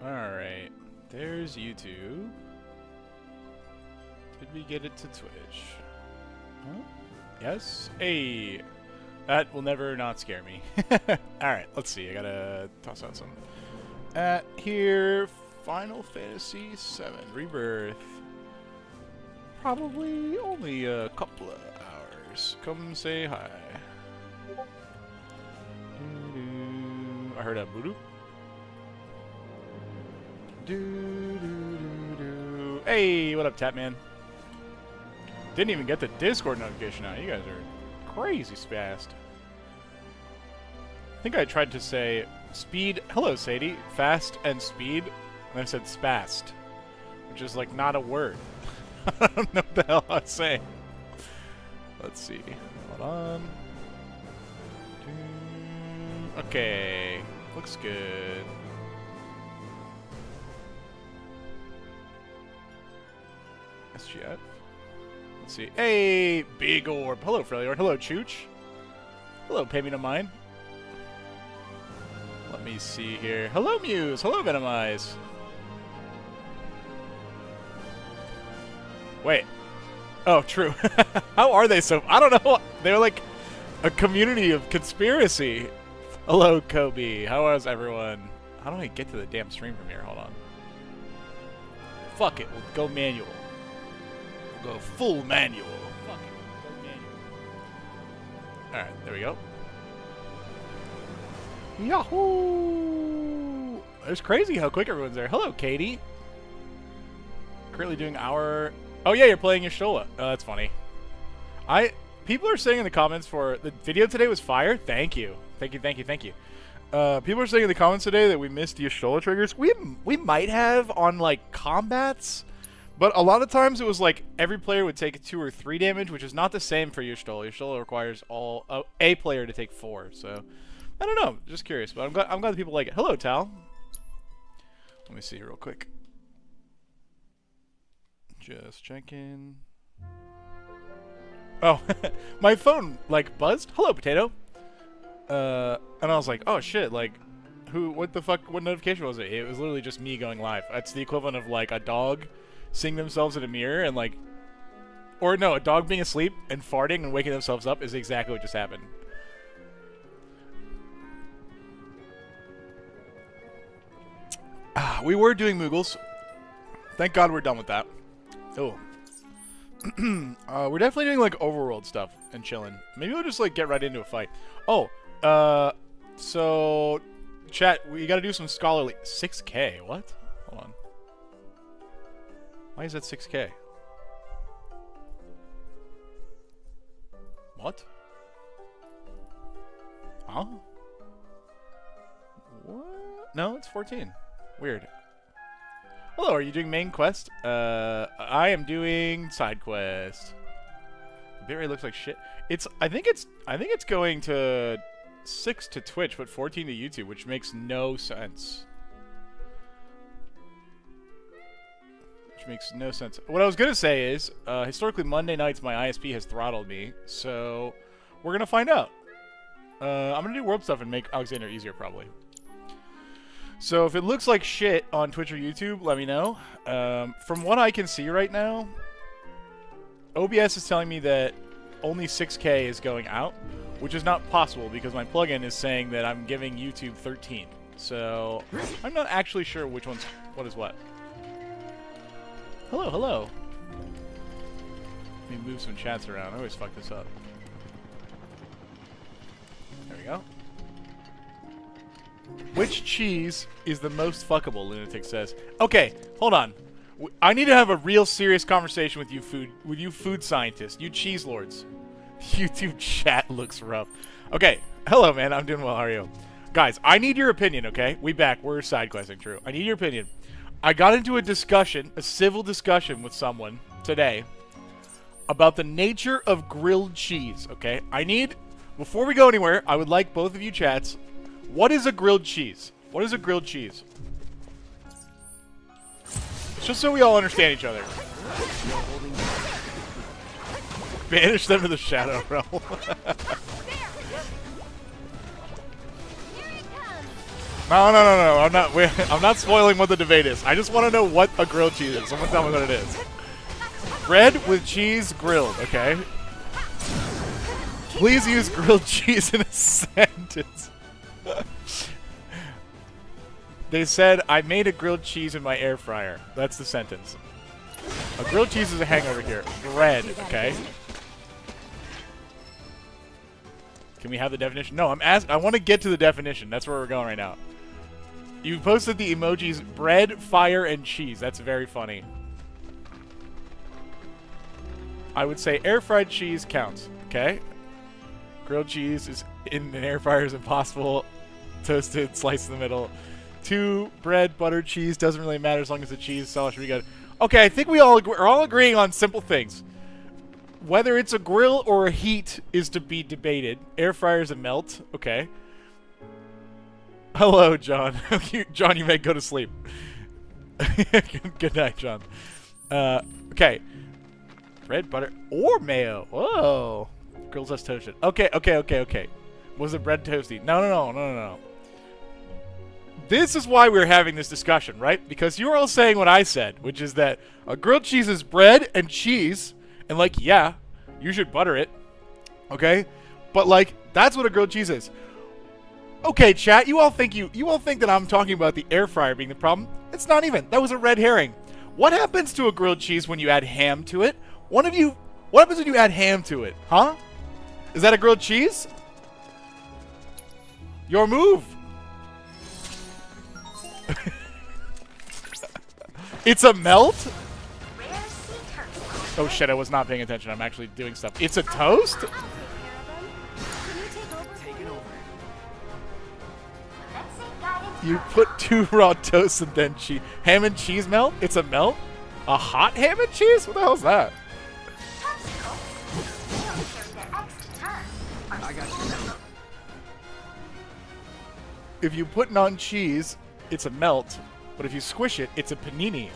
Alright. There's YouTube. Did we get it to Twitch? Huh? Yes? Hey! That will never not scare me. Alright, let's see. I gotta toss out some. Here, Final Fantasy VII Rebirth. Probably only a couple of hours. Come say hi. I heard a voodoo. Hey, what up, Tapman? Didn't even get the Discord notification out. You guys are crazy spast. I think I tried to say speed. Hello, Sadie. Fast and speed. And I said spast, which is like not a word. I don't know what the hell I was saying. Let's see. Hold on. Okay. Looks good. SGF. Let's see. Hey, Big Orb. Hello, Freljord. Hello, Chooch. Hello, Pay Me No Mind. Let me see here. Hello, Muse. Hello, Venomize. Wait. Oh, true. How are they so... I don't know. They're like a community of conspiracy. Hello, Kobe. How is everyone? How do I get to the damn stream from here? Hold on. Fuck it. We'll go manual. We'll go full manual. Fuck it. We'll go manual. Alright, there we go. Yahoo! It's crazy how quick everyone's there. Hello, Katie. Currently doing our... Oh yeah, you're playing Y'shtola. Oh, that's funny. People are saying in the comments for... The video today was fire. Thank you. Thank you, thank you, thank you. People are saying in the comments today that we missed the Y'shtola triggers. We might have on, like, combats. But a lot of times it was, like, every player would take 2 or 3 damage, which is not the same for Y'shtola. Y'shtola requires a player to take 4, so... I don't know. Just curious. But I'm glad that people like it. Hello, Tal. Let me see real quick. Just checking. Oh, my phone, like, buzzed. Hello, Potato. And I was like, oh, shit, like, what the fuck, what notification was it? It was literally just me going live. That's the equivalent of, like, a dog seeing themselves in a mirror and, like, or no, a dog being asleep and farting and waking themselves up is exactly what just happened. We were doing Moogles. Thank God we're done with that. Oh. We're definitely doing, like, overworld stuff and chilling. Maybe we'll just, like, get right into a fight. Oh, so... Chat, we gotta do some scholarly... 6K? What? Hold on. Why is that 6K? What? Huh? What? No, it's 14. Weird. Hello, are you doing main quest? I am doing side quest. The bitrate looks like shit. I think it's going to 6 to Twitch, but 14 to YouTube, which makes no sense. Which makes no sense. What I was gonna say is, historically Monday nights my ISP has throttled me, so we're gonna find out. I'm gonna do world stuff and make Alexander easier, probably. So if it looks like shit on Twitch or YouTube, let me know. From what I can see right now, OBS is telling me that only 6K is going out, which is not possible because my plugin is saying that I'm giving YouTube 13. So I'm not actually sure which one's what is what. Hello, hello. Let me move some chats around. I always fuck this up. There we go. Which cheese is the most fuckable, Lunatic says. Okay, hold on. I need to have a real serious conversation with you food scientists, you cheese lords. YouTube chat looks rough. Okay, hello man, I'm doing well, how are you? Guys, I need your opinion, okay? We back, we're side questing, true. I need your opinion. I got into a discussion, a civil discussion with someone today about the nature of grilled cheese, okay? Before we go anywhere, I would like both of you chats. What is a grilled cheese? What is a grilled cheese? Just so we all understand each other. Banish them to the Shadow Realm. No. I'm not spoiling what the debate is. I just want to know what a grilled cheese is. Someone tell me what it is. Bread with cheese grilled, okay? Please use grilled cheese in a sentence. They said, I made a grilled cheese in my air fryer. That's the sentence. A grilled cheese is a hangover here. Bread, okay? Can we have the definition? No, I want to get to the definition. That's where we're going right now. You posted the emojis bread, fire, and cheese. That's very funny. I would say air-fried cheese counts, okay? Grilled cheese is in an air fryer is impossible. Toasted, sliced in the middle. 2, bread, butter, cheese. Doesn't really matter as long as the cheese sauce should be good. Okay, I think we all are all agreeing on simple things. Whether it's a grill or a heat is to be debated. Air fryer is a melt. Okay. Hello, John. John, you may go to sleep. Good night, John. Okay. Bread, butter, or mayo. Whoa. Grill's less toasted. Okay. Was the bread toasty? No. This is why we're having this discussion, right? Because you're all saying what I said, which is that a grilled cheese is bread and cheese, and like, yeah, you should butter it, okay? But like, that's what a grilled cheese is. Okay, chat, you all think that I'm talking about the air fryer being the problem. It's not even. That was a red herring. What happens to a grilled cheese when you add ham to it? What happens when you add ham to it? Huh? Is that a grilled cheese? Your move. It's a melt? Oh shit, I was not paying attention. I'm actually doing stuff. It's a toast? You put 2 raw toasts and then cheese. Ham and cheese melt? It's a melt? A hot ham and cheese? What the hell is that? If you put on cheese, it's a melt. But if you squish it, it's a panini.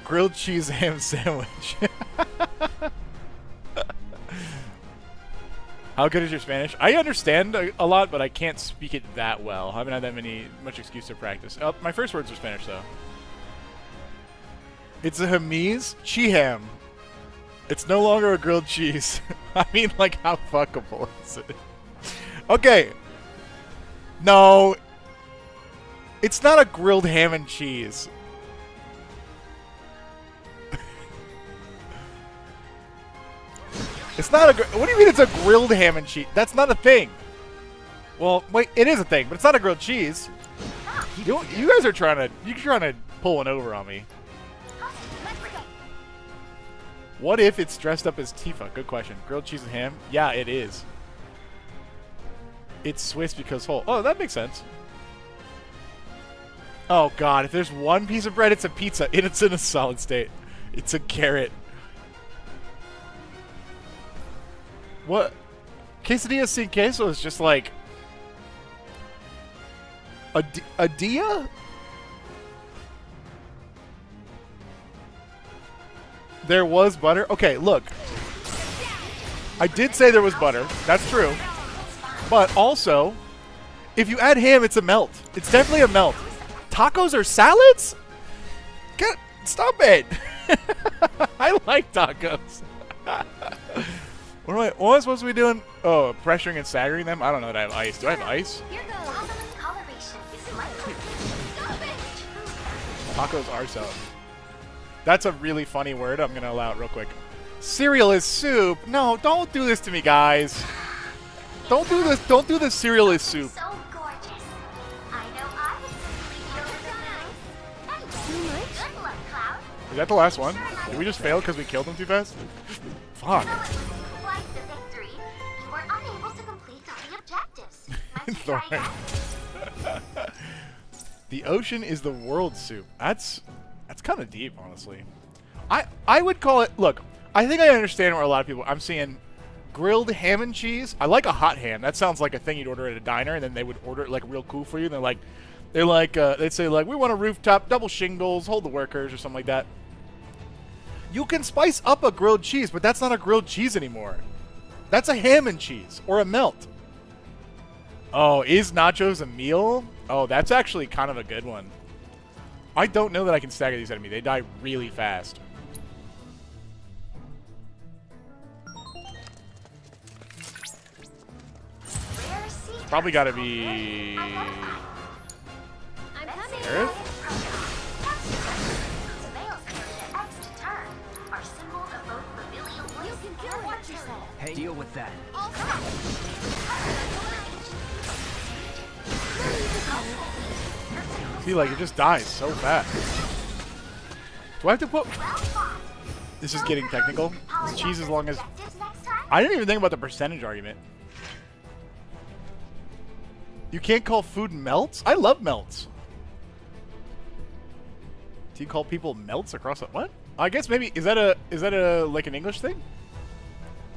Grilled cheese ham sandwich. How good is your Spanish? I understand a lot, but I can't speak it that well. I haven't had much excuse to practice. My first words are Spanish, though. It's a Hamiz Chiham. It's no longer a grilled cheese. I mean, like, how fuckable is it? Okay. No. It's not a grilled ham and cheese. It's not a... What do you mean it's a grilled ham and cheese? That's not a thing. Well, wait, it is a thing, but it's not a grilled cheese. You guys are trying to... You're trying to pull one over on me. What if it's dressed up as Tifa? Good question. Grilled cheese and ham? Yeah, it is. It's Swiss because whole. Oh, that makes sense. Oh, God. If there's one piece of bread, it's a pizza. It's in a solid state. It's a carrot. What? Quesadilla sin queso is just like... A dia? There was butter? Okay, look. I did say there was butter. That's true. But also, if you add ham, it's a melt. It's definitely a melt. Tacos are salads? Stop it. I like tacos. What am I supposed to be doing? Oh, pressuring and staggering them? I don't know that I have ice. Do I have ice? Tacos are salad. That's a really funny word. I'm going to allow it real quick. Cereal is soup. No, don't do this to me, guys. Don't do this. Don't do this. Cereal is soup. So gorgeous. I know Good luck, Cloud. Is that the last one? Did we just fail because we killed him too fast? Fuck. Quite the victory. You were unable to complete all the objectives. Let's try again. The ocean is the world soup. That's kind of deep, honestly. I would call it... Look, I think I understand where a lot of people... I'm seeing grilled ham and cheese. I like a hot ham. That sounds like a thing you'd order at a diner, and then they would order it like real cool for you. And they'd say like, we want a rooftop, double shingles, hold the workers, or something like that. You can spice up a grilled cheese, but that's not a grilled cheese anymore. That's a ham and cheese or a melt. Oh, is nachos a meal? Oh, that's actually kind of a good one. I don't know that I can stagger these enemies. They die really fast. Probably gotta be... Earth? Hey, deal with that. See, like, it just dies so fast. Do I have to put... This is getting technical. This cheese as long as... I didn't even think about the percentage argument. You can't call food melts? I love melts. Do you call people melts across the... What? I guess maybe... Is that a like an English thing?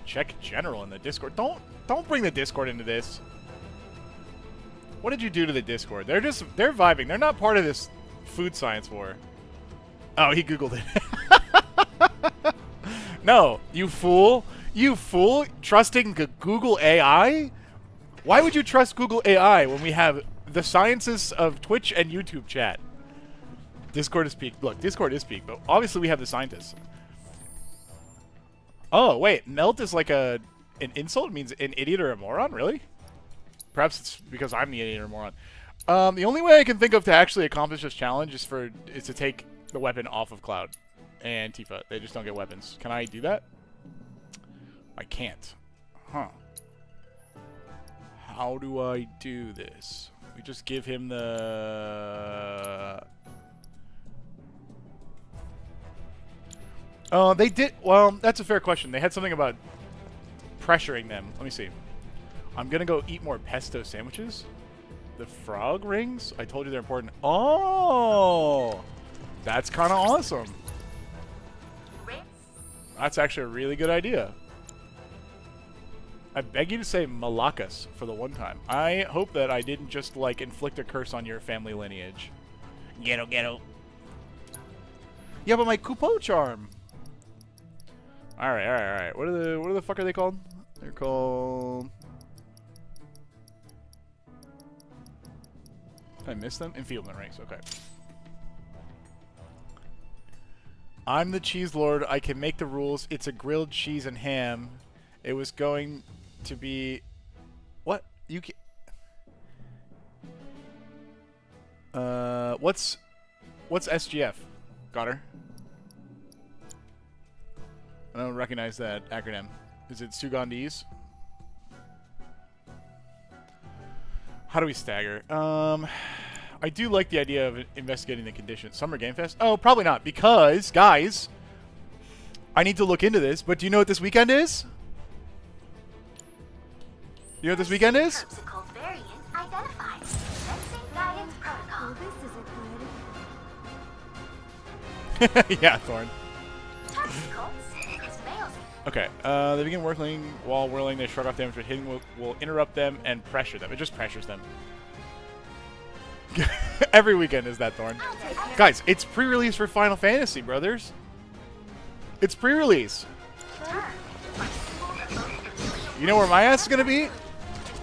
Check general in the Discord. Don't bring the Discord into this. What did you do to the Discord? They're vibing. They're not part of this food science war. Oh, he Googled it. No, you fool. You fool. Trusting Google AI? Why would you trust Google AI when we have the scientists of Twitch and YouTube chat? Discord is peak. Look, Discord is peak, but obviously we have the scientists. Oh, wait. Melt is like an insult? It means an idiot or a moron? Really? Perhaps it's because I'm the idiot or moron. The only way I can think of to actually accomplish this challenge is to take the weapon off of Cloud and Tifa. They just don't get weapons. Can I do that? I can't. Huh. How do I do this? We just give him the... They did... Well, that's a fair question. They had something about pressuring them. Let me see. I'm gonna go eat more pesto sandwiches. The frog rings? I told you they're important. Oh! That's kind of awesome. That's actually a really good idea. I beg you to say Malakas for the one time. I hope that I didn't just, like, inflict a curse on your family lineage. Ghetto, ghetto. Yeah, but my Kupo charm. Alright, alright, alright. What the fuck are they called? They're called... Did I miss them? Enfeeblement ranks, okay. I'm the cheese lord. I can make the rules. It's a grilled cheese and ham. It was going to be... What? You can... What's SGF? Got her. I don't recognize that acronym. Is it Sugandese? How do we stagger? I do like the idea of investigating the conditions. Summer Game Fest? Oh, probably not. Because, guys, I need to look into this. But do you know what this weekend is? You know what this weekend is? Yeah, Thorn. Okay, they begin whirling. While whirling, they shrug off damage, but hitting will interrupt them and pressure them. It just pressures them. Every weekend is that, Thorn. Guys, it's pre-release for Final Fantasy, brothers. It's pre-release. You know where my ass is going to be?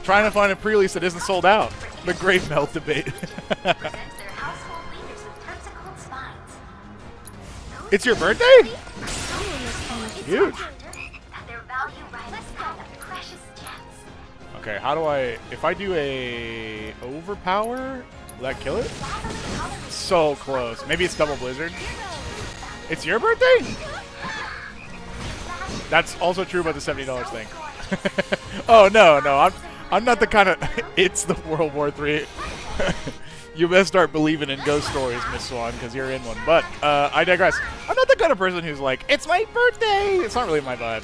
Trying to find a pre-release that isn't sold out. The Great Melt Debate. It's your birthday? Huge. Okay, how do I... If I do a overpower, will that kill it? So close. Maybe it's double blizzard. It's your birthday? That's also true about the $70 thing. Oh, no. I'm not the kind of... It's the World War III. You best start believing in ghost stories, Miss Swan, because you're in one. But, I digress. I'm not the kind of person who's like, it's my birthday! It's not really my vibe.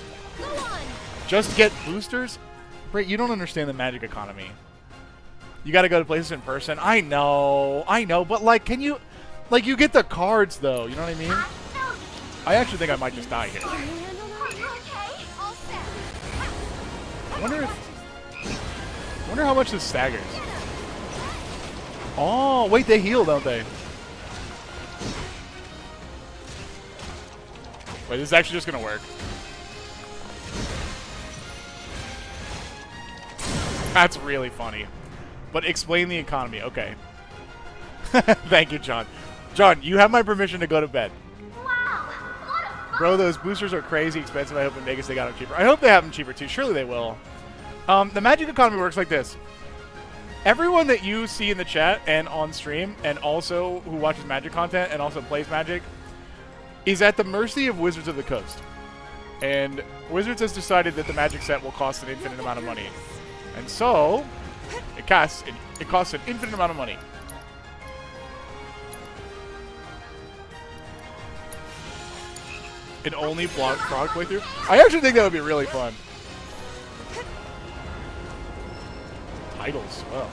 Just get boosters? Brett, you don't understand the Magic economy. You gotta go to places in person. I know, but like, can you... Like, you get the cards, though, you know what I mean? I actually think I might just die here. I wonder how much this staggers. Oh, wait, they heal, don't they? Wait, this is actually just gonna work. That's really funny. But explain the economy. Okay. Thank you, John. John, you have my permission to go to bed. Wow, what a fun. Bro, those boosters are crazy expensive. I hope in Vegas they got them cheaper. I hope they have them cheaper too. Surely they will. The Magic economy works like this. Everyone that you see in the chat and on stream, and also who watches Magic content and also plays Magic, is at the mercy of Wizards of the Coast. And Wizards has decided that the Magic set will cost an infinite amount of money. And so, it costs an infinite amount of money. An only frog playthrough? I actually think that would be really fun. Titles, well.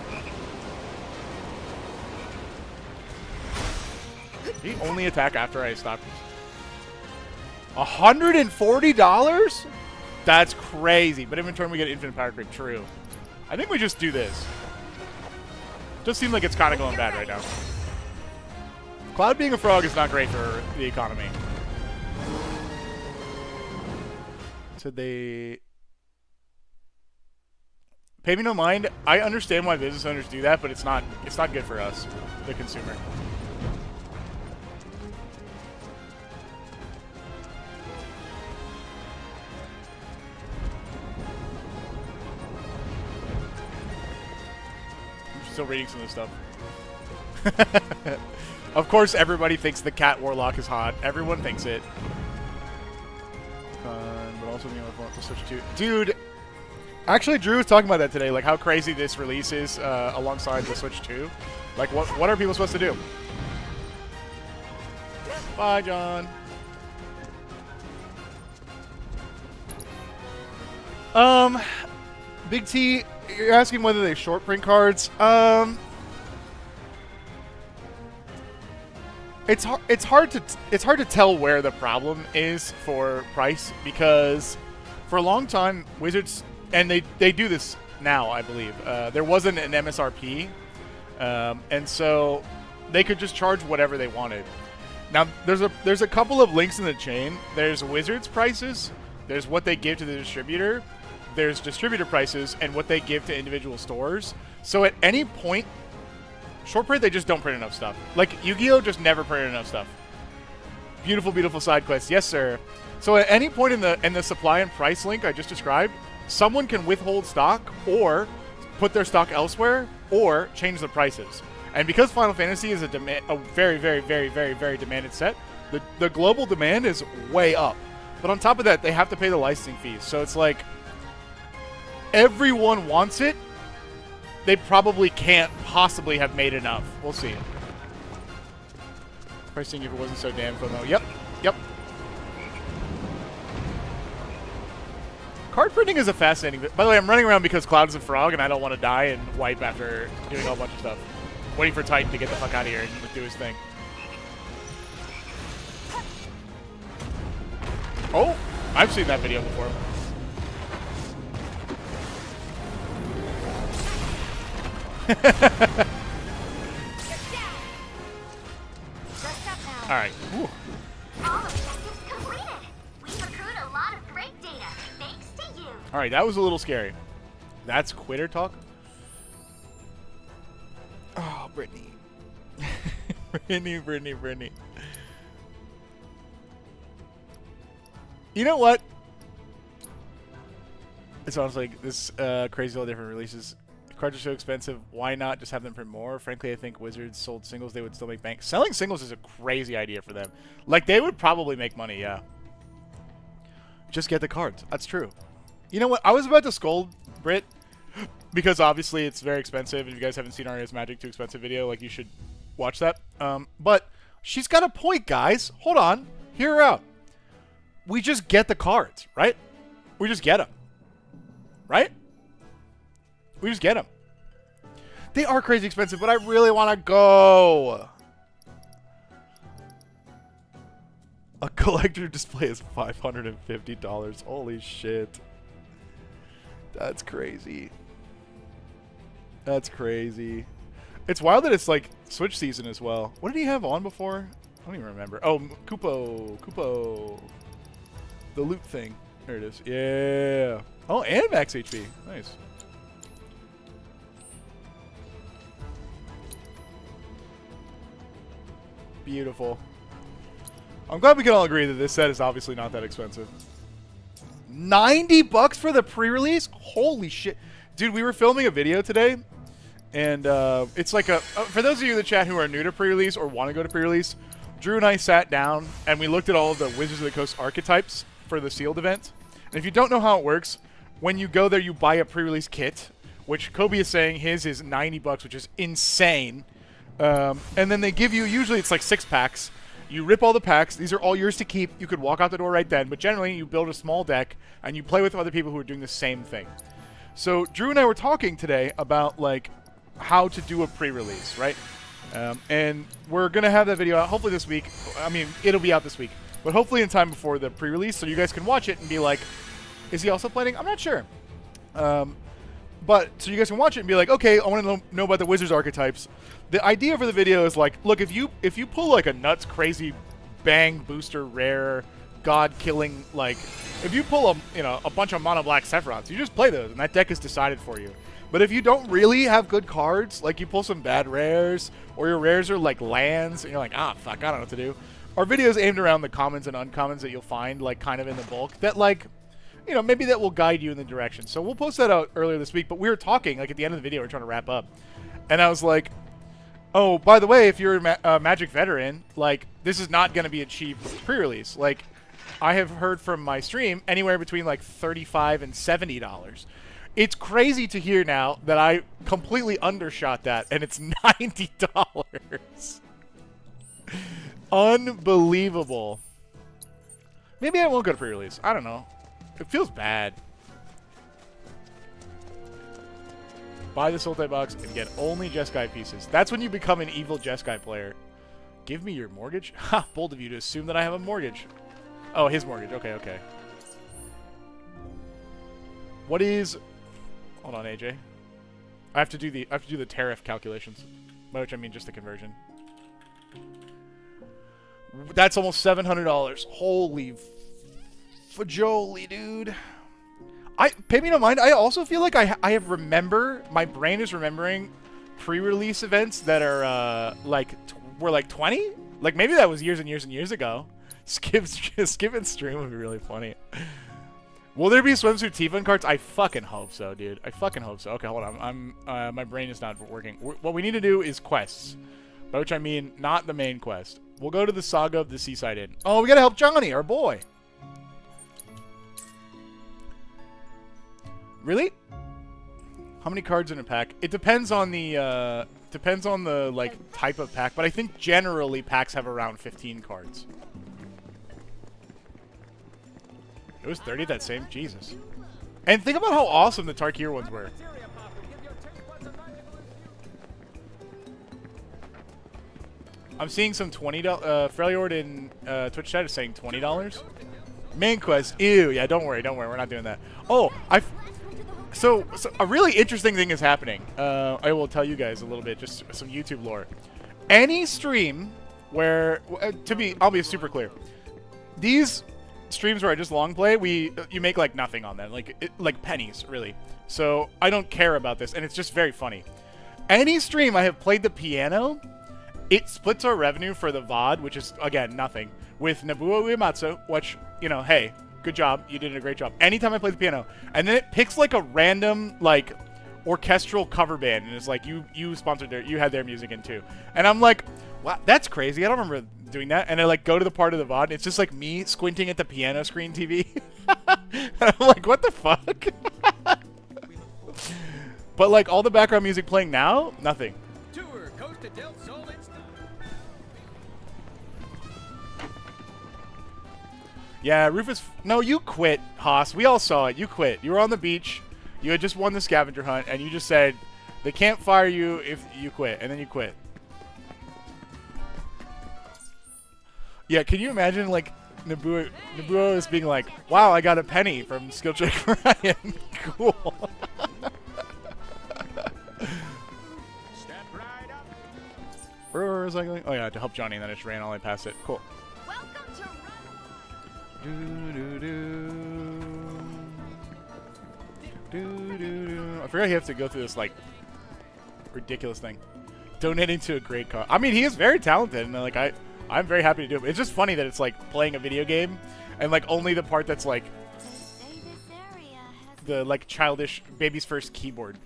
He only attack after I stop. $140? That's crazy. But in turn we get infinite power creep. True. I think we just do this. Just seems like it's kind of going bad right now. Cloud being a frog is not great for the economy. So they pay me no mind. I understand why business owners do that, but it's not good for us, the consumer. I'm still reading some of this stuff. Of course, everybody thinks the cat warlock is hot. Everyone thinks it. But also being able to switch to, dude. Actually, Drew was talking about that today, like how crazy this release is alongside the Switch 2. Like, what are people supposed to do? Bye, John. Big T, you're asking whether they short print cards. It's hard to tell where the problem is for price, because for a long time Wizards, and they do this now, I believe, there wasn't an MSRP, and so they could just charge whatever they wanted. Now there's a couple of links in the chain. There's Wizards prices, there's what they give to the distributor, there's distributor prices, and what they give to individual stores. So at any point, short print, they just don't print enough stuff. Like, Yu-Gi-Oh! Just never printed enough stuff. Beautiful, beautiful side quest. Yes, sir. So at any point in the supply and price link I just described, someone can withhold stock or put their stock elsewhere or change the prices. And because Final Fantasy is a very, very, very, very, very demanded set, the global demand is way up. But on top of that, they have to pay the licensing fees. So it's like, everyone wants it. They probably can't possibly have made enough. We'll see. Pricing if it wasn't so damn FOMO. Yep. Yep. Card printing is a fascinating... By the way, I'm running around because Cloud is a frog and I don't want to die and wipe after doing a whole bunch of stuff. Waiting for Titan to get the fuck out of here and do his thing. Oh! I've seen that video before. Alright. All objectives completed. We've accrued a lot of great data, thanks to you. Alright, that was a little scary. That's quitter talk? Oh, Brittany. Brittany. You know what? It sounds like this crazy all different releases. Cards are so expensive, why not just have them print more? Frankly, I think Wizards sold singles, they would still make bank. Selling singles is a crazy idea for them. Like, they would probably make money, yeah. Just get the cards. That's true. You know what? I was about to scold Brit, because obviously it's very expensive. If you guys haven't seen Aria's Magic Too Expensive video, like, you should watch that. But she's got a point, guys. Hold on. Hear her out. We just get the cards, right? We just get them. Right? We just get them. They are crazy expensive, but I really want to go. A collector display is $550. Holy shit. That's crazy. That's crazy. It's wild that it's like Switch season as well. What did he have on before? I don't even remember. Oh, Kupo. The loot thing. There it is. Yeah. Oh, and max HP. Nice. Beautiful. I'm glad we can all agree that this set is obviously not that expensive. 90 bucks for the pre-release? Holy shit. Dude, we were filming a video today, and it's like a... for those of you in the chat who are new to pre-release or want to go to pre-release, Drew and I sat down, and we looked at all of the Wizards of the Coast archetypes for the sealed event. And if you don't know how it works, when you go there, you buy a pre-release kit, which Kobe is saying his is 90 bucks, which is insane. And then they give you, usually it's like 6 packs. You rip all the packs. These are all yours to keep. You could walk out the door right then. But generally, you build a small deck, and you play with other people who are doing the same thing. So Drew and I were talking today about, like, how to do a pre-release, right? And we're going to have that video out hopefully this week. I mean, it'll be out this week. But hopefully in time before the pre-release, so you guys can watch it and be like, is he also playing? I'm not sure. But so you guys can watch it and be like, okay, I want to know about the Wizards archetypes. The idea for the video is like, look, if you pull like a nuts crazy bang booster rare god killing, like if you pull a bunch of mono black Sephirons, you just play those and that deck is decided for you. But if you don't really have good cards, like you pull some bad rares or your rares are like lands and you're like, ah, fuck, I don't know what to do. Our video is aimed around the commons and uncommons that you'll find like kind of in the bulk that like, you know, maybe that will guide you in the direction. So we'll post that out earlier this week, but we were talking, like, at the end of the video, we're trying to wrap up. And I was like, oh, by the way, if you're a Magic veteran, like, this is not going to be a cheap pre-release. Like, I have heard from my stream anywhere between, like, $35 and $70. It's crazy to hear now that I completely undershot that, and it's $90. Unbelievable. Maybe I won't go to pre-release. I don't know. It feels bad. Buy the Sultai box and get only Jeskai pieces. That's when you become an evil Jeskai player. Give me your mortgage? Ha! Bold of you to assume that I have a mortgage. Oh, his mortgage. Okay, okay. What is... Hold on, AJ. I have to do the tariff calculations. By which I mean just the conversion. That's almost $700. Holy fajoli, dude. Pay me no mind. I also feel like my brain is remembering pre-release events that are were like 20. Like maybe that was years and years and years ago. Skip and stream would be really funny. Will there be swimsuit T-Fun cards? I fucking hope so, dude. I fucking hope so. Okay, hold on. My brain is not working. What we need to do is quests, by which I mean not the main quest. We'll go to the Saga of the Seaside Inn. Oh, we gotta help Johnny, our boy. Really? How many cards in a pack? It depends on the like type of pack, but I think generally packs have around 15 cards. It was 30 that same? Jesus. And think about how awesome the Tarkir ones were. I'm seeing some $20 Freljord in Twitch chat is saying $20. Main quest. Ew. Yeah, don't worry. We're not doing that. Oh, So a really interesting thing is happening. I will tell you guys a little bit, just some YouTube lore. Any stream where, I'll be super clear. These streams where I just long play, you make like nothing on them, like pennies, really. So I don't care about this, and it's just very funny. Any stream I have played the piano, it splits our revenue for the VOD, which is again nothing, with Nobuo Uematsu, which, you know, hey. Good job. You did a great job. Anytime I play the piano. And then it picks like a random like orchestral cover band and it's like you sponsored you had their music in too. And I'm like, wow, that's crazy. I don't remember doing that. And I like go to the part of the VOD and it's just like me squinting at the piano screen TV. And I'm like, what the fuck? But like all the background music playing now, nothing. Tour Costa del Sol. Yeah, Rufus... No, you quit, Haas. We all saw it. You quit. You were on the beach. You had just won the scavenger hunt, and you just said, they can't fire you if you quit, and then you quit. Yeah, can you imagine, like, Nobuo is being like, wow, I got a penny from Skill Check Ryan. Cool. Where was I going? Oh, yeah, to help Johnny, and then I just ran all the way past it. Cool. I forgot you have to go through this like ridiculous thing. Donating to a great cause. I mean, he is very talented, and like I I'm very happy to do it. It's just funny that it's like playing a video game, and like only the part that's like the like childish baby's first keyboard.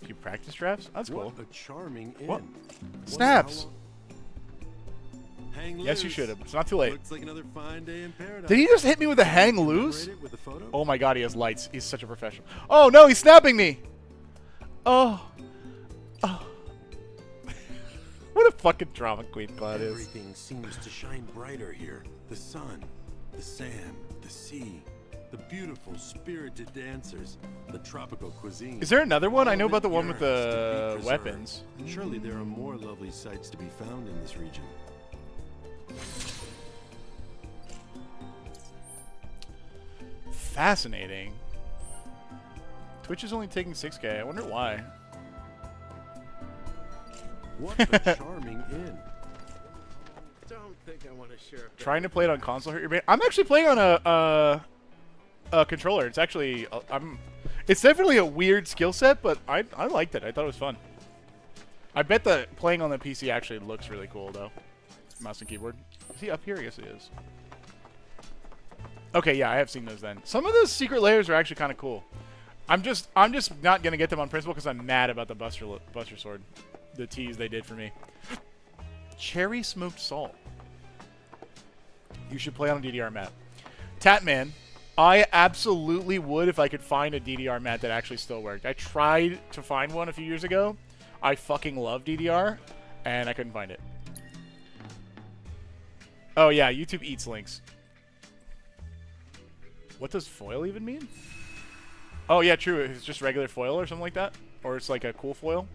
A few practice drafts. That's cool. What a charming inn. What? Snaps. Hang Yes, you loose. should have. It's not too late. Looks like another fine day in paradise. Did he just hit me with a hang loose? Celebrate it with a photo? Oh my god, he has lights. He's such a professional. Oh no, he's snapping me! Oh. Oh. What a fucking drama queen Cloud is. Everything seems to shine brighter here. The sun, the sand, the sea, the beautiful spirited dancers, the tropical cuisine. Is there another one? I know All about the of it one with yearns to the be weapons. preserved. Surely there are more lovely sights to be found in this region. Fascinating. Twitch is only taking 6K. I wonder why. What a charming inn. Don't think I want to share. Trying to play it on console hurt your brain. I'm actually playing on a controller. It's actually it's definitely a weird skill set, but I liked it. I thought it was fun. I bet that playing on the PC actually looks really cool though. Mouse and keyboard. Is he up here? Yes, he is. Okay, yeah, I have seen those then. Some of those secret layers are actually kind of cool. I'm just not gonna get them on principle because I'm mad about the Buster Sword. The tease they did for me. Cherry smoked salt. You should play on a DDR mat. Tatman, I absolutely would if I could find a DDR mat that actually still worked. I tried to find one a few years ago. I fucking love DDR, and I couldn't find it. Oh yeah, YouTube eats links. What does foil even mean? Oh yeah, true. It's just regular foil or something like that, or it's like a cool foil.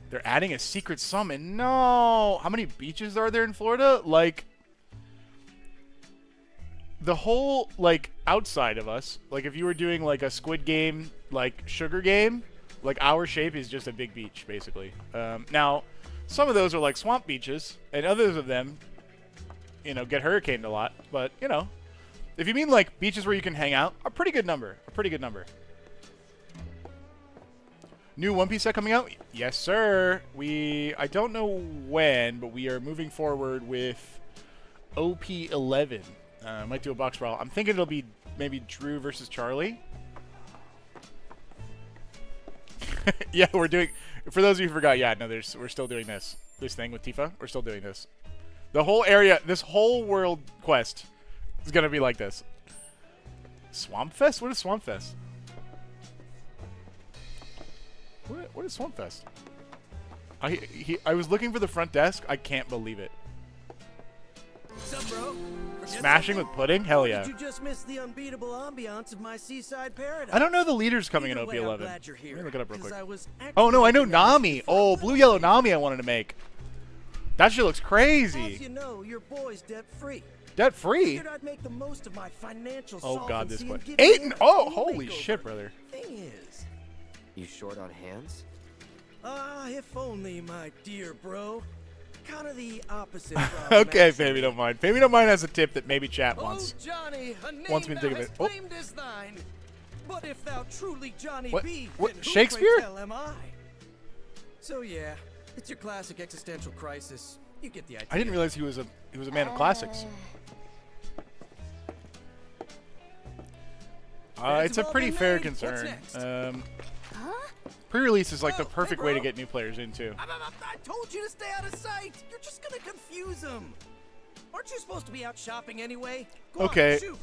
They're adding a secret summon. No! How many beaches are there in Florida? Like, the whole, like, outside of us. Like, if you were doing, like, a Squid Game, like, Sugar Game, like, our shape is just a big beach, basically. Now, some of those are, like, swamp beaches, and others of them, you know, get hurricaned a lot. But, you know, if you mean, like, beaches where you can hang out, a pretty good number. A pretty good number. New One Piece set coming out? Yes, sir. I don't know when, but we are moving forward with OP11. Might do a box brawl. I'm thinking it'll be maybe Drew versus Charlie. Yeah, we're doing... For those of you who forgot, yeah, no, we're still doing this. This thing with Tifa. We're still doing this. The whole area, this whole world quest is going to be like this. Swamp Fest? What is Swamp Fest? What is Swamp Fest? I was looking for the front desk. I can't believe it. What's up, bro? Smashing with pudding? Hell yeah. Did you just miss the unbeatable ambiance of my seaside paradise? I don't know the leaders coming Either in way, I'm OP11. glad you're here, Let me look it up real 'cause quick. I was Oh no, I know actually looking at Nami. this Oh, before. blue yellow Nami I wanted to make. That shit looks As crazy. you know, your boy's debt free. Debt free? Figured I'd make the most of my financial Oh god, this solvency way. and give you 8 and a oh, full holy makeover. shit, brother. Thing is, You short on hands? if only, my dear bro. Kind of the opposite. from Okay, Max. Baby Don't Mind. Baby Don't Mind has a tip that maybe chat Oh, wants. Johnny, a name Wants me to thou think of hast it. Oh. claimed as thine. But if thou truly Johnny What? be, What? then who, Shakespeare? pray tell, am I? So yeah, it's your classic existential crisis. You get the idea. I didn't realize he was a man of classics. It's a pretty fair concern. Pre-release is like the Oh, hey, perfect way to bro. get new players in too. I told you to stay out of sight. You're just gonna confuse them. Aren't you supposed to be out shopping anyway? Go Okay. On, shoot.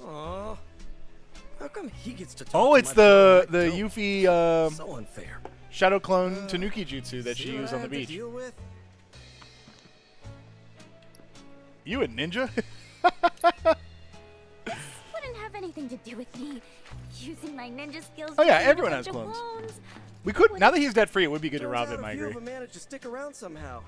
Aw. How come he gets to talk Oh, to it's my the brother like Yuffie Joe? So unfair. Shadow Clone Tanuki Jutsu that See she what used I on the have to beach. deal with? You a ninja? Wouldn't have anything to do with me using my ninja skills. Oh, yeah, to kill a everyone bunch has of clones. clones. We could, now that he's debt free, it would be good to Turns rob out him, a I few agree. of them managed to stick around somehow.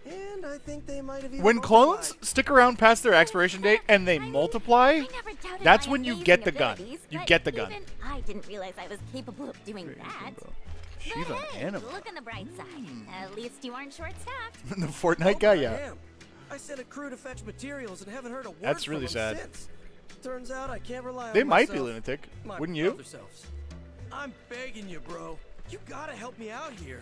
And I think they might have even When clones multiplied. stick around past their expiration date and they multiply, I never doubted that's my when you amazing get the gun. abilities, You but get the gun. even I didn't realize I was capable of doing that. She's But an hey, animal. look on the bright side. At least you aren't short-staffed. The Fortnite guy, I yeah. am. I sent a crew to fetch materials and haven't heard a word That's from really them sad. since. Turns out I can't rely on They might be myself. lunatic, My wouldn't you? other selves. I'm begging you, bro. You gotta help me out here.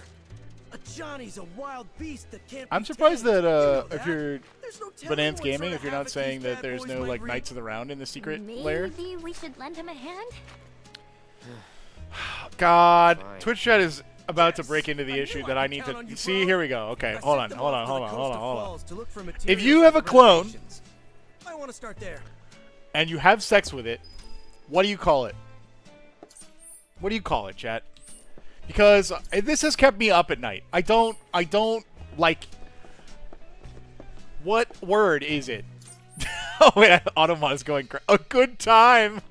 Johnny's a wild beast that can't. I'm be surprised tamed. that You know if that. you're There's no telling Banance what Gaming, sort if of you're not havoc saying these that bad there's boys no might like wreak. Knights of the Round in the secret Maybe lair. we should lend him a hand? God, Fine. Twitch chat is about to Yes, break into the I knew issue I that I could need count on to you, see. bro. Here we go. Okay, I hold sent on, them hold off on, to the hold on, hold coast on, of hold on. Falls to look for If materials you for have the a clone renovations. I want to start there. and you have sex with it, what do you call it? What do you call it, chat? Because this has kept me up at night. I don't like. What word is it? Oh wait, Automon is going a good time.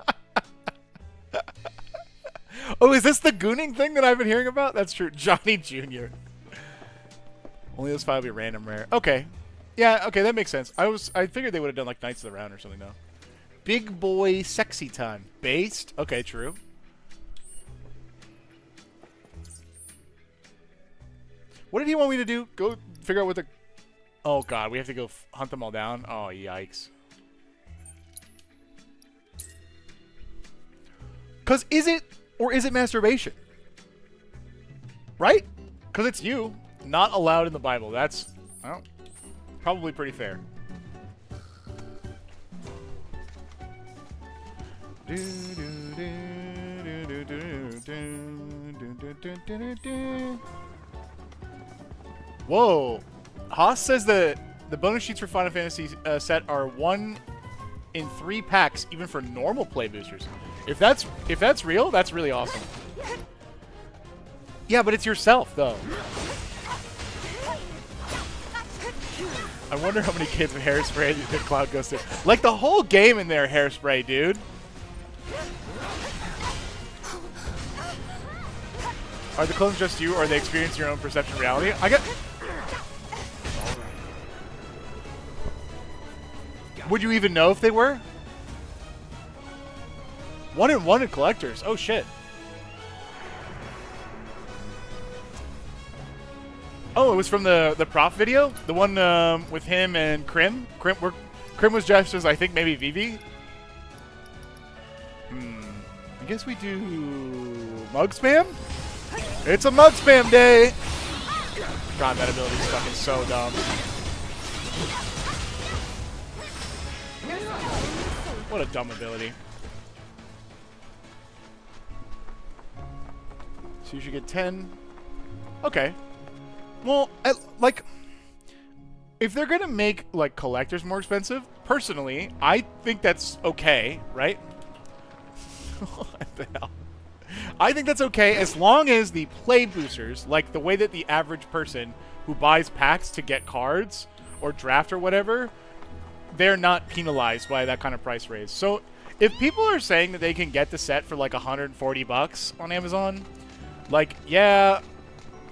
Oh, is this the gooning thing that I've been hearing about? That's true. Johnny Jr. Only this file will be random rare. Okay. Yeah, okay, that makes sense. I figured they would have done like Knights of the Round or something though. Big boy sexy time. Based? Okay, true. What did he want me to do? Go figure out what the... Oh god, we have to go hunt them all down? Oh, yikes. Because is it... Or is it masturbation? Right? Because it's you. Not allowed in the Bible. That's... Well, probably pretty fair. Whoa. Haas says that the bonus sheets for Final Fantasy set are 1 in 3 packs, even for normal play boosters. If that's real, that's really awesome. Yeah, but it's yourself, though. I wonder how many kids with hairspray do you think Cloud goes to. Like, the whole game in there, hairspray, dude. Are the clones just you, or they experience your own perception of reality? I get... Would you even know if they were? 1 in 1 in collectors. Oh, shit. Oh, it was from the prof video? The one with him and Krim? Krim was dressed as, I think, maybe Vivi? I guess we do... Mug spam? It's a mug spam day! God, that ability is fucking so dumb. What a dumb ability. So you should get 10. Okay. Well, like, if they're gonna make, like, collectors more expensive, personally, I think that's okay, right? What the hell? I think that's okay as long as the play boosters, like the way that the average person who buys packs to get cards or draft or whatever, they're not penalized by that kind of price raise. So if people are saying that they can get the set for like $140 on Amazon, like, yeah,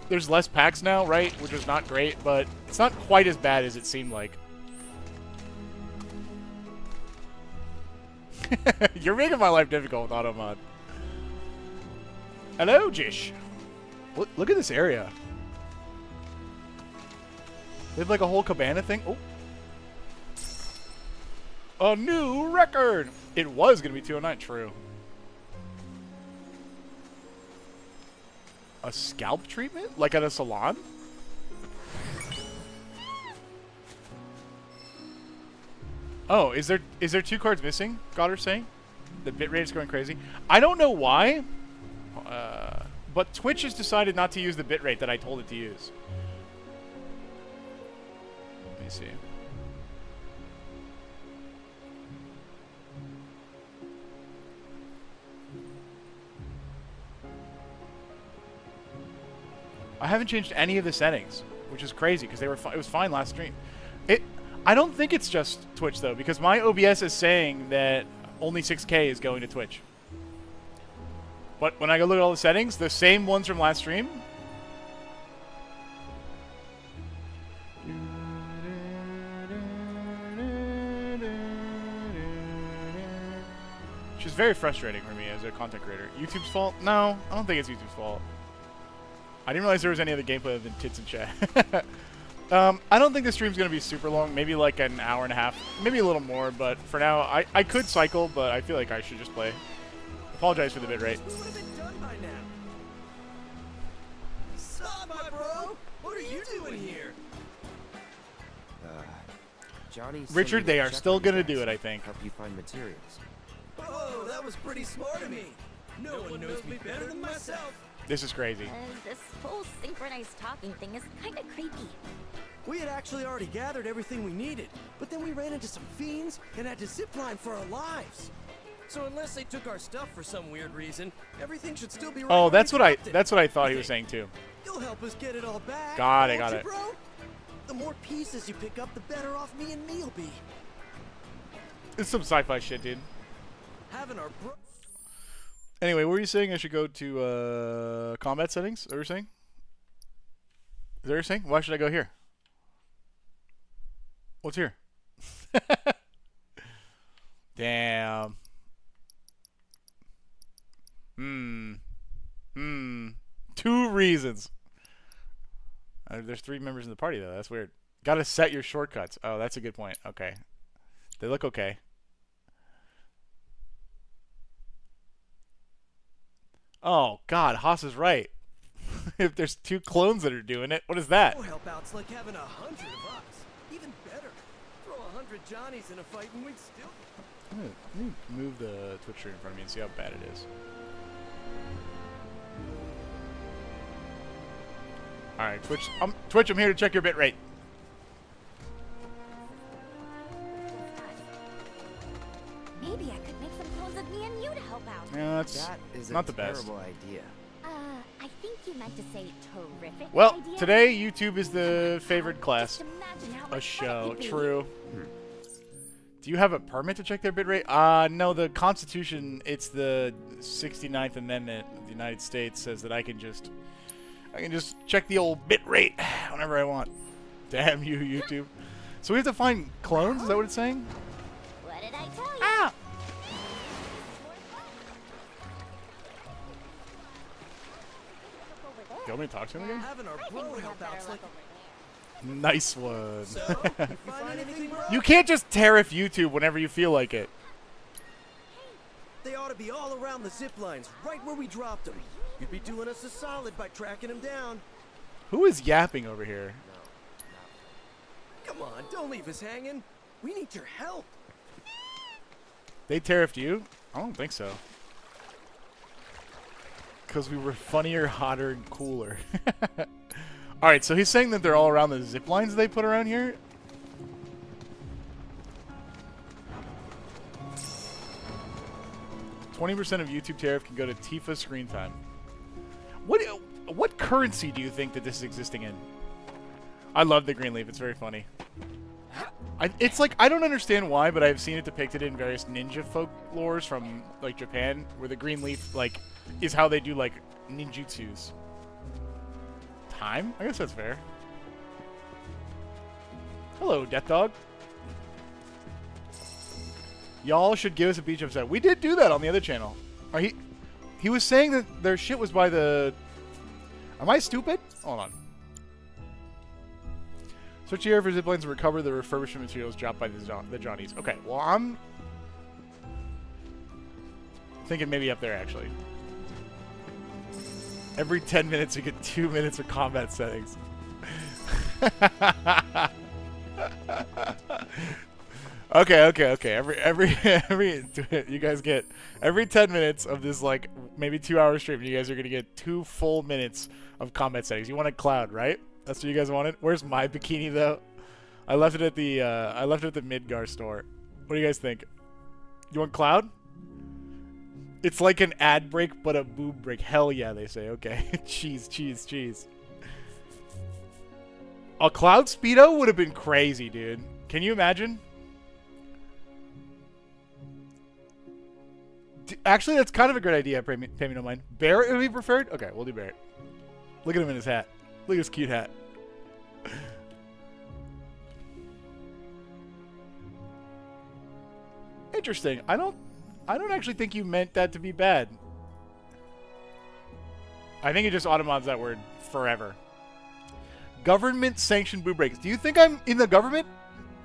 there's less packs now, right? Which is not great, but it's not quite as bad as it seemed like. You're making my life difficult with Automod. Hello, Jish. Look at this area. They have like a whole cabana thing. Oh. A new record! It was going to be 209, true. A scalp treatment? Like at a salon? Oh, is there 2 cards missing? Godder's saying? The bitrate is going crazy. I don't know why, but Twitch has decided not to use the bitrate that I told it to use. Let me see. I haven't changed any of the settings, which is crazy because they were it was fine last stream. I don't think it's just Twitch though, because my OBS is saying that only 6K is going to Twitch. But when I go look at all the settings, the same ones from last stream. Which is very frustrating for me as a content creator. YouTube's fault? No, I don't think it's YouTube's fault. I didn't realize there was any other gameplay other than tits and chat. I don't think the stream's going to be super long. Maybe like an hour and a half. Maybe a little more, but for now, I could cycle, but I feel like I should just play. Apologize for the bitrate. We would have been done by now. Sup, my bro? here. Johnny said Richard, you they to are check still on you gonna guys, do it, I think. help you find materials. Whoa, that was pretty smart of me. No one knows me better than myself. This is crazy. This whole synchronized talking thing is kind of creepy. We had actually already gathered everything we needed, but then we ran into some fiends and had to zipline for our lives. So unless they took our stuff for some weird reason, everything should still be right. Oh, where that's we what I dropped it. that's what I thought he was saying too. You'll help us get it all back. Got it, won't got you, it. Bro? The more pieces you pick up, the better off me and me'll be. It's some sci-fi shit, dude. Having our bro. Anyway, what were you saying? I should go to combat settings? Is that what you're saying? Is that what you're saying? Why should I go here? What's here? Damn. Two reasons. There's 3 members in the party, though. That's weird. Gotta set your shortcuts. Oh, that's a good point. Okay. They look okay. Oh, God. Haas is right. If there's 2 clones that are doing it, what is that? No help out's like having 100 of us. Even better. Throw 100 Johnnies in a fight and we'd still. Let me move the Twitch stream in front of me and see how bad it is. Alright, Twitch, I'm here to check your bitrate. Maybe I could make some clones of me and you to help out. Yeah, that's That is not a the best. terrible idea. I think you meant to say terrific. Well, idea. today YouTube is the favored class. Just imagine how A much fun it show. could be. True. Do you have a permit to check their bitrate? No, the Constitution, it's the 69th Amendment of the United States says that I can just check the old bitrate whenever I want. Damn you, YouTube. So we have to find clones? Is that what it's saying? What did I tell you? Ah! You want me to talk to him again? Having our bro help out's like. Nice one. So, you find anything, bro? You can't just tariff YouTube whenever you feel like it. They ought to be all around the zip lines, right where we dropped them. You'd be doing us a solid by tracking them down. Who is yapping over here? Come on, don't leave us hanging. We need your help. They tariffed you? I don't think so. Because we were funnier, hotter, and cooler. Alright, so he's saying that they're all around the zip lines they put around here? %20 of YouTube tariff can go to Tifa screen time. What currency do you think that this is existing in? I love the green leaf. It's very funny. It's like, I don't understand why, but I've seen it depicted in various ninja folklores from, like, Japan, where the green leaf, like, is how they do, like, ninjutsus. Time? I guess that's fair. Hello, Death Dog. Y'all should give us a beach upset. We did do that on the other channel. He was saying that their shit was by the... Am I stupid? Hold on. Search the area for ziplines and recover the refurbishment materials dropped by the Johnnies. Okay, well, I'm thinking maybe up there, actually. Every 10 minutes, you get 2 minutes of combat settings. Okay. Every you guys get every 10 minutes of this, like, maybe 2-hour stream. You guys are gonna get 2 full minutes of combat settings. You want a cloud, right? That's what you guys wanted. Where's my bikini though? I left it at the Midgar store. What do you guys think? You want cloud? It's like an ad break, but a boob break. Hell yeah, they say. Okay, cheese. A cloud speedo would have been crazy, dude. Can you imagine? Actually, that's kind of a great idea. Pay me no mind. Barrett would be preferred. Okay, we'll do Barrett. Look at him in his hat. Look at his cute hat. Interesting. I don't actually think you meant that to be bad. I think it just automods that word forever. Government sanctioned boob breaks. Do you think I'm in the government?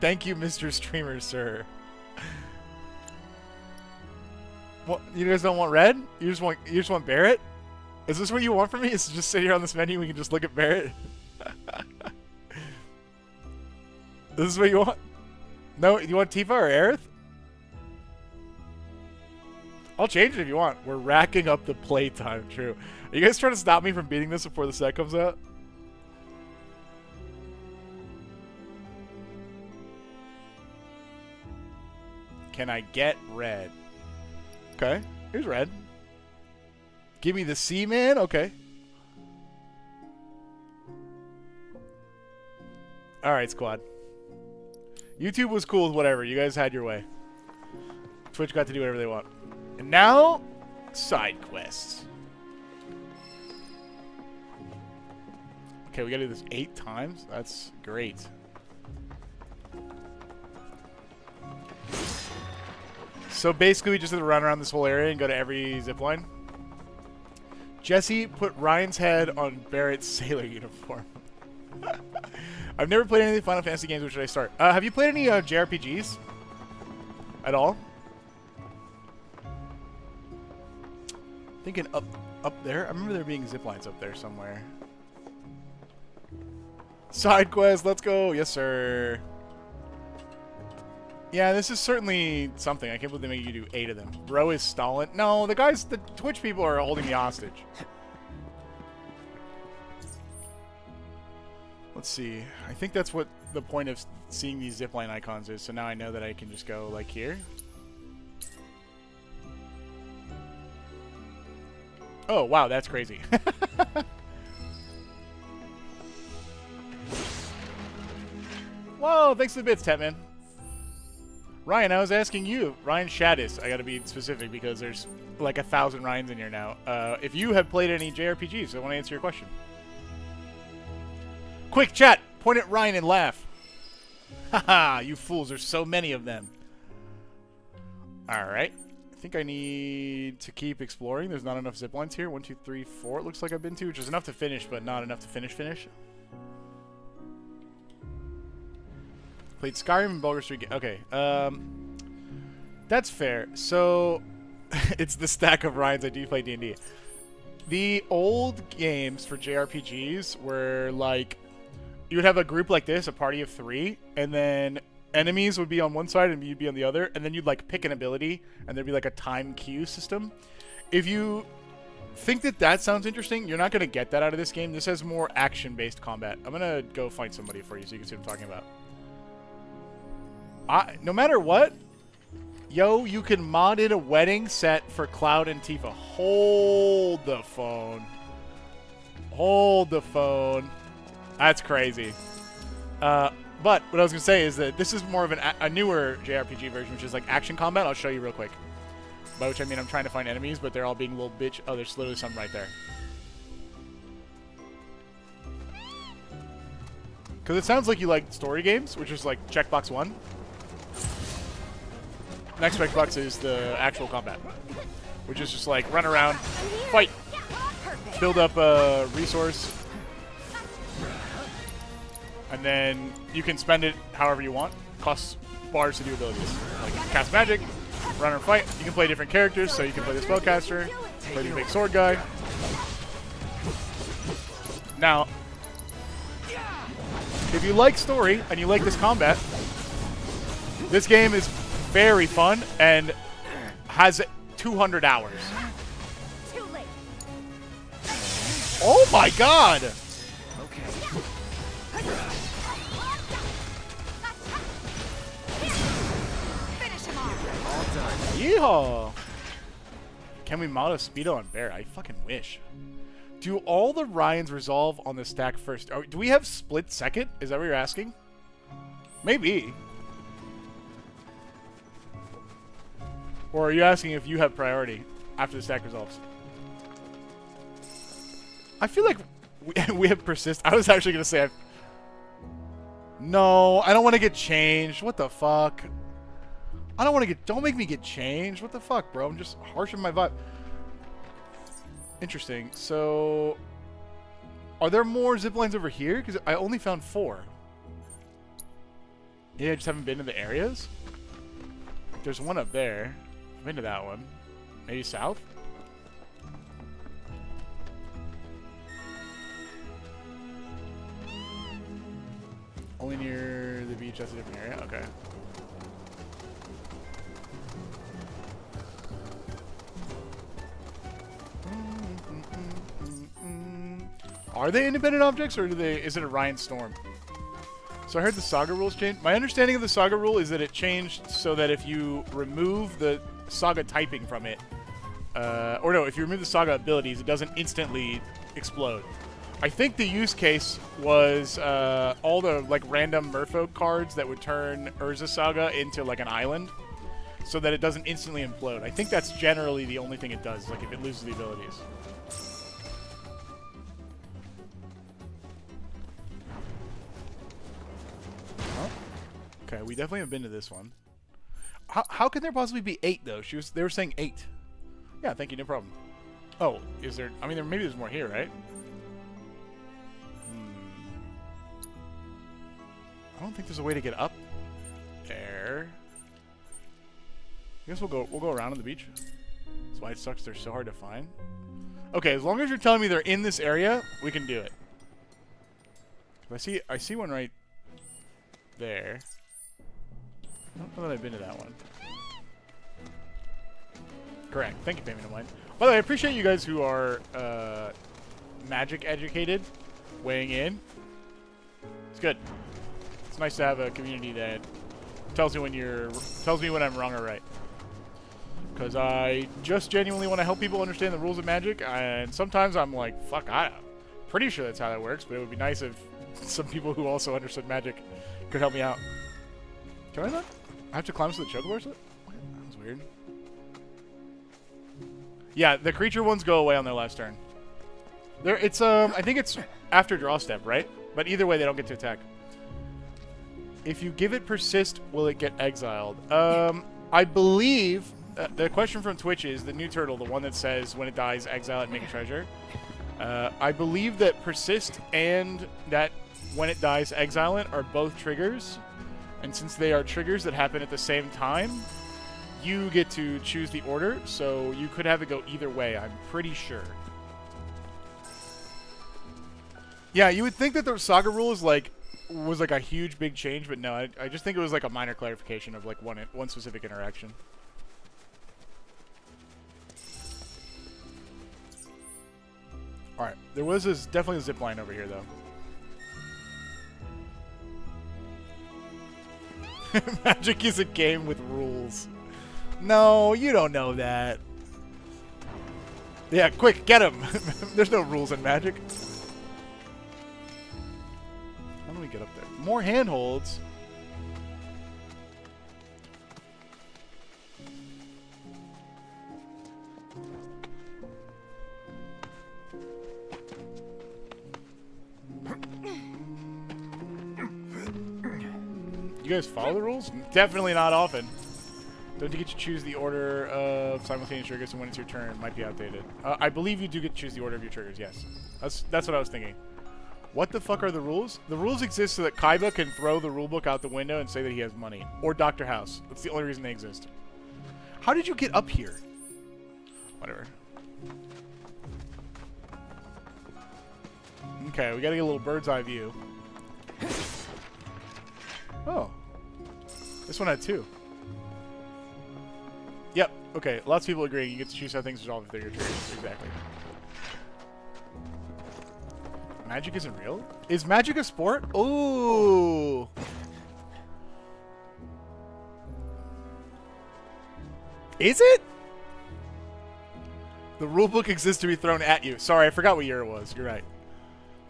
Thank you, Mr. Streamer, sir. What, you guys don't want red? You just want Barrett? Is this what you want from me? Is to just sit here on this menu and we can just look at Barrett? This is what you want? No, you want Tifa or Aerith? I'll change it if you want. We're racking up the playtime, true. Are you guys trying to stop me from beating this before the set comes out? Can I get red? Okay, here's red. Give me the C-Man? Okay. Alright, squad. YouTube was cool with whatever. You guys had your way. Twitch got to do whatever they want. And now, side quests. Okay, we gotta do this 8 times? That's great. So basically we just have to run around this whole area and go to every zipline. Jesse put Ryan's head on Barrett's sailor uniform. I've never played any Final Fantasy games. Where should I start? Have you played any JRPGs? At all? Thinking up there? I remember there being ziplines up there somewhere. Side quest, let's go. Yes, sir. Yeah, this is certainly something. I can't believe they make you do 8 of them. Bro is Stalin. No, the Twitch people are holding me hostage. Let's see. I think that's what the point of seeing these zipline icons is. So now I know that I can just go like here. Oh, wow, that's crazy. Whoa, thanks for the bits, Tatman. Ryan, I was asking you. Ryan Shaddis. I gotta be specific because there's like 1,000 Ryans in here now. If you have played any JRPGs, I want to answer your question. Quick, chat! Point at Ryan and laugh. Haha, you fools. There's so many of them. Alright. I think I need to keep exploring. There's not enough ziplines here. 1, 2, 3, 4 it looks like I've been to, which is enough to finish, but not enough to finish. Played Skyrim and Baldur's Gate. Okay, that's fair. So, it's the stack of Ryans. I do play D&D. The old games for JRPGs were like, you would have a group like this, a party of 3, and then enemies would be on one side and you'd be on the other, and then you'd like pick an ability, and there'd be like a time queue system. If you think that sounds interesting, you're not going to get that out of this game. This has more action-based combat. I'm going to go find somebody for you so you can see what I'm talking about. No matter what, yo, you can mod in a wedding set for Cloud and Tifa. Hold the phone. Hold the phone. That's crazy. But what I was going to say is that this is more of a newer JRPG version, which is like action combat. I'll show you real quick. By which I mean I'm trying to find enemies, but they're all being little bitch. Oh, there's literally some right there. Because it sounds like you like story games, which is like checkbox 1. Next checkbox is the actual combat, which is just like run around, fight, build up a resource, and then you can spend it however you want. Costs bars to do abilities, like cast magic, run or fight. You can play different characters, so you can play the spellcaster, play the big sword guy. Now, if you like story and you like this combat, this game is very fun and has 200 hours. Too late. Oh my god! Okay. Finish him off. All done. Yeehaw! Can we mod a speedo on Bear? I fucking wish. Do all the Ryans resolve on the stack first? Do we have split second? Is that what you're asking? Maybe. Or are you asking if you have priority after the stack resolves? I feel like we have persist. I was actually going to say no, I don't want to get changed. What the fuck? I don't want to get... Don't make me get changed. What the fuck, bro? I'm just harshing my vibe. Interesting. So, are there more ziplines over here? Because I only found 4. Yeah, I just haven't been to the areas. There's one up there. I've been to that one. Maybe south? Only near the beach. beach. That's a different area. Okay. Are they independent objects, or is it Orion Storm? So I heard the Saga rules changed. My understanding of the Saga rule is that it changed so that if you remove the Saga typing from it, or no, if you remove the Saga abilities, it doesn't instantly explode. I think the use case was all the like random Merfolk cards that would turn Urza Saga into like an island, so that it doesn't instantly implode. I think that's generally the only thing it does, like if it loses the abilities. Huh? Okay, we definitely have been to this one. How can there possibly be 8 though? They were saying 8. Yeah, thank you, no problem. Oh, is there? I mean, maybe there's more here, right? I don't think there's a way to get up there. I guess we'll go around on the beach. That's why it sucks they're so hard to find. Okay, as long as you're telling me they're in this area, we can do it. I see one right there. I don't know that I've been to that one. Correct. Thank you, Payment of Mine. By the way, I appreciate you guys who are magic educated weighing in. It's good. It's nice to have a community that tells me when I'm wrong or right. Because I just genuinely want to help people understand the rules of magic, and sometimes I'm like, fuck, I'm pretty sure that's how that works, but it would be nice if some people who also understood magic could help me out. Can I not? I have to climb to the chocobo? That was weird. Yeah, the creature ones go away on their last turn. I think it's after draw step, right? But either way, they don't get to attack. If you give it persist, will it get exiled? I believe the question from Twitch is the new turtle, the one that says when it dies, exile it and make a treasure. I believe that persist and that when it dies, exile it are both triggers. And since they are triggers that happen at the same time, you get to choose the order, so you could have it go either way, I'm pretty sure. Yeah, you would think that the Saga rule was like a huge big change, but no, I just think it was like a minor clarification of like one specific interaction. Alright, there was definitely a zip line over here though. Magic is a game with rules. No, you don't know that. Yeah, quick, get him! There's no rules in Magic. How do we get up there? More handholds. You guys follow the rules? Definitely not often. Don't you get to choose the order of simultaneous triggers and when it's your turn? It might be outdated. I believe you do get to choose the order of your triggers, yes. That's what I was thinking. What the fuck are the rules? The rules exist so that Kaiba can throw the rulebook out the window and say that he has money. Or Dr. House. That's the only reason they exist. How did you get up here? Whatever. Okay, we gotta get a little bird's eye view. Oh. This one had 2. Yep. Okay. Lots of people agreeing. You get to choose how things resolve if they're your triggers. Exactly. Magic isn't real? Is magic a sport? Ooh. Is it? The rulebook exists to be thrown at you. Sorry, I forgot what year it was. You're right.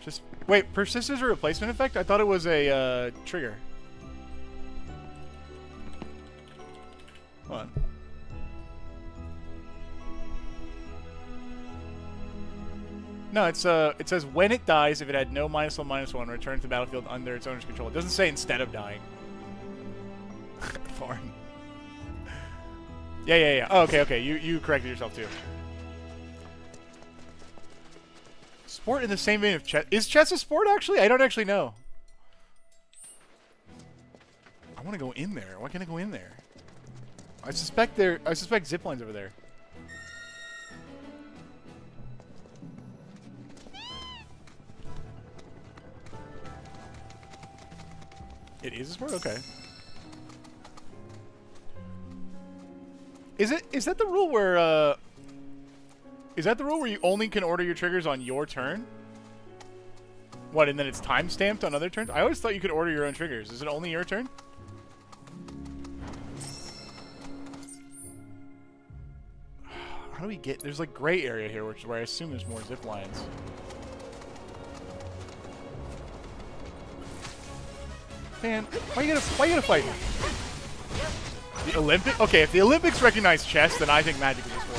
Just wait. Persist is a replacement effect? I thought it was a trigger. Hold on. No, it says when it dies, if it had no -1/-1, return to the battlefield under its owner's control. It doesn't say instead of dying. Foreign. Yeah. Oh, okay. You corrected yourself too. Sport in the same vein of chess. Is chess a sport actually? I don't actually know. I want to go in there. Why can't I go in there? I suspect zip lines over there. It is a sport? Okay. Is that the rule where is that the rule where you only can order your triggers on your turn? What, and then it's time stamped on other turns? I always thought you could order your own triggers. Is it only your turn? How do we get... There's like gray area here, which is where I assume there's more zip lines. Man, why you gotta fight me? The Olympic? Okay, if the Olympics recognize chess, then I think Magic is a sport.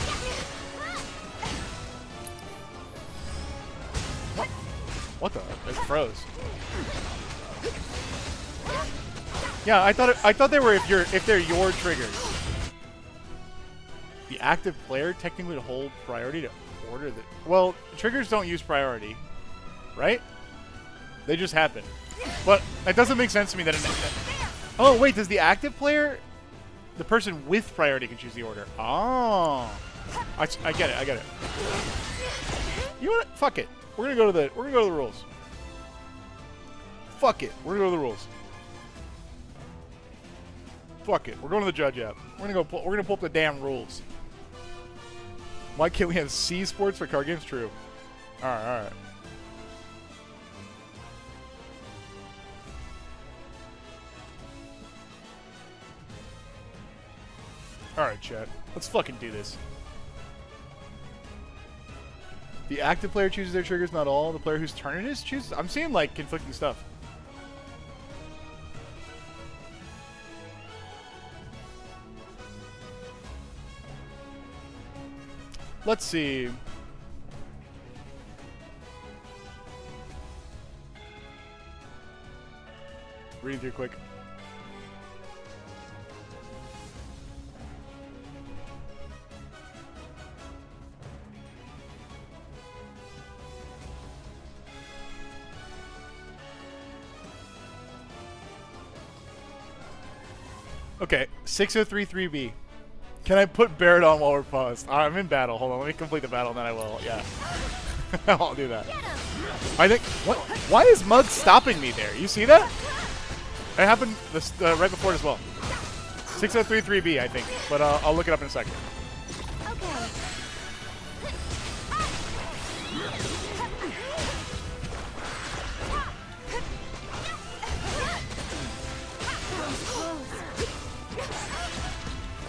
What the? It froze. Yeah, I thought they were if they're your triggers. The active player technically would hold priority to order the... Well, triggers don't use priority, right? They just happen. But that doesn't make sense to me that... Oh, wait, does the active player... The person with priority can choose the order. Oh. I get it, I get it. You know what? Fuck it. We're gonna go to the rules. Fuck it. We're gonna go to the rules. Fuck it. We're going to the judge app. We're gonna pull up the damn rules. Why can't we have C sports for card games? True. Alright, alright. Alright, chat. Let's fucking do this. The active player chooses their triggers, not all. The player whose turn it is chooses... I'm seeing, like, conflicting stuff. Let's see. Reading through quick. Okay, 6033B. Can I put Barrett on while we're paused? I'm in battle. Hold on, let me complete the battle and then I will. Yeah. I'll do that. I think... What? Why is Mug stopping me there? You see that? It happened this, right before it as well. 6033B, I think. But I'll look it up in a second. Okay.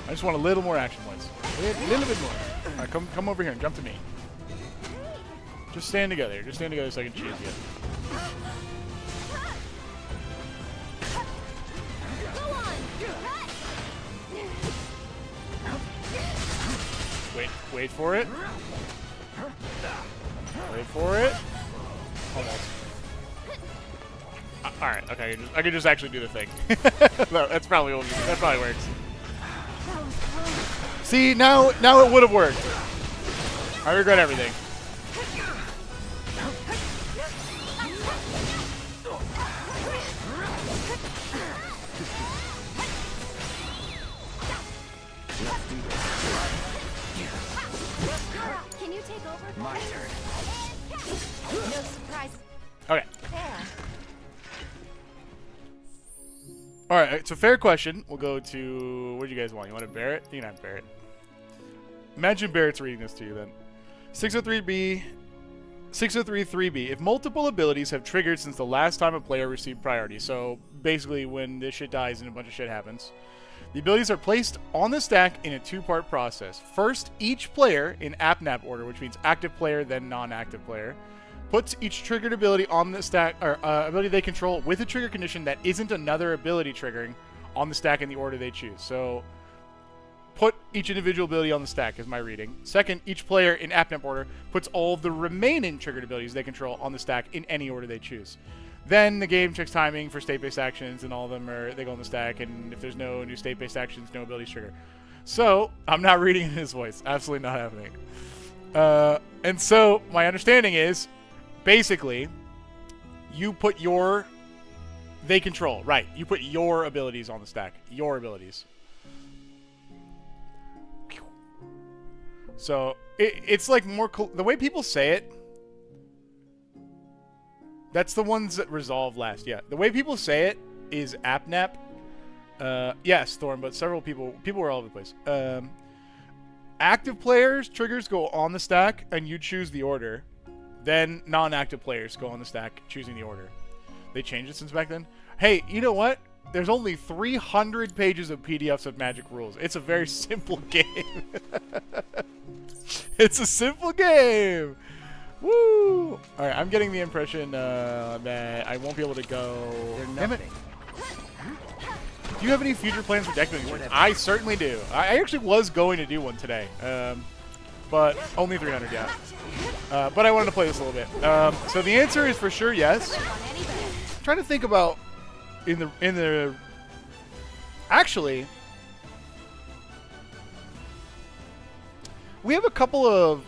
I just want a little more action points. A little bit more. Alright, come over here and jump to me. Just stand together. Just stand together so I can cheese you. Wait for it. Wait for it. Almost. Alright, okay, I can just actually do the thing. No, that's probably what that probably works. See, now it would have worked. I regret everything. Can you take over? My turn. No surprise. Okay. There. Alright, it's a fair question. We'll go to... What do you guys want? You want a Barrett? You can have Barrett. Imagine Barrett's reading this to you then. 603B... 6033B. If multiple abilities have triggered since the last time a player received priority, so basically when this shit dies and a bunch of shit happens, the abilities are placed on the stack in a two-part process. First, each player, in app-nap order, which means active player, then non-active player, puts each triggered ability on the stack, or ability they control with a trigger condition that isn't another ability triggering on the stack in the order they choose. So, put each individual ability on the stack is my reading. Second, each player in app-nap order puts all of the remaining triggered abilities they control on the stack in any order they choose. Then the game checks timing for state-based actions, and all of them they go on the stack, and if there's no new state-based actions, no abilities trigger. So, I'm not reading in his voice. Absolutely not happening. And so, my understanding is, basically, you put your... They control, right. You put your abilities on the stack. Your abilities. So, it's like more... The way people say it... That's the ones that resolve last, yeah. The way people say it is AppNap. Yes, Thorn, but several people were all over the place. Active players triggers go on the stack, and you choose the order. Then non-active players go on the stack, choosing the order. They changed it since back then. Hey, you know what? There's only 300 pages of PDFs of Magic rules. It's a very simple game. It's a simple game. Woo! All right, I'm getting the impression that I won't be able to go. Damn it. Do you have any future plans for deck building? I certainly do. I actually was going to do one today, but only 300 yet. But I wanted to play this a little bit. So the answer is for sure yes. I'm trying to think about actually, we have a couple of.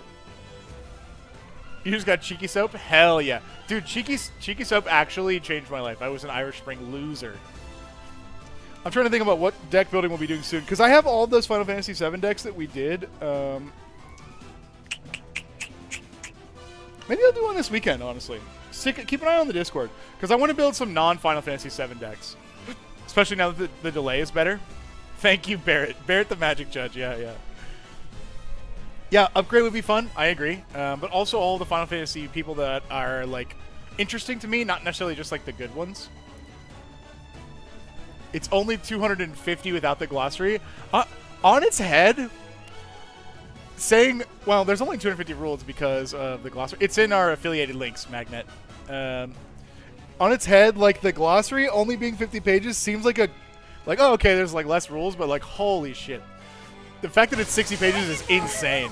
You just got Cheeky Soap? Hell yeah, dude! Cheeky Soap actually changed my life. I was an Irish Spring loser. I'm trying to think about what deck building we'll be doing soon, because I have all those Final Fantasy VII decks that we did. Maybe I'll do one this weekend, honestly. Keep an eye on the Discord, because I want to build some non-Final Fantasy VII decks. Especially now that the delay is better. Thank you, Barrett. Barrett the Magic Judge, yeah. Yeah, upgrade would be fun, I agree. But also all the Final Fantasy people that are, like, interesting to me, not necessarily just, like, the good ones. It's only 250 without the glossary. On its head, saying, well, there's only 250 rules because of the glossary. It's in our affiliated links, Magnet. On its head, like, the glossary only being 50 pages seems like oh, okay, there's, like, less rules, but, like, holy shit. The fact that it's 60 pages is insane.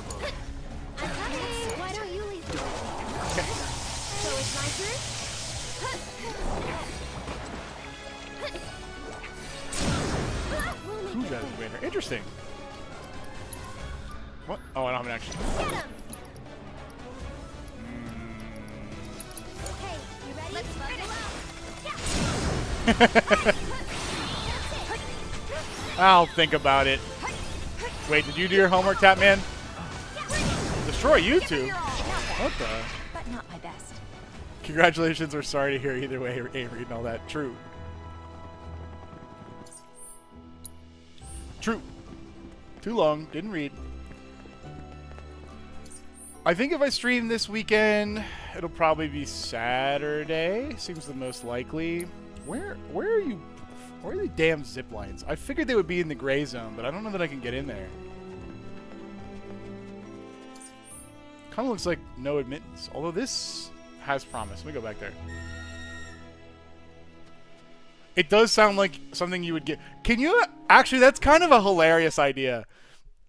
Why don't you leave? So it's my turn? Who's that invader? Interesting. What? Oh, I don't have an action. Okay, you ready? Let's bundle up. I'll think about it. Wait, did you do your homework, Tapman? Destroy YouTube? What the? But not my best. Congratulations, we're sorry to hear either way, Avery, and all that. True. True. Too long. Didn't read. I think if I stream this weekend, it'll probably be Saturday. Seems the most likely. Where are you? Where are the damn zip lines? I figured they would be in the gray zone, but I don't know that I can get in there. Kind of looks like no admittance. Although this has promise. Let me go back there. It does sound like something you would get. Can you... Actually, that's kind of a hilarious idea.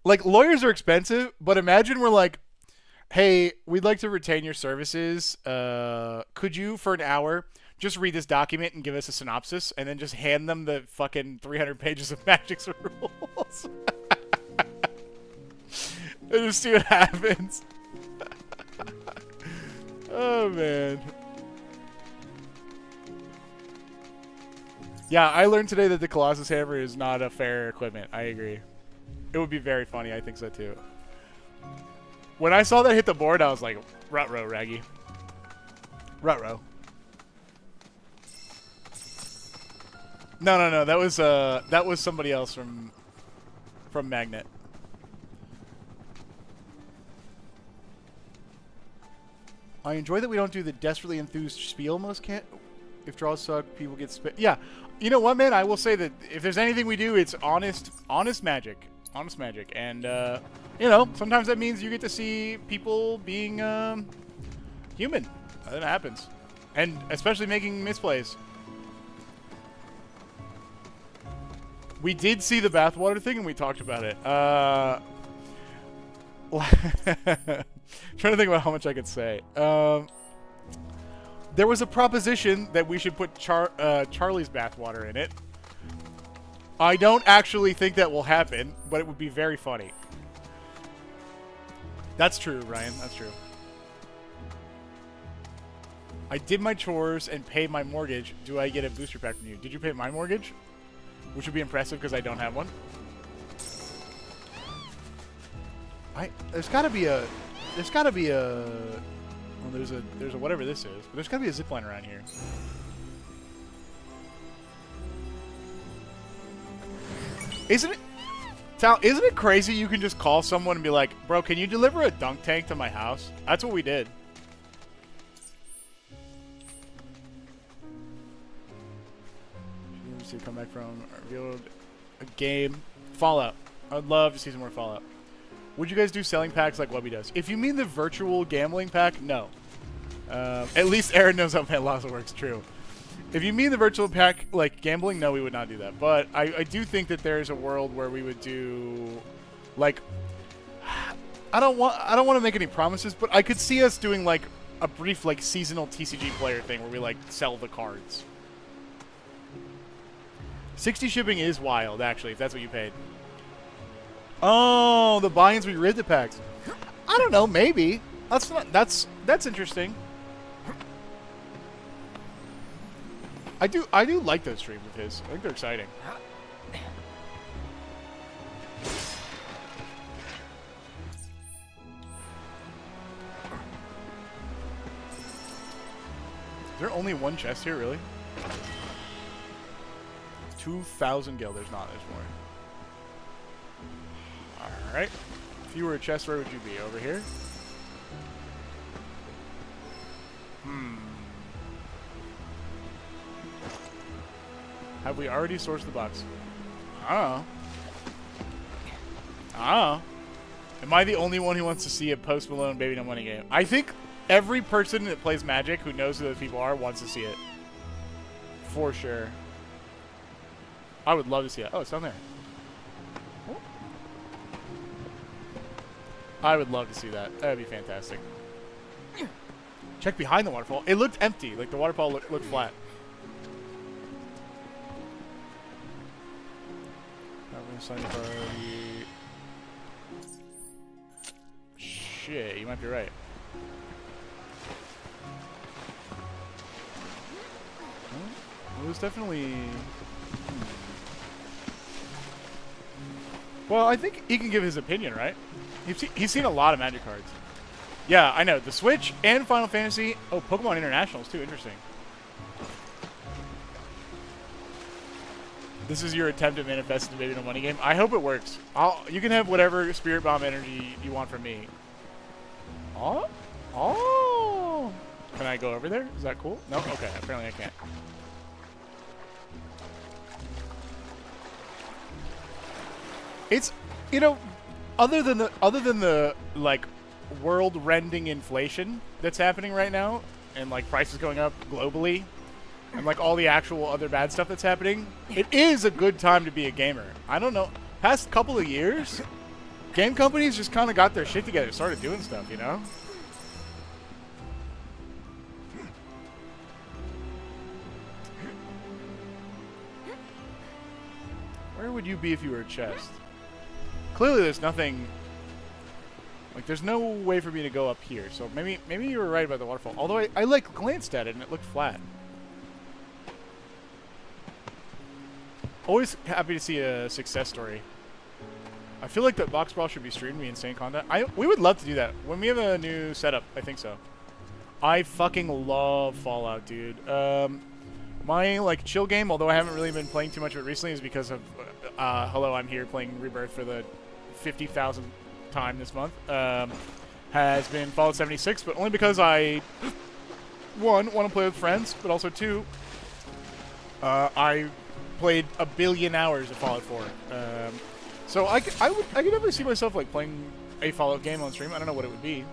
Like, lawyers are expensive, but imagine we're like, hey, we'd like to retain your services. Could you, for an hour, just read this document and give us a synopsis, and then just hand them the fucking 300 pages of Magic's rules? And just see what happens. Oh, man. Yeah, I learned today that the Colossus Hammer is not a fair equipment. I agree. It would be very funny. I think so, too. When I saw that hit the board, I was like, ruh-roh, Raggy. Ruh-roh. No. That was somebody else from Magnet. I enjoy that we don't do the desperately enthused spiel most can't. If draws suck, people get spit. Yeah. You know what, man? I will say that if there's anything we do, it's honest magic. Honest magic. And, you know, sometimes that means you get to see people being human. That happens. And especially making misplays. We did see the bathwater thing, and we talked about it. Trying to think about how much I could say. There was a proposition that we should put Charlie's bathwater in it. I don't actually think that will happen, but it would be very funny. That's true, Ryan. That's true. I did my chores and paid my mortgage. Do I get a booster pack from you? Did you pay my mortgage? Which would be impressive because I don't have one. There's gotta be a well, there's a whatever this is, but there's gotta be a zipline around here. Isn't it, Tal, isn't it crazy you can just call someone and be like, bro, can you deliver a dunk tank to my house? That's what we did. To come back from revealed a game. Fallout. I'd love to see some more Fallout. Would you guys do selling packs like Webby does? If you mean the virtual gambling pack, no. At least Aaron knows how Pentlaza works, true. If you mean the virtual pack like gambling, no, we would not do that. But I do think that there's a world where we would do like I don't want to make any promises, but I could see us doing like a brief like seasonal TCG player thing where we like sell the cards. 60 shipping is wild, actually, if that's what you paid. Oh, the buy-ins we rid the packs. I don't know, maybe. That's interesting. I do like those streams of his. I think they're exciting. Is there only one chest here, really? 2,000 gil. There's not. There's more. Alright. If you were a chest, where would you be? Over here? Have we already sourced the box? I don't know. Am I the only one who wants to see a Post Malone Baby No Money game? I think every person that plays Magic who knows who those people are wants to see it. For sure. I would love to see it. Oh, it's down there. Oh. I would love to see that. That would be fantastic. Check behind the waterfall. It looked empty. Like, the waterfall looked flat. Shit, you might be right. It was definitely... Well, I think he can give his opinion, right? He's seen a lot of Magic cards. Yeah, I know. The Switch and Final Fantasy. Oh, Pokemon Internationals, too. Interesting. This is your attempt at manifesting the Baby No Money game. I hope it works. You can have whatever Spirit Bomb energy you want from me. Oh? Oh! Can I go over there? Is that cool? No? Okay, apparently I can't. It's, you know, other than the like world-rending inflation that's happening right now, and like prices going up globally, and like all the actual other bad stuff that's happening, it is a good time to be a gamer. I don't know, past couple of years, game companies just kind of got their shit together, started doing stuff, you know? Where would you be if you were a chest? Clearly there's nothing, like there's no way for me to go up here, so maybe you were right about the waterfall. Although I like glanced at it and it looked flat. Always happy to see a success story. I feel like that Box Brawl should be streamed, be insane content. We would love to do that. When we have a new setup, I think so. I fucking love Fallout, dude. My like chill game, although I haven't really been playing too much of it recently, is because of hello, I'm here playing Rebirth for the 50,000th time this month. Has been Fallout 76, but only because I one want to play with friends, but also two, I played a billion hours of Fallout 4. So I could definitely see myself like playing a Fallout game on stream. I don't know what it would be,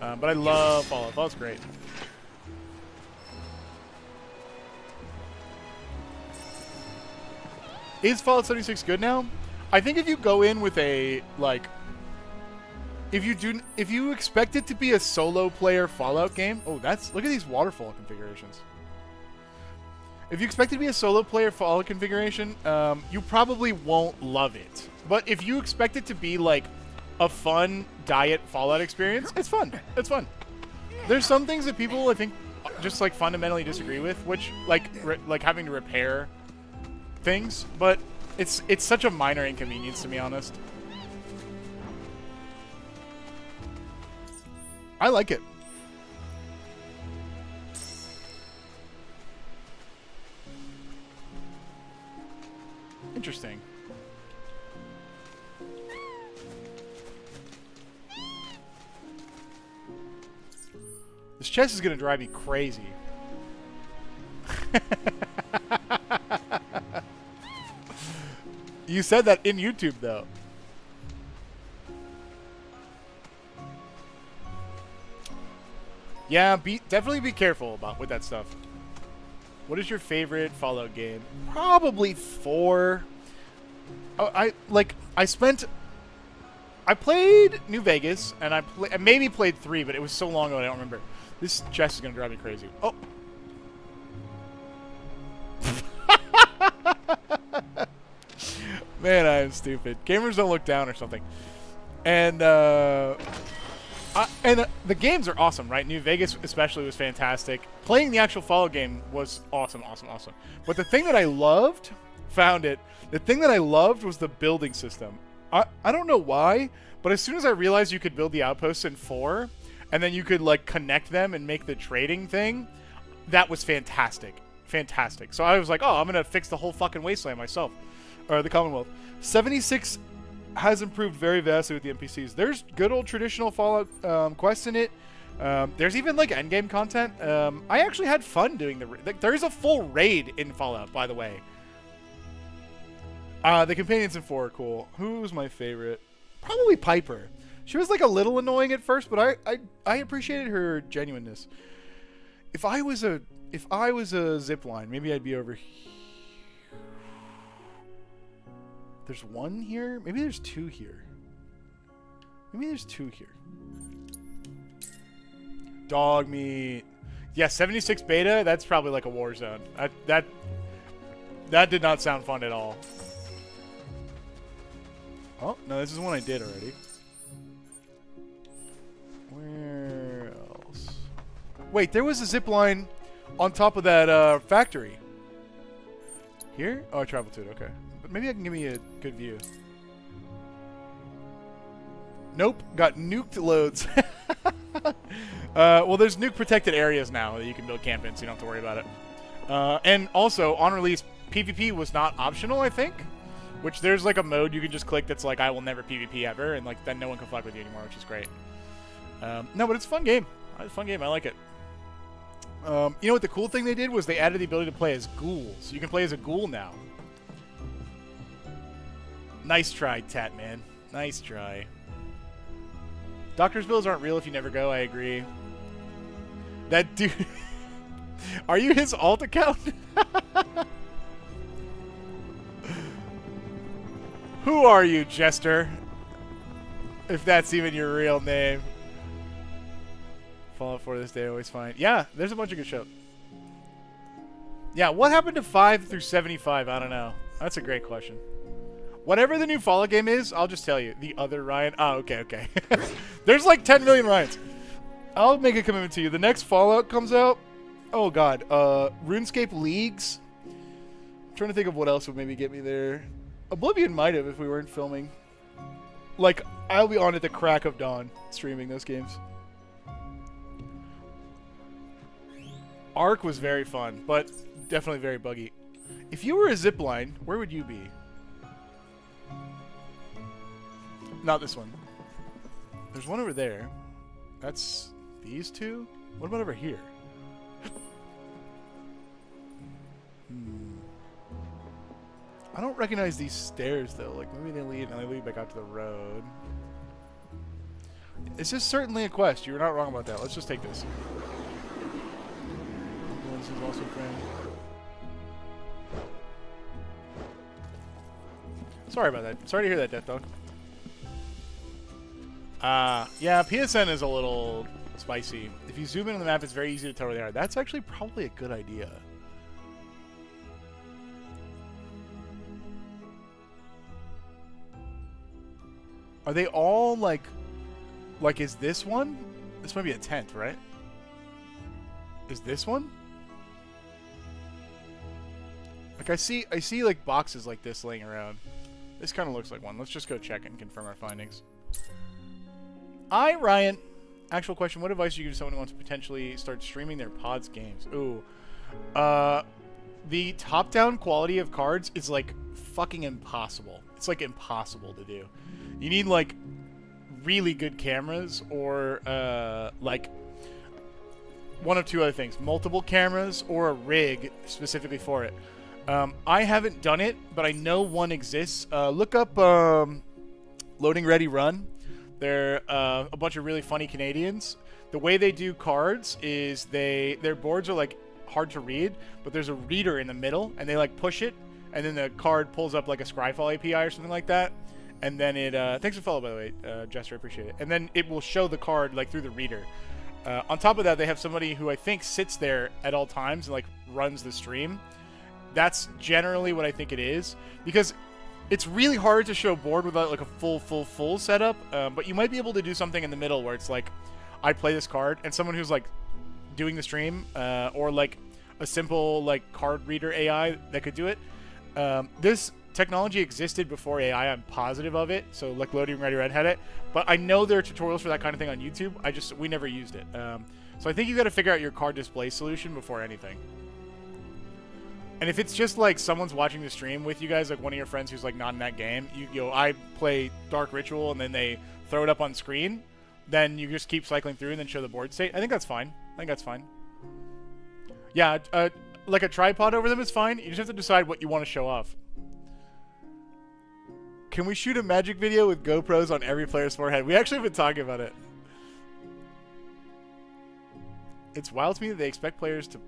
but I love Fallout. Fallout's great. Is Fallout 76 good now? I think if you go in with a like, if you expect it to be a solo player Fallout game, look at these waterfall configurations. If you expect it to be a solo player Fallout configuration, you probably won't love it. But if you expect it to be like a fun diet Fallout experience, it's fun. It's fun. There's some things that people I think just like fundamentally disagree with, which like having to repair things, but it's such a minor inconvenience to be honest. I like it. Interesting. This chest is gonna drive me crazy. You said that in YouTube, though. Yeah, definitely be careful with that stuff. What is your favorite Fallout game? Probably 4. Oh, I played New Vegas, and I maybe played 3, but it was so long ago I don't remember. This chest is gonna drive me crazy. Oh. Man, I am stupid. Gamers don't look down or something. And the games are awesome, right? New Vegas especially was fantastic. Playing the actual Fallout game was awesome, awesome, awesome. But the thing that I loved, the thing that I loved was the building system. I don't know why, but as soon as I realized you could build the outposts in 4, and then you could like connect them and make the trading thing, that was fantastic. Fantastic. So I was like, oh, I'm going to fix the whole fucking wasteland myself. Or the Commonwealth. 76 has improved very vastly with the NPCs. There's good old traditional Fallout quests in it. There's even like endgame content. I actually had fun doing there's a full raid in Fallout, by the way. The companions in 4 are cool. Who's my favorite? Probably Piper. She was like a little annoying at first, but I appreciated her genuineness. If I was a zipline, maybe I'd be over here. There's 1 here? Maybe there's 2 here. Maybe there's 2 here. Dog meat. Yeah, 76 beta, that's probably like a war zone. That did not sound fun at all. Oh, no, this is one I did already. Where else? Wait, there was a zip line on top of that factory. Here? Oh, I traveled to it, okay. But maybe I can give me a good view. Nope, got nuked loads. Well, there's nuke protected areas now that you can build camp in, so you don't have to worry about it. And also, on release, PvP was not optional, I think. Which there's like a mode you can just click that's like, I will never PvP ever, and like then no one can fuck with you anymore, which is great. No, but it's a fun game. It's a fun game. I like it. You know what the cool thing they did was they added the ability to play as ghouls. You can play as a ghoul now. Nice try, Tat Man. Nice try. Doctor's bills aren't real if you never go, I agree. That dude... Are you his alt account? Who are you, Jester? If that's even your real name. Fallout 4 this day, always fine. Yeah, there's a bunch of good shows. Yeah, what happened to 5 through 75? I don't know. That's a great question. Whatever the new Fallout game is, I'll just tell you. The other Ryan. Oh, okay, okay. There's like 10 million Ryans. I'll make a commitment to you. The next Fallout comes out. Oh, God. RuneScape Leagues. I'm trying to think of what else would maybe get me there. Oblivion might have if we weren't filming. Like, I'll be on at the crack of dawn streaming those games. Ark was very fun, but definitely very buggy. If you were a zipline, where would you be? Not this one. There's one over there. That's these two? What about over here? I don't recognize these stairs, though. Like, maybe they lead back out to the road. This is certainly a quest. You're not wrong about that. Let's just take this. This is also a friend. Sorry about that. Sorry to hear that, Death Dog. Yeah, PSN is a little spicy. If you zoom in on the map, it's very easy to tell where they are. That's actually probably a good idea. Are they all like is this one? This might be a tent, right? Is this one? Like I see like boxes like this laying around. This kind of looks like one. Let's just go check and confirm our findings. Ryan. Actual question, what advice do you give to someone who wants to potentially start streaming their pods games? Ooh. The top-down quality of cards is like fucking impossible. It's like impossible to do. You need like really good cameras or like one of two other things: multiple cameras or a rig specifically for it. I haven't done it, but I know one exists. Look up Loading Ready Run. They're a bunch of really funny Canadians. The way they do cards is their boards are like hard to read, but there's a reader in the middle, and they like push it, and then the card pulls up like a Scryfall API or something like that, and then it thanks for follow, by the way, Jester, appreciate it. And then it will show the card like through the reader. On top of that, they have somebody who I think sits there at all times and like runs the stream. That's generally what I think it is, because it's really hard to show board without like a full setup, but you might be able to do something in the middle where it's like, I play this card, and someone who's like doing the stream, or like a simple like card reader AI that could do it. This technology existed before AI, I'm positive of it, so like Loading Ready Red had it, but I know there are tutorials for that kind of thing on YouTube. We never used it. So I think you got to figure out your card display solution before anything. And if it's just like someone's watching the stream with you guys, like one of your friends who's like not in that game, you go, I play Dark Ritual, and then they throw it up on screen, then you just keep cycling through and then show the board state. I think that's fine. Yeah, like a tripod over them is fine. You just have to decide what you want to show off. Can we shoot a Magic video with GoPros on every player's forehead? We actually have been talking about it. It's wild to me that they expect players to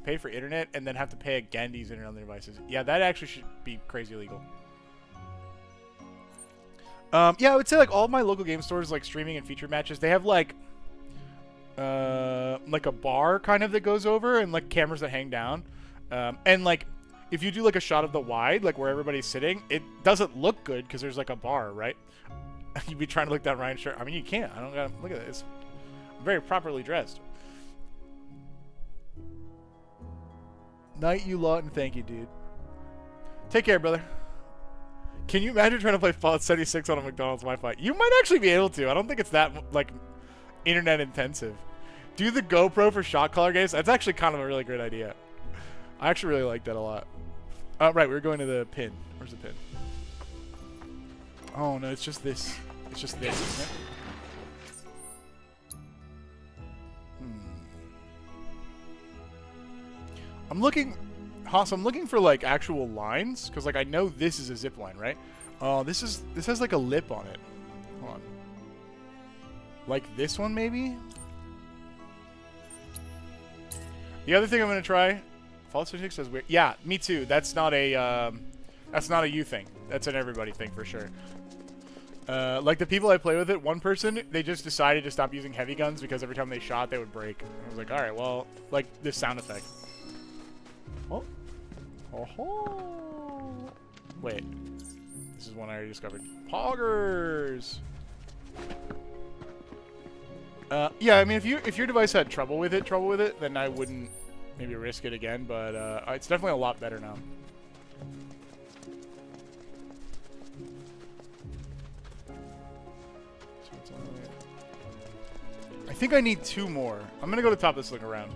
pay for internet and then have to pay again to use internet on their devices. Yeah, that actually should be crazy illegal. Yeah, I would say like all my local game stores, like streaming and featured matches, they have like a bar kind of that goes over and like cameras that hang down. And like if you do like a shot of the wide, like where everybody's sitting, it doesn't look good because there's like a bar, right? You'd be trying to look down Ryan's shirt. I mean, you can't. I don't gotta look at this. I'm very properly dressed. Night you lot, and thank you, dude. Take care, brother. Can you imagine trying to play Fallout 76 on a McDonald's Wi-Fi? You might actually be able to. I don't think it's that like internet intensive. Do the GoPro for shot caller games. That's actually kind of a really great idea. I actually really like that a lot. Right, we're going to the pin. Where's the pin? Oh no, it's just this. It's just this, isn't it? I'm looking, Haas, I'm looking for like actual lines, because like I know this is a zip line, right? Oh, this has like a lip on it. Hold on. Like this one maybe? The other thing I'm gonna try, Fallout 76 says weird. Yeah, me too. That's not a you thing. That's an everybody thing for sure. Like the people I play with it, one person, they just decided to stop using heavy guns because every time they shot, they would break. I was like, all right, well, like this sound effect. Oh. Oh. Wait. This is one I already discovered. Poggers. Yeah, I mean, if your device had trouble with it, then I wouldn't maybe risk it again. But it's definitely a lot better now. I think I need 2 more. I'm gonna go to the top of this look around.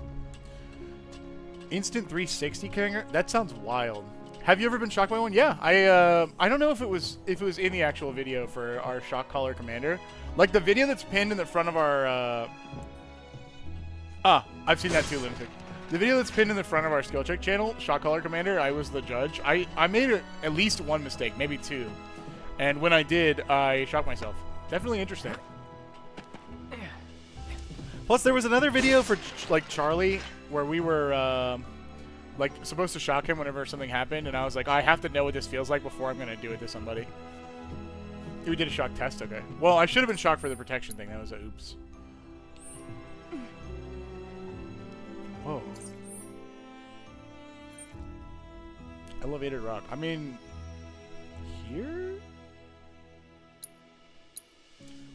Instant 360 Kanger? That sounds wild. Have you ever been shocked by one? Yeah, I don't know if it was in the actual video for our shock collar commander. Like the video that's pinned in the front of our I've seen that too, Lunatic. The video that's pinned in the front of our skill check channel, shock collar commander, I was the judge. I made at least 1 mistake, maybe 2. And when I did, I shocked myself. Definitely interesting. Plus, there was another video for like Charlie where we were like supposed to shock him whenever something happened, and I was like, I have to know what this feels like before I'm gonna do it to somebody. We did a shock test, okay. Well, I should have been shocked for the protection thing. That was a oops. Whoa. Elevated rock. I mean, here?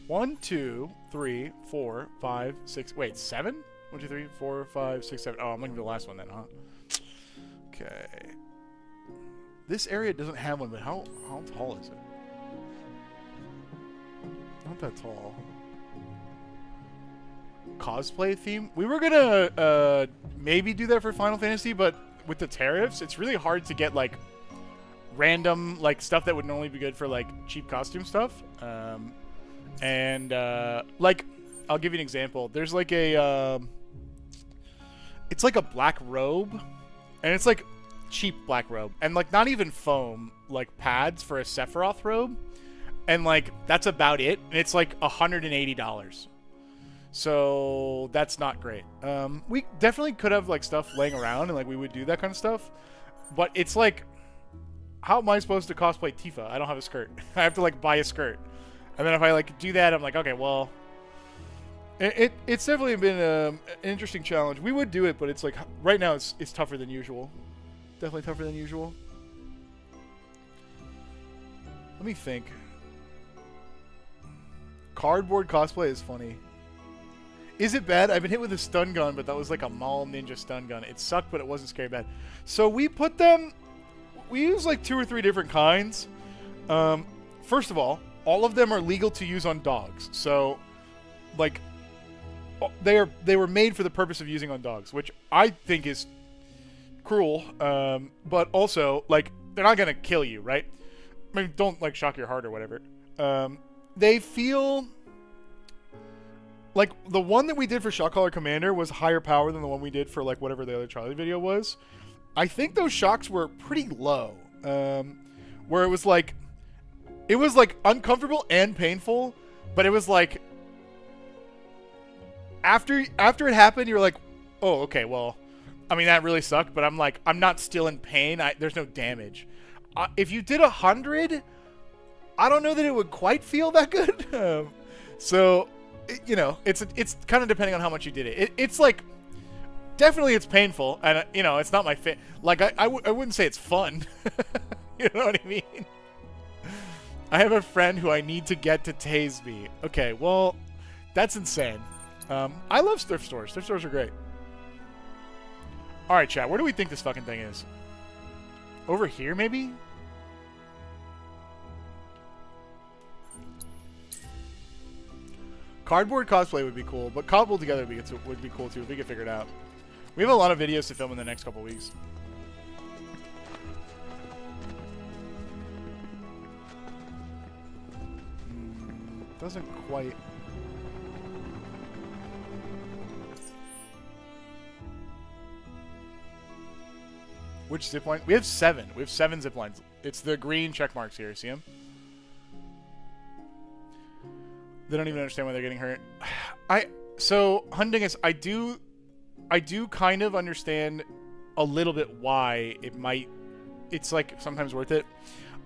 1, 2, 3, 4, 5, 6. Wait, 7? 1, 2, 3, 4, 5, 6, 7. Oh, I'm looking for the last one then, huh? Okay. This area doesn't have one, but how tall is it? Not that tall. Cosplay theme? We were gonna maybe do that for Final Fantasy, but with the tariffs, it's really hard to get like random like stuff that would normally be good for like cheap costume stuff. Like I'll give you an example. There's like a it's like a black robe, and it's like cheap black robe, and like not even foam, like pads for a Sephiroth robe, and like that's about it, and it's like $180. So that's not great. We definitely could have like stuff laying around, and like we would do that kind of stuff, but it's like, how am I supposed to cosplay Tifa? I don't have a skirt. I have to like buy a skirt, and then if I like do that, I'm like, okay, well, it's definitely been an interesting challenge. We would do it, but it's like right now it's tougher than usual. Definitely tougher than usual. Let me think. Cardboard cosplay is funny. Is it bad? I've been hit with a stun gun, but that was like a Mall Ninja stun gun. It sucked, but it wasn't scary bad. So we put them... We use like 2 or 3 different kinds. First of all of them are legal to use on dogs. So, like, they were made for the purpose of using on dogs, which I think is cruel. But also, like, they're not gonna kill you, right? I mean, don't like shock your heart or whatever. They feel like the one that we did for Shock Collar Commander was higher power than the one we did for like whatever the other Charlie video was. I think those shocks were pretty low, where it was like uncomfortable and painful, but it was like after it happened, you're like, oh, okay, well, I mean that really sucked, but I'm not still in pain. There's no damage. If you did 100, I don't know that it would quite feel that good. So, you know, it's kind of depending on how much you did it. It's like, definitely it's painful, and you know, it's not my fit. Like I wouldn't say it's fun. You know what I mean? I have a friend who I need to get to tase me. Okay, well, that's insane. I love thrift stores. Thrift stores are great. All right, chat. Where do we think this fucking thing is? Over here, maybe? Cardboard cosplay would be cool, but cobbled together would be cool too if we could figure it out. We have a lot of videos to film in the next couple weeks. Doesn't quite... Which zipline? We have 7. We have 7 ziplines. It's the green check marks here. See them? They don't even understand why they're getting hurt. So Hundingus, I do kind of understand a little bit why it's like sometimes worth it.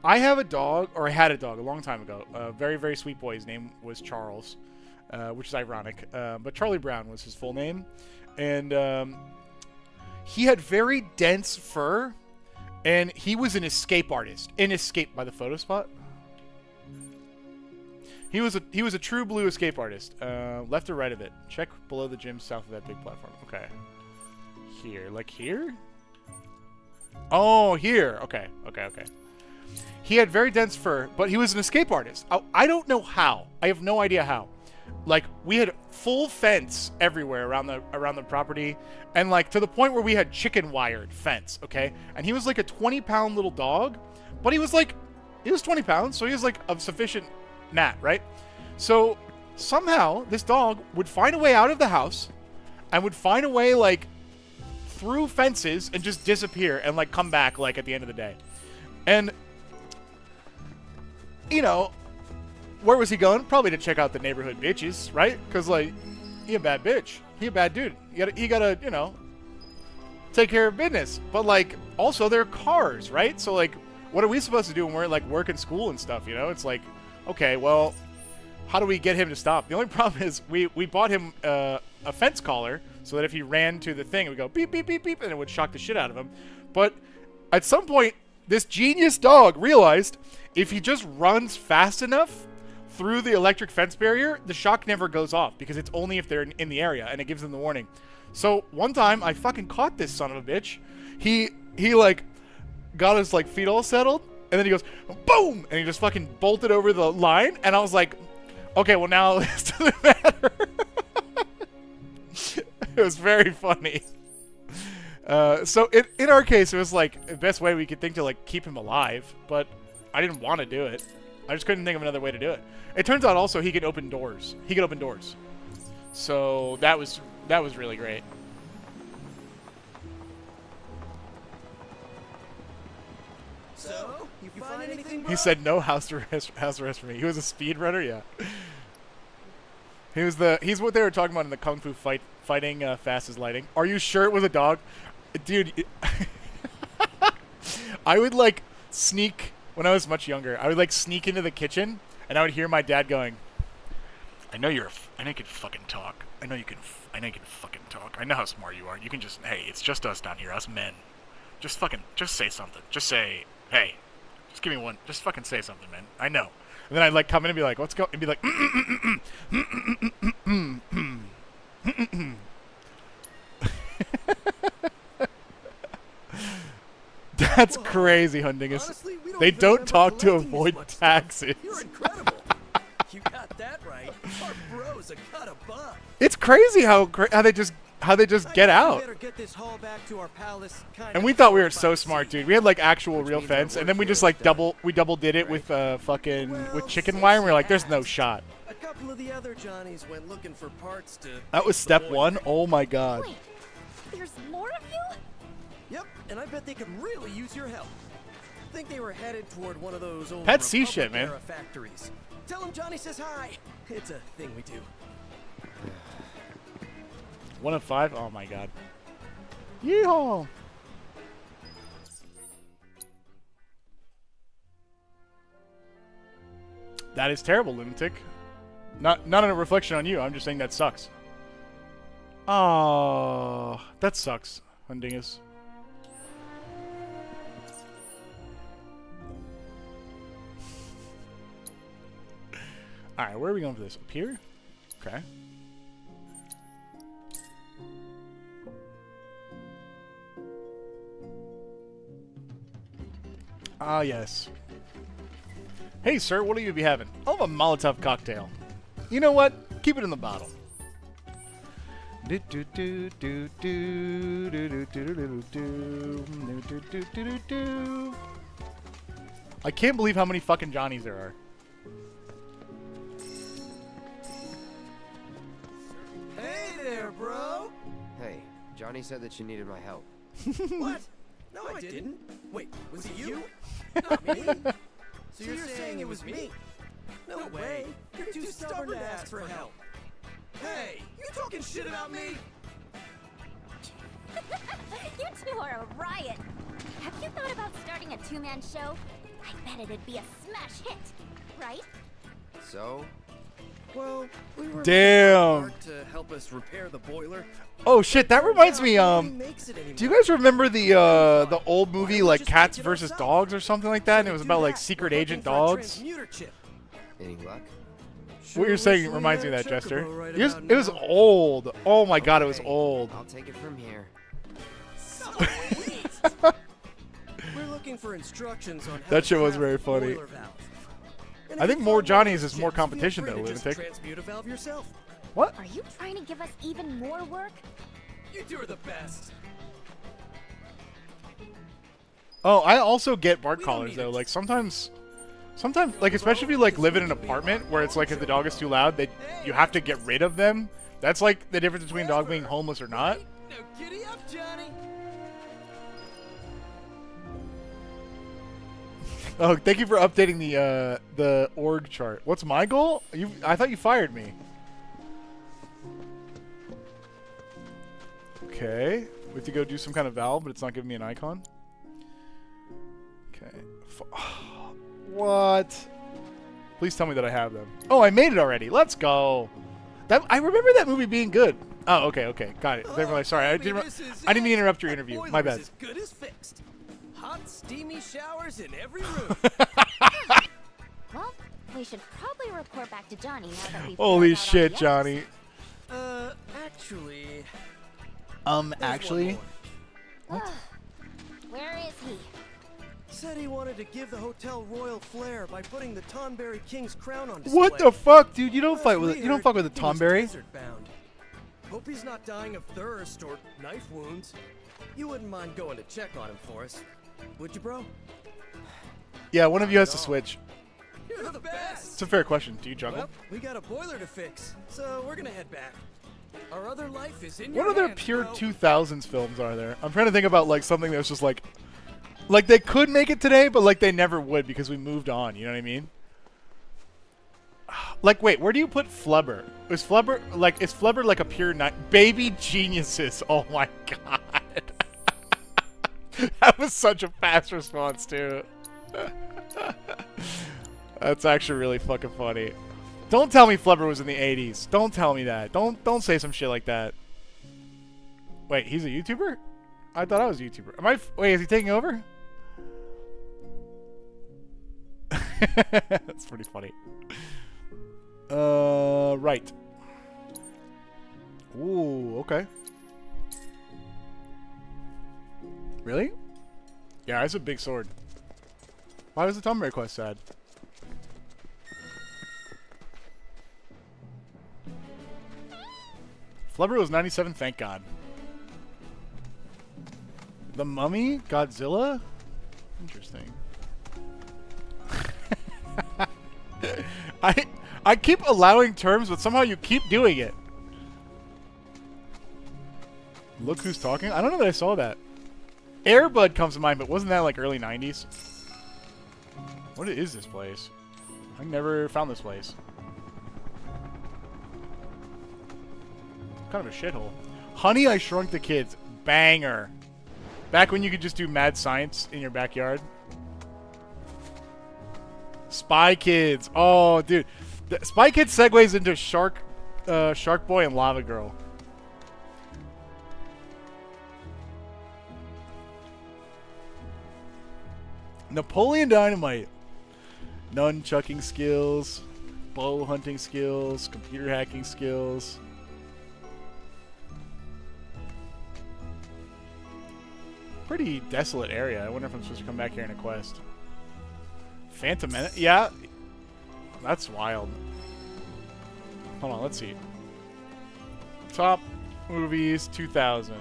I have a dog, or I had a dog a long time ago. A very, very sweet boy. His name was Charles, which is ironic. But Charlie Brown was his full name. And he had very dense fur, and he was an escape artist. In Escape by the Photo Spot. He was a true blue escape artist. Left or right of it? Check below the gym south of that big platform. Okay. Here. Like here? Oh, here. Okay. Okay, okay. He had very dense fur, but he was an escape artist. I don't know how. I have no idea how. Like, we had full fence everywhere around the property, and like to the point where we had chicken wired fence, okay? And he was like a 20-pound little dog, but he was 20 pounds, so he was like of sufficient gnat, right? So somehow this dog would find a way out of the house and would find a way like through fences and just disappear and like come back like at the end of the day. And you know, where was he going? Probably to check out the neighborhood bitches, right? Because like he a bad bitch, he a bad dude. You gotta you know, take care of business. But like also they're cars, right? So like what are we supposed to do when we're like working school and stuff, you know? It's like, okay, well, how do we get him to stop? The only problem is we bought him a fence collar so that if he ran to the thing, it would go beep, beep, beep, beep, and it would shock the shit out of him. But at some point, this genius dog realized if he just runs fast enough through the electric fence barrier, the shock never goes off because it's only if they're in the area and it gives them the warning. So one time, I fucking caught this son of a bitch. He like got his like feet all settled, and then he goes, boom! And he just fucking bolted over the line. And I was like, okay, well now this doesn't matter. It was very funny. So in our case, it was like the best way we could think to like keep him alive, but I didn't want to do it. I just couldn't think of another way to do it. It turns out also he could open doors. He could open doors. So that was really great. So, you find anything, bro? He said no house arrest for me. He was a speed runner, yeah. He's what they were talking about in the Kung Fu fighting Fast as Lightning. Are you sure it was a dog? Dude, I would like sneak when I was much younger. I would like sneak into the kitchen and I would hear my dad going, I know you can fucking talk. I know you can fucking talk. I know how smart you are. You can just, hey, it's just us down here, us men. Just say something. Just say, hey, just give me one. Just fucking say something, man. I know. And then I'd like come in and be like, what's going? And be like, That's crazy, Hundingus. Honestly, we They even don't remember talk to collecting this avoid much stuff. taxes. You're incredible. You got that right. Our bro's a cut above. It's crazy how they just get I out. better get this haul back to our palace kind And of we thought we were by so the smart, sea. dude. We had like actual real means our fence, and then work we here just is like done. double did it with Well, with chicken wire. And we were like, there's no yes. shot. A couple of the other Johnnies went looking for parts to. That was fix the step boiler. one. Oh my god. Wait, there's more of you? Yep, and I bet they could really use your help. I think they were headed toward one of those old Pet sea Republic shit, man. era factories. Tell them Johnny says hi. It's a thing we do. 1 of 5. Oh my god. Yeehaw. That is terrible, lunatic. Not a reflection on you. I'm just saying that sucks. Oh, that sucks, Hundingus. Alright, where are we going for this? Up here? Okay. Ah, yes. Hey, sir, what will you be having? I'll have a Molotov cocktail. You know what? Keep it in the bottle. I can't believe how many fucking Johnnies there are. Hey there, bro. Hey, Johnny said that you needed my help. What? No, I didn't. Wait, was it you? Not me. So you're saying it was me? No way. You're too stubborn to ask for help. Hey, you talking shit about me? You two are a riot. Have you thought about starting a two-man show? I bet it'd be a smash hit, right? So, Well, we were Damn. looking for a part to help us repair the boiler. Oh shit, that reminds me, Nobody makes it do you anymore. guys remember the old movie like just Cats make it versus ourselves? Dogs or something like that? And it To was do about like that, secret we're agent looking for a dogs. transmuter chip. any luck? What you're Sure wish saying we reminds me of had that, a Jester. chocobo right It was, about it was now. old. Oh my god, it was Okay, old. I'll take it from here. Sweet. We're looking for instructions on how That to shit was craft very the funny. boiler valve. And I if think you more find one of Johnnies those is more chips, feel competition free though, to just lunatic. transmute a valve yourself. What? Are you trying to give us even more work? You two are the best. Oh, I also get bark We don't collars need though. it. Like sometimes, like especially if you like live in an apartment where it's like if the dog is too loud, that you have to get rid of them. That's like the difference between a dog being homeless or not. Now giddy up, Johnny. Oh, thank you for updating the org chart. What's my goal? I thought you fired me. Okay, we have to go do some kind of valve, but it's not giving me an icon. Okay. What? Please tell me that I have them. Oh, I made it already. Let's go. I remember that movie being good. Oh, okay, got it. Never mind. Sorry, I didn't mean to interrupt your That interview. boiler's My bad. As good as fixed. Hot, steamy showers in every room. Well, we should probably report back to Johnny now that we've Holy filled out all shit, the Johnny. Actually. there's Actually. one more. others. Where is he? Said he wanted to give the hotel royal flair by putting the Tonberry King's crown on display. What the fuck, dude? You don't Last fight with we you don't heard, fuck with a he was Tomberry. desert-bound. Hope he's not dying of thirst or knife wounds. You wouldn't mind going to check on him for us, would you, bro? Yeah, one of you has to switch. You're the best! It's a fair question. Do you juggle? Well, we got a boiler to fix, so we're gonna head back. Our other life is in What your other hands, pure bro. 2000s films are there? I'm trying to think about like something that was just like they could make it today, but like they never would because we moved on. You know what I mean? Like, wait, where do you put Flubber? Is Flubber like a pure Baby Geniuses? Oh my god, that was such a fast response too. That's actually really fucking funny. Don't tell me Flubber was in the 80s. Don't tell me that. Don't say some shit like that. Wait, he's a YouTuber? I thought I was a YouTuber. Wait, is he taking over? That's pretty funny. Right. Ooh, okay. Really? Yeah, that's a big sword. Why was the Tomb Raider quest sad? Flubber was 97, thank God. The Mummy? Godzilla? Interesting. I keep allowing terms, but somehow you keep doing it. Look who's talking? I don't know that I saw that. Airbud comes to mind, but wasn't that like early 90s? What is this place? I never found this place. Kind of a shithole. Honey, I Shrunk the Kids. Banger. Back when you could just do mad science in your backyard. Spy Kids. Oh, dude. Spy Kids segues into Shark Boy and Lava Girl. Napoleon Dynamite. Nunchucking skills. Bow hunting skills. Computer hacking skills. Pretty desolate area. I wonder if I'm supposed to come back here in a quest. Phantom Menace? Yeah. That's wild. Hold on, let's see. Top movies 2000.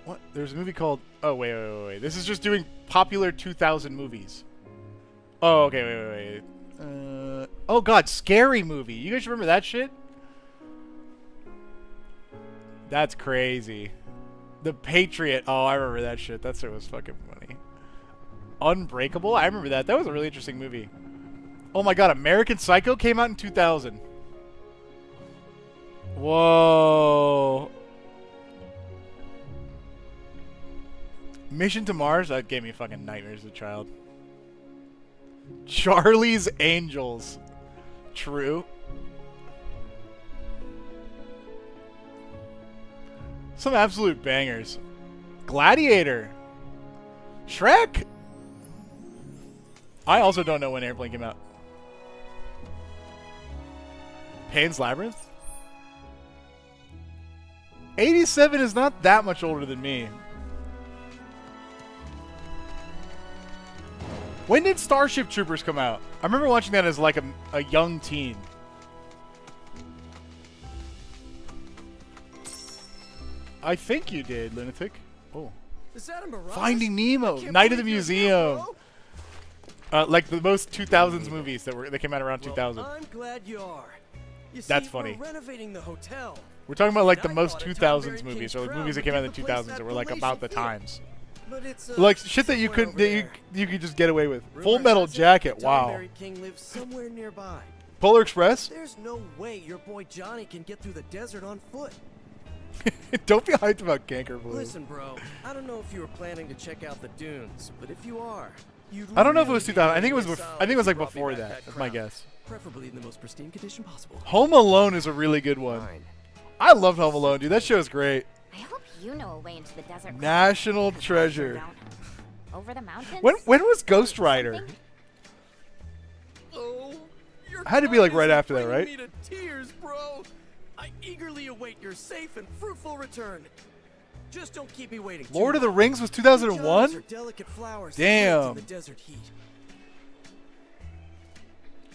What? There's a movie called... Oh, wait. This is just doing popular 2000 movies. Oh, okay, wait. Oh, God, Scary Movie. You guys remember that shit? That's crazy. The Patriot. Oh, I remember that shit. That shit was fucking funny. Unbreakable? I remember that. That was a really interesting movie. Oh my god, American Psycho came out in 2000. Whoa. Mission to Mars? That gave me fucking nightmares as a child. Charlie's Angels. True. Some absolute bangers. Gladiator. Shrek. I also don't know when Airplane came out. Pan's Labyrinth? 87 is not that much older than me. When did Starship Troopers come out? I remember watching that as like a young teen. I think you did, Lunatic. Oh. Is that a mirage? Finding Nemo. I can't Night of the believe you're here, Museum. bro. Like the most 2000s movies that came out around 2000. Well, I'm glad you are. You see, That's funny. We're renovating the hotel. We're talking about like the I most thought a Tom 2000s Berry movies, King's or like crown movies that would came out in give the the place 2000s that that were like palatial about the feel. times. But it's Like shit that you somewhere couldn't, over there. you could just get away with. Rumor Full Metal has it Jacket. Tom Wow. Berry King lives somewhere nearby. Polar Express. There's no way your boy Johnny can get through the desert on foot. Don't be hyped about Ganker Blue. Listen, bro. I don't know if you were planning to check out the dunes, but if you are, you'd I don't know if it really was be 2000. I think it really was. exiled I think it was if like you brought me before back that. That's my crown. guess. Preferably in the most pristine condition possible. Home Alone is a really good one. Fine. I loved Home Alone, dude. That show is great. I hope you know a way into the desert. National Because I treasure. sure don't. Over the mountains? When was Ghost Rider? Something? Oh, your Had to be, like, right kindness is after that, bringing right? Me to tears, bro. I eagerly await your safe and fruitful return. Just don't keep me waiting. too Lord of the long. Rings was Your giants are 2001. delicate flowers Damn. that live in the desert heat.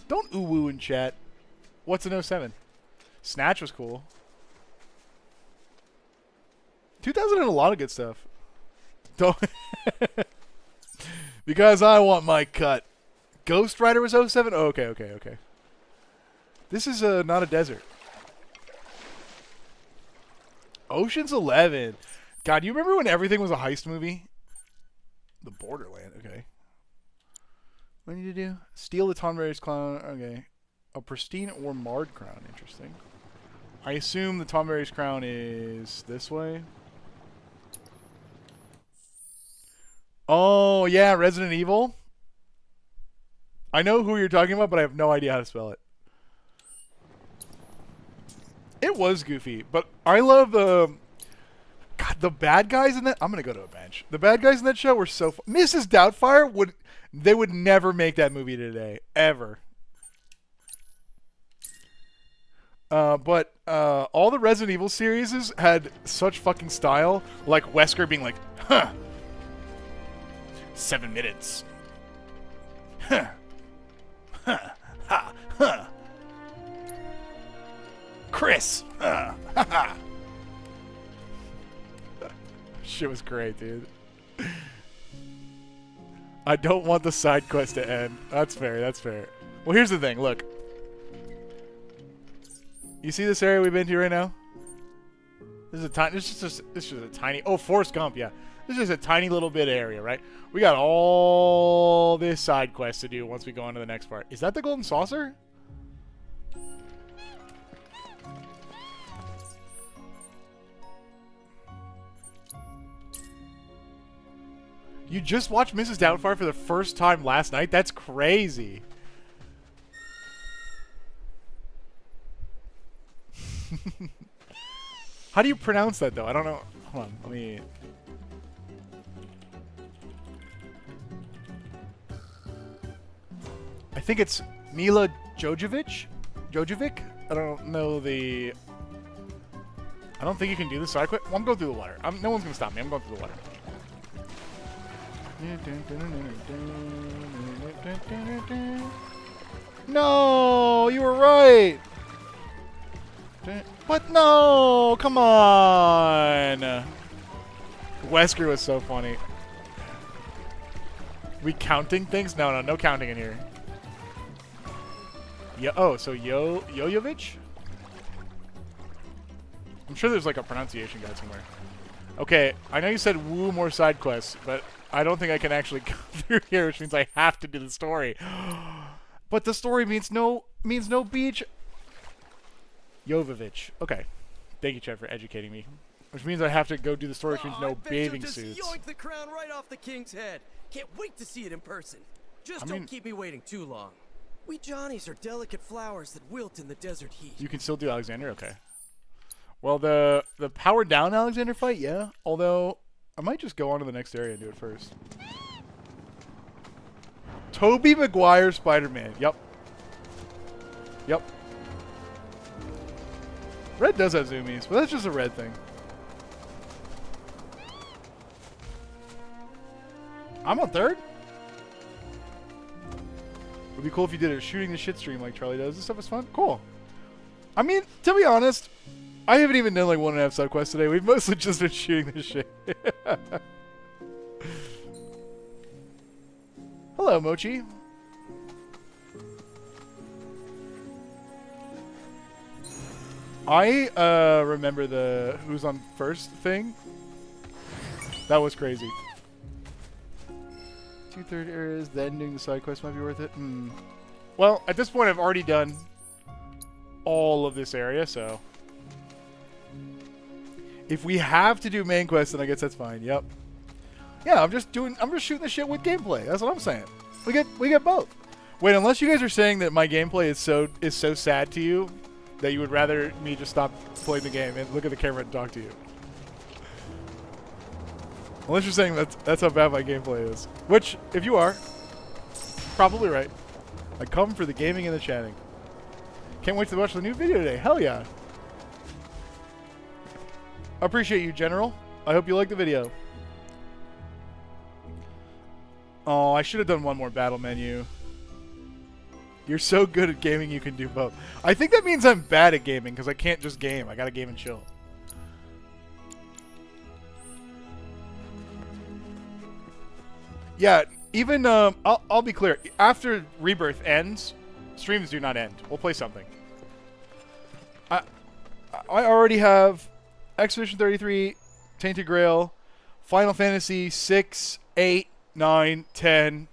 Don't ooh woo in chat. What's an 07? Snatch was cool. 2000 had a lot of good stuff. Don't because I want my cut. Ghost Rider was 07? Oh, okay, okay, okay. This is not a desert. Ocean's 11. God, you remember when everything was a heist movie? The Borderland, okay. What do you need to do? Steal the Tonberry's crown, okay. A pristine or marred crown, interesting. I assume the Tonberry's crown is this way. Oh, yeah, Resident Evil. I know who you're talking about, but I have no idea how to spell it. It was goofy, but I love the... God, the bad guys in that... I'm going to go to a bench. The bad guys in that show were so... Mrs. Doubtfire would... They would never make that movie today. Ever. But all the Resident Evil series had such fucking style. Like Wesker being like, huh. 7 minutes. Huh. Huh. Ha. Huh. Chris. Huh. Ha ha. Shit was great, dude. I don't want the side quest to end. That's fair, that's fair. Well, here's the thing, look. You see this area we've been to right now? This is a tiny, this is just a tiny, oh, Forrest Gump, yeah. This is a tiny little bit of area, right? We got all this side quest to do once we go on to the next part. Is that the golden saucer? You just watched Mrs. Doubtfire for the first time last night? That's crazy. How do you pronounce that, though? I don't know. Hold on, let me... I think it's Mila Jojovic? Jojovic? I don't know the... I don't think you can do the side quest. Well, I'm going through the letter. No one's going to stop me. I'm going through the letter. No, you were right. But no, come on. Wesker was so funny. We counting things? No, no counting in here. Yeah. Oh, so Yoyovich? I'm sure there's like a pronunciation guide somewhere. Okay, I know you said woo more side quests, but I don't think I can actually go through here, which means I have to do the story. But the story means no beach. Jovovich. Okay. Thank you, Chad, for educating me. Which means I have to go do the story, which means no bathing suits. Yoink the crown right off the king's head. Can't wait to see it in person. Just don't keep me waiting too long. We Johnnies are delicate flowers that wilt in the desert heat. You can still do Alexander? Okay. Well, the powered down Alexander fight, yeah. Although, I might just go on to the next area and do it first. Tobey Maguire Spider-Man. Yep. Yep. Red does have zoomies, but that's just a red thing. I'm on third? Would be cool if you did a shooting the shit stream like Charlie does. This stuff is fun. Cool. I mean, to be honest, I haven't even done like 1.5 side quests today. We've mostly just been shooting this shit. Hello, Mochi. I remember the who's on first thing. That was crazy. 2/3 areas, then doing the side quest might be worth it. Well, at this point, I've already done all of this area, so if we have to do main quest, then I guess that's fine. Yep. Yeah, I'm just shooting the shit with gameplay. That's what I'm saying. We get both. Wait, unless you guys are saying that my gameplay is so sad to you that you would rather me just stop playing the game and look at the camera and talk to you. Unless you're saying that's how bad my gameplay is. Which, if you are, probably right. I come for the gaming and the chatting. Can't wait to watch the new video today. Hell yeah. I appreciate you, General. I hope you like the video. Oh, I should have done one more battle menu. You're so good at gaming you can do both. I think that means I'm bad at gaming because I can't just game. I gotta game and chill. Yeah, even I'll be clear. After Rebirth ends, streams do not end. We'll play something. I already have Expedition 33, Tainted Grail, Final Fantasy 6, 8, 9, 10,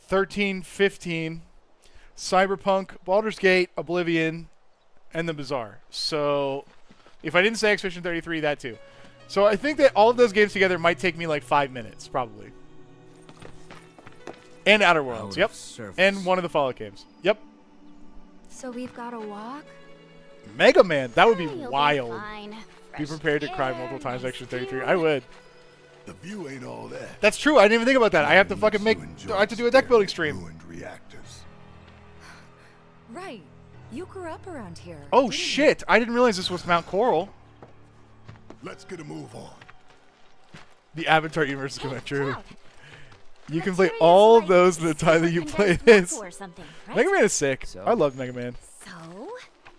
13, 15, Cyberpunk, Baldur's Gate, Oblivion, and the Bazaar. So if I didn't say Expedition 33, that too. So I think that all of those games together might take me like 5 minutes, probably. And Outer Worlds, yep. And one of the Fallout games. Yep. So we've got to walk? Mega Man, that would be You'll wild. fine. Be Fresh prepared to cry air, multiple times, nice Extra 33. view. I would. The view ain't all that. That's true, I didn't even think about that. I have to fucking make... I have to do a deck building stream. Ruined reactors. Right. You grew up around here. Oh didn't you? shit, I didn't realize this was Mount Coral. Let's get a move on. The Avatar universe is coming true. Cloud. You can Let's play hear all yours, of those in the like, time that you super play condensed this. Or something, right? Mega Man is sick. So? I love Mega Man. So?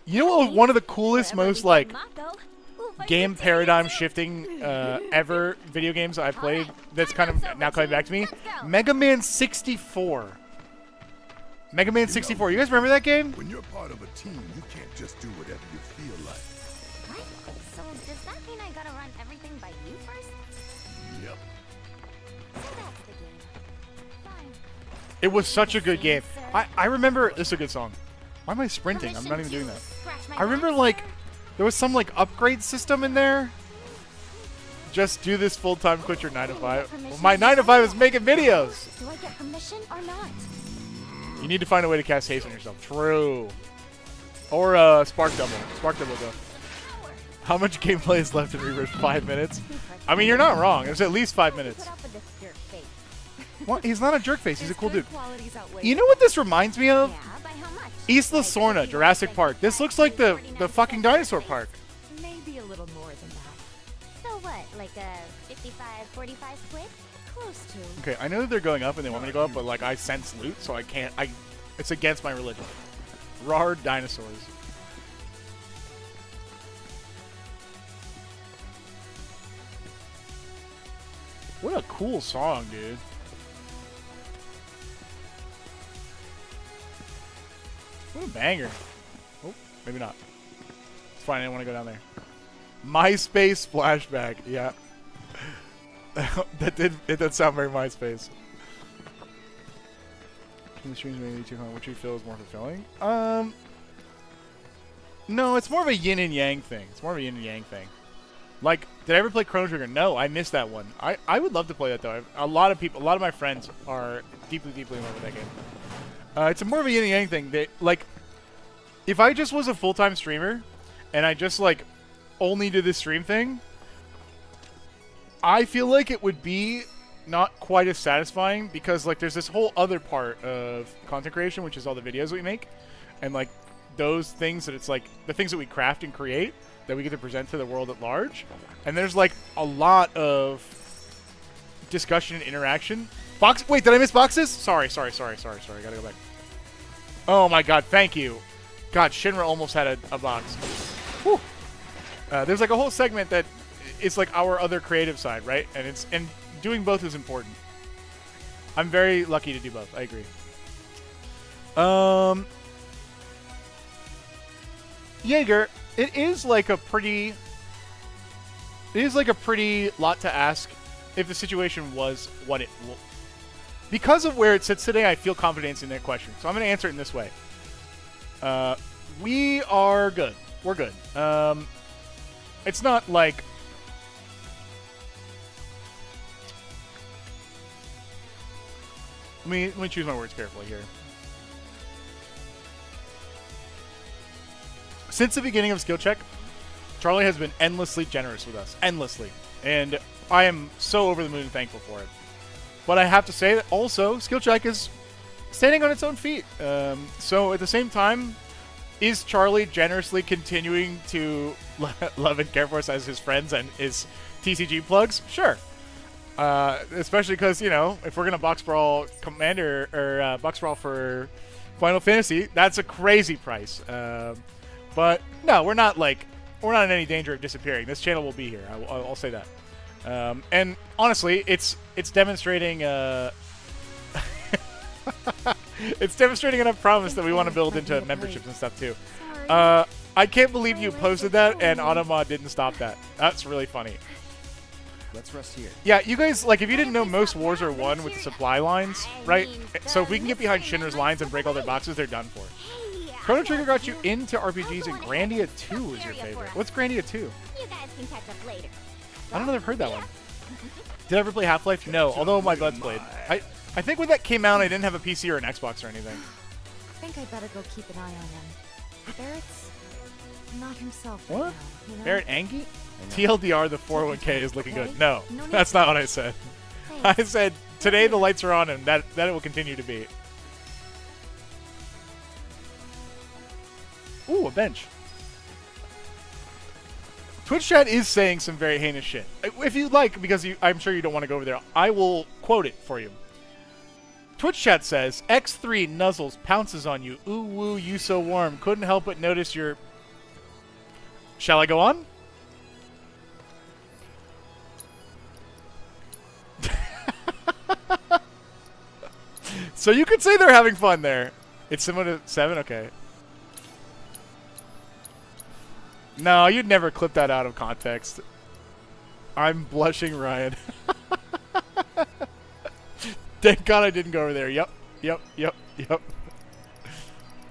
You know what was one of the coolest, Wherever most we like get Mako, we'll fight game the paradigm Titans. shifting ever video games I've played that's kind of Time's over, now coming back to me? team. Let's go. Mega Man 64. Mega Man 64. You guys remember that game? When you're part of a team, you can't just do whatever you feel like. What? So does that mean I gotta run everything by you first? Yep. So that's the game. Fine. It was such a good game. Sir. I remember... This is a good song. Why am I sprinting? I'm not even Permission doing to that. scratch my I remember, back, like, sir? there was some, like, upgrade system in there. Just do this full-time, quit your 9 to 5. Well, my 9 to 5 is making videos. Do I get permission or not? You need to find a way to cast haste on yourself. True. Or Spark Double. Spark Double go. How much gameplay is left in Rebirth? 5 minutes? I mean, you're not wrong. There's at least 5 minutes. Put up with this jerk face. What? He's not a jerk face. He's a cool dude. Qualities outweigh You know what this reminds me of? Yeah, by how much? Isla Like, Sorna, if you Jurassic want Park. This looks like the fucking dinosaur park. maybe a little more than that. So what, like a 55-45 split? Close to. Okay, I know that they're going up and they want me to go up, but like I sense loot, so I can't. It's against my religion. Rawr dinosaurs. What a cool song, dude. What a banger. Oh, maybe not. It's fine, I didn't want to go down there. MySpace flashback, yeah. It did sound very MySpace. The streams may be too hard. Which you feel is more fulfilling? No, it's more of a yin and yang thing. It's more of a yin and yang thing. Like, did I ever play Chrono Trigger? No, I missed that one. I would love to play that though. A lot of my friends are deeply, deeply in love with that game. It's more of a yin and yang thing. That, like, if I just was a full-time streamer and I just like only did this stream thing, I feel like it would be not quite as satisfying because like there's this whole other part of content creation, which is all the videos we make, and like those things that it's like the things that we craft and create that we get to present to the world at large. And there's like a lot of discussion and interaction. Wait, did I miss boxes? Sorry. Gotta go back. Oh my god, thank you. God, Shinra almost had a box. Whew. There's like a whole segment that is like our other creative side, right? And doing both is important. I'm very lucky to do both. I agree. Jaeger, it is like a pretty lot to ask if the situation was what it because of where it sits today. I feel confidence in that question, so I'm going to answer it in this way. We are good. We're good. It's not like let me choose my words carefully here. Since the beginning of Skill Check, Charlie has been endlessly generous with us. Endlessly. And I am so over the moon and thankful for it. But I have to say that also, Skill Check is standing on its own feet. So at the same time, is Charlie generously continuing to love and care for us as his friends and his TCG plugs? Sure. Especially because, you know, if we're going to box brawl Commander or box brawl for Final Fantasy, that's a crazy price. But no, we're not in any danger of disappearing. This channel will be here. I'll say that. And honestly, it's demonstrating it's demonstrating enough promise that we want to build into memberships and stuff too. Sorry. I can't believe you posted that and Automod didn't stop that. That's really funny. Let's rest here. Yeah, you guys, like, if you didn't know, most wars are won with the supply lines, right? So if we can get behind Shinra's lines and break all their boxes, they're done for. Chrono Trigger got you into RPGs, and Grandia 2 is your favorite. What's Grandia 2? You guys can catch up later. I don't know if I've heard that one. Did I ever play Half-Life? No, although my buds played. I think when that came out, I didn't have a PC or an Xbox or anything. I think I better go keep an eye on them. Barrett's not himself What? right now, you know? Barrett Angie? TLDR, the 401k is looking good. No, No need that's to- not what I said. I said, today the lights are on and that it will continue to be. Ooh, a bench. Twitch chat is saying some very heinous shit. If you'd like, because I'm sure you don't want to go over there, I will quote it for you. Twitch chat says, X3 nuzzles, pounces on you. Ooh, woo, you so warm. Couldn't help but notice your... Shall I go on? So you could say they're having fun there. It's similar to 7? Okay. No, you'd never clip that out of context. I'm blushing, Ryan. Thank God I didn't go over there. Yep.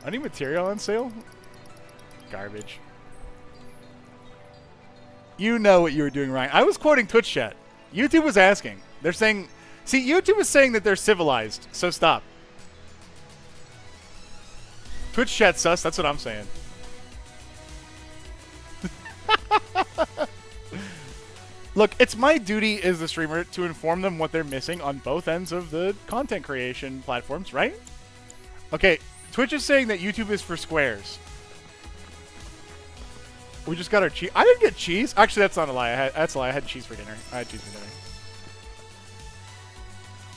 Any material on sale? Garbage. You know what you were doing, Ryan. I was quoting Twitch chat. YouTube was asking. They're saying... See, YouTube is saying that they're civilized, so stop. Twitch chat sus, that's what I'm saying. Look, it's my duty as the streamer to inform them what they're missing on both ends of the content creation platforms, right? Okay, Twitch is saying that YouTube is for squares. We just got our cheese. I didn't get cheese. Actually, that's not a lie. That's a lie. I had cheese for dinner.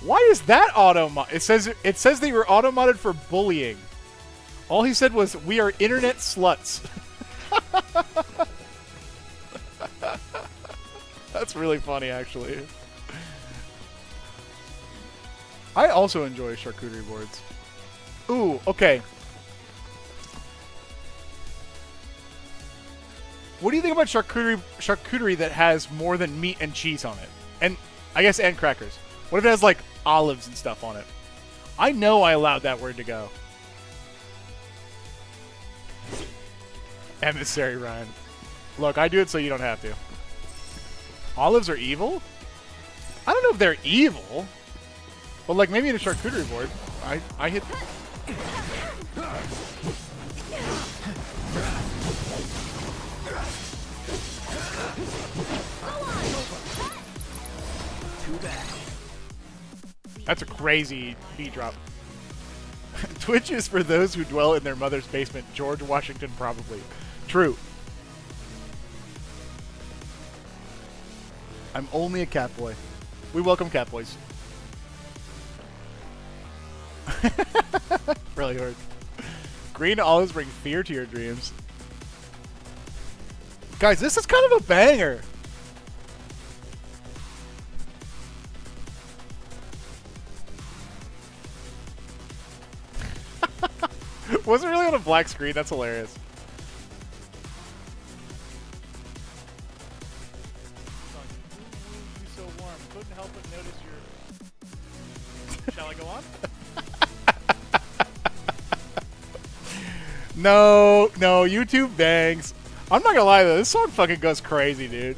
Why is that auto-mod? It says they were auto-modded for bullying. All he said was, we are internet sluts. That's really funny, actually. I also enjoy charcuterie boards. Ooh, okay. What do you think about charcuterie that has more than meat and cheese on it? And, I guess, and crackers. What if it has, like, olives and stuff on it? I know I allowed that word to go. Emissary Ryan. Look, I do it so you don't have to. Olives are evil? I don't know if they're evil. But, like, maybe in a charcuterie board, I hit... That's a crazy beat drop. Twitch is for those who dwell in their mother's basement. George Washington, probably. True. I'm only a cat boy. We welcome cat boys. Really hard. Green olives bring fear to your dreams. Guys, this is kind of a banger. Wasn't really on a black screen. That's hilarious. You so warm. Couldn't help but notice your... Shall I go on? No, YouTube bangs. I'm not gonna lie though, this song fucking goes crazy, dude.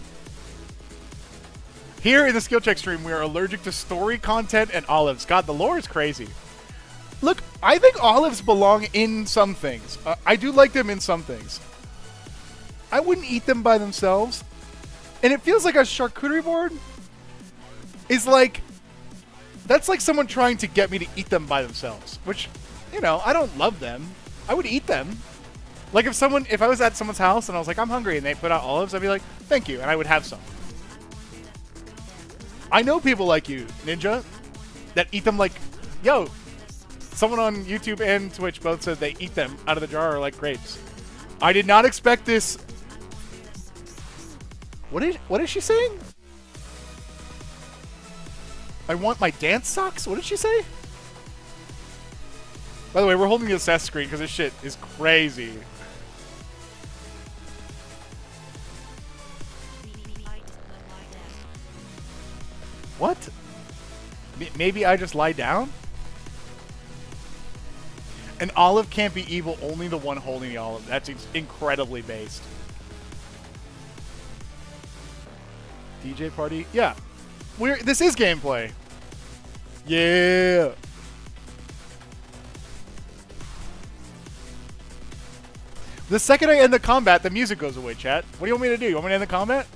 Here in the skill check stream, we are allergic to story content and olives. God, the lore is crazy. Look, I think olives belong in some things. I do like them in some things. I wouldn't eat them by themselves. And it feels like a charcuterie board is like... That's like someone trying to get me to eat them by themselves. Which, you know, I don't love them. I would eat them. Like if I was at someone's house and I was like, I'm hungry, and they put out olives, I'd be like, thank you, and I would have some. I know people like you, Ninja, that eat them like... Yo... Someone on YouTube and Twitch both said they eat them out of the jar like grapes. I did not expect this. What is she saying? I want my dance socks? What did she say? By the way, we're holding the assess screen because this shit is crazy. What? Maybe I just lie down? An olive can't be evil, only the one holding the olive. That's incredibly based. DJ party? Yeah. This is gameplay. Yeah. The second I end the combat, the music goes away, chat. What do you want me to do? You want me to end the combat?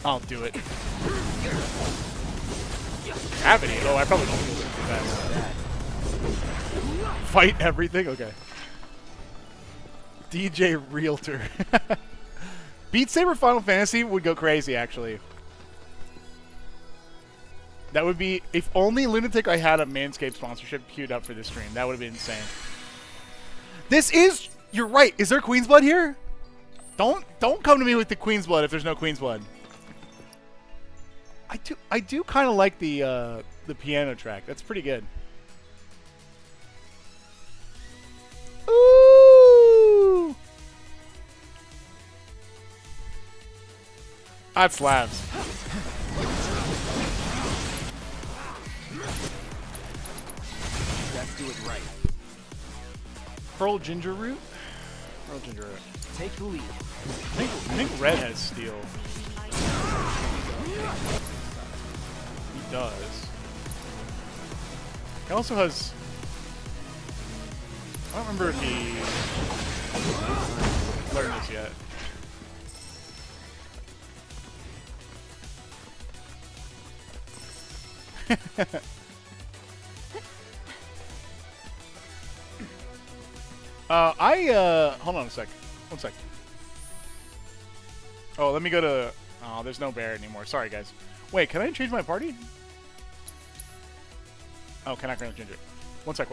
I'll do it. Gravity? Oh, I probably don't do that. Fight everything? Okay. DJ Realtor. Beat Saber Final Fantasy would go crazy, actually. That would be... If only Lunatic I had a Manscaped sponsorship queued up for this stream. That would have been insane. This is... You're right. Is there Queen's Blood here? Don't come to me with the Queen's Blood if there's no Queen's Blood. I do kind of like the piano track. That's pretty good. Ooh! That slaps. Let's do it right. Pearl Ginger Root? Pearl Ginger Root. Take the lead. I think Red has steel. He does. He also has... I don't remember if he learned this yet. Hold on a sec. 1 sec. Oh, let me go to... Oh, there's no bear anymore. Sorry, guys. Wait, can I change my party? Oh, can I change it? 1 sec.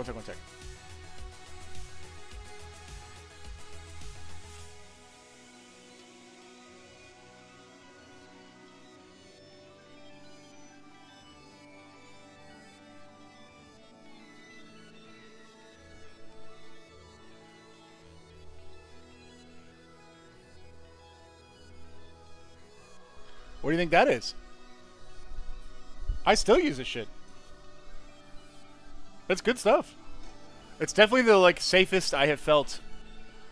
What do you think that is? I still use this shit. That's good stuff. It's definitely the like safest I have felt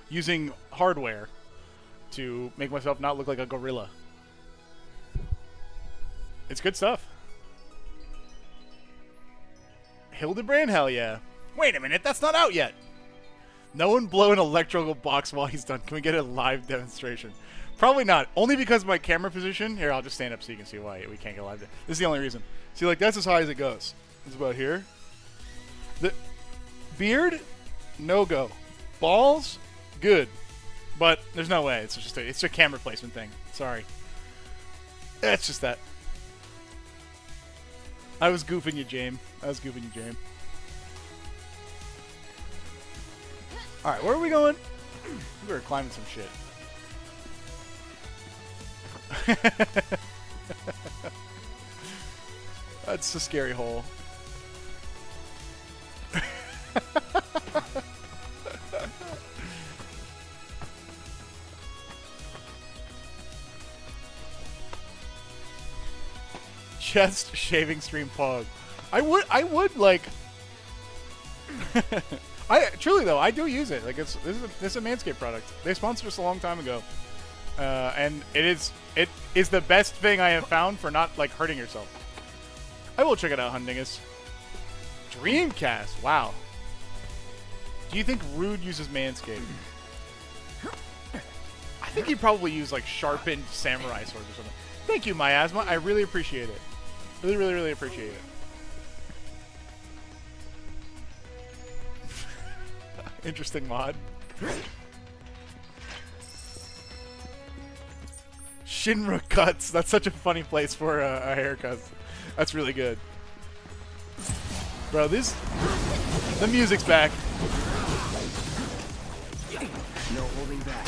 using hardware to make myself not look like a gorilla. It's good stuff. Hildebrand? Hell yeah. Wait a minute, that's not out yet. No one blow an electrical box while he's done. Can we get a live demonstration? Probably not. Only because of my camera position. Here, I'll just stand up so you can see why we can't get live. This is the only reason. See, like, that's as high as it goes. It's about here. The beard, no go. Balls, good. But there's no way. It's just it's a camera placement thing. Sorry. It's just that. I was goofing you, James. Alright, where are we going? We're climbing some shit. That's a scary hole. Chest shaving stream pog. I would like truly though, I do use it. Like this is a Manscaped product. They sponsored us a long time ago. And it is the best thing I have found for not like hurting yourself. I will check it out, Hundingus. Dreamcast, wow. Do you think Rude uses Manscaped? I think he probably used like sharpened samurai swords or something. Thank you, Miasma. I really appreciate it. Really appreciate it. Interesting mod. Shinra cuts. That's such a funny place for a haircut. That's really good. Bro, the music's back. No holding back.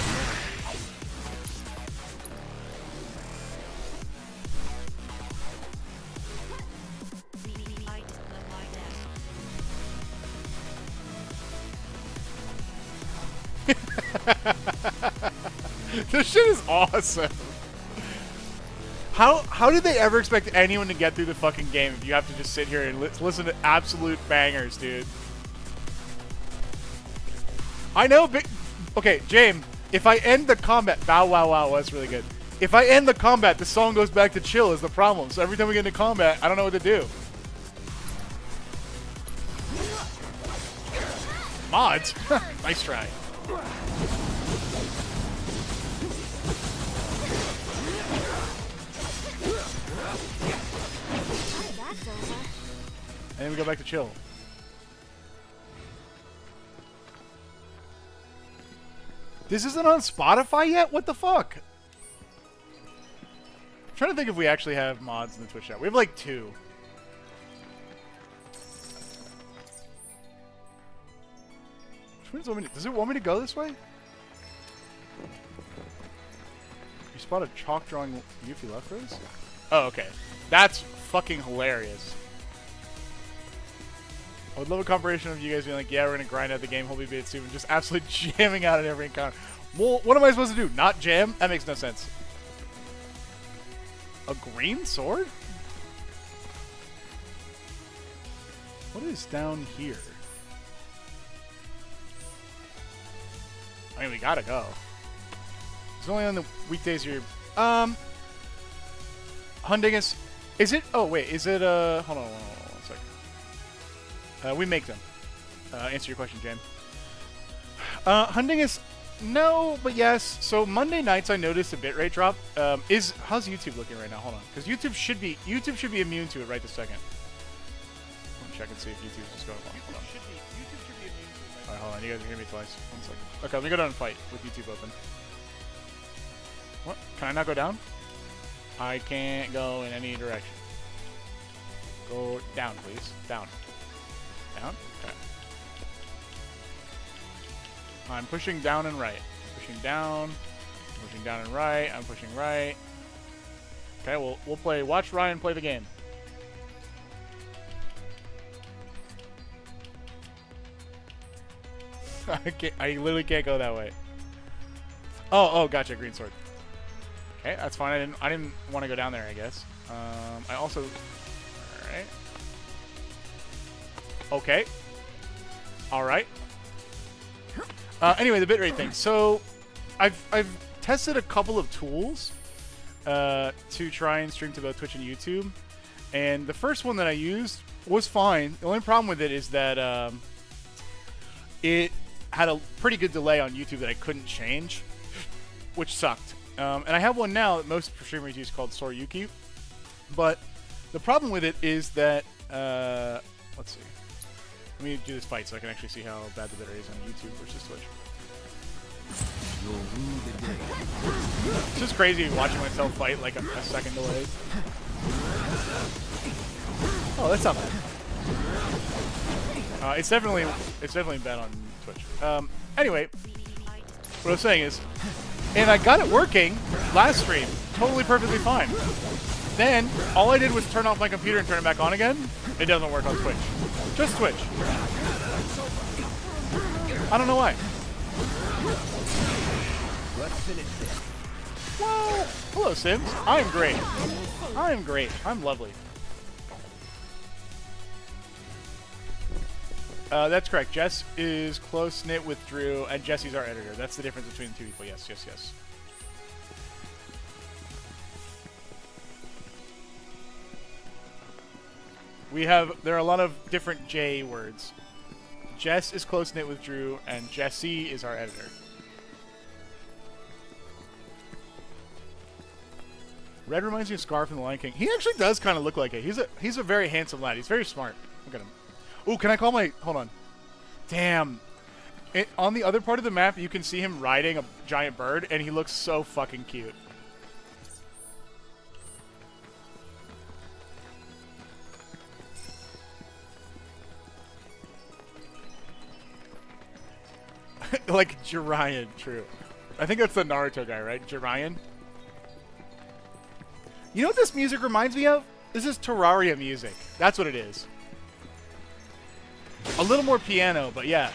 This shit is awesome. How did they ever expect anyone to get through the fucking game if you have to just sit here and listen to absolute bangers, dude? I know, okay, James, if I end the combat, bow wow wow, that's really good. If I end the combat, the song goes back to chill is the problem. So every time we get into combat, I don't know what to do. Mods? Nice try. That's over. And then we go back to chill. This isn't on Spotify yet? What the fuck? I'm trying to think if we actually have mods in the Twitch chat. We have like 2. Does it want me to go this way? You spot a chalk drawing Yuffie left raise? Oh, okay. That's fucking hilarious. I would love a combination of you guys being like, yeah, we're gonna grind out the game, holy bait soon, and just absolutely jamming out at every encounter. Well, what am I supposed to do? Not jam? That makes no sense. A green sword? What is down here? I mean, we gotta go. It's only on the weekdays here. Hundingus. Is it? Oh, wait. Is it, hold on 1 second. We make them. Answer your question, Jan. Hundingus, no, but yes. So Monday nights, I noticed a bitrate drop. How's YouTube looking right now? Hold on, because YouTube should be immune to it right this second. Let me check and see if YouTube's just going along. Hold on. YouTube should be immune to it. All right, hold on. You guys are hearing me twice. 1 second. Okay, let me go down and fight with YouTube open. What? Can I not go down? I can't go in any direction. Go down, please. Down. Down? Okay. I'm pushing down and right. Pushing down and right. I'm pushing right. Okay, we'll play. Watch Ryan play the game. I literally can't go that way. Oh, gotcha. Green sword. Okay, that's fine. I didn't want to go down there, I guess. I also... Alright. Okay. Alright. Anyway, the bitrate thing. So, I've tested a couple of tools to try and stream to both Twitch and YouTube. And the first one that I used was fine. The only problem with it is that it had a pretty good delay on YouTube that I couldn't change, which sucked. And I have one now that most streamers use called Soryuki. But the problem with it is that, let's see. Let me do this fight so I can actually see how bad the bitrate is on YouTube versus Twitch. It's just crazy watching myself fight like a second delayed. Oh, that's not bad. It's definitely bad on Twitch. Anyway, what I was saying is, and I got it working last stream, totally perfectly fine. Then all I did was turn off my computer and turn it back on again. It doesn't work on Twitch. Just Twitch. I don't know why. Let's finish this. Well, hello, Sims. I'm great. I'm great. I'm lovely. That's correct. Jess is close-knit with Drew, and Jesse's our editor. That's the difference between the two people. Yes, yes, yes. There are a lot of different J words. Jess is close-knit with Drew, and Jesse is our editor. Red reminds me of Scar from The Lion King. He actually does kind of look like it. He's a very handsome lad. He's very smart. Look at him. Ooh, can I call my... Hold on. Damn. On the other part of the map, you can see him riding a giant bird, and he looks so fucking cute. Like Jiraiyan, true. I think that's the Naruto guy, right? Jiraiyan? You know what this music reminds me of? This is Terraria music. That's what it is. A little more piano, but yeah.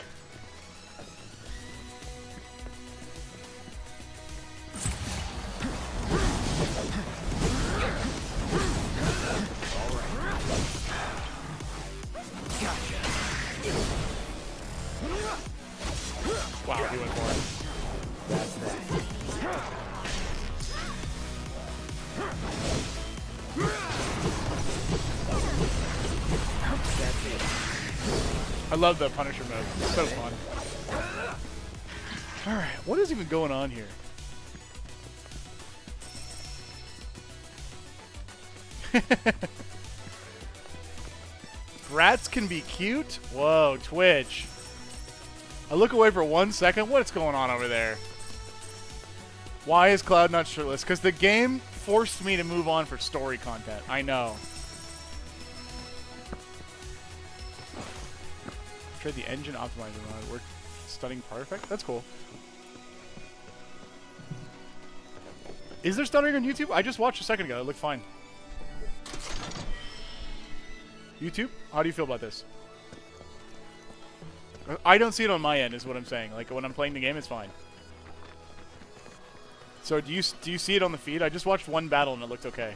love the Punisher mode. It's so fun. Alright, what is even going on here? Rats can be cute? Whoa, Twitch. I look away for 1 second. What's going on over there? Why is Cloud not shirtless? Because the game forced me to move on for story content. I know. Trade the engine optimizer mod. Work stunning perfect. That's cool. Is there stuttering on YouTube? I just watched a second ago. It looked fine. YouTube? How do you feel about this? I don't see it on my end, is what I'm saying. Like, when I'm playing the game, it's fine. So, do you see it on the feed? I just watched one battle and it looked okay.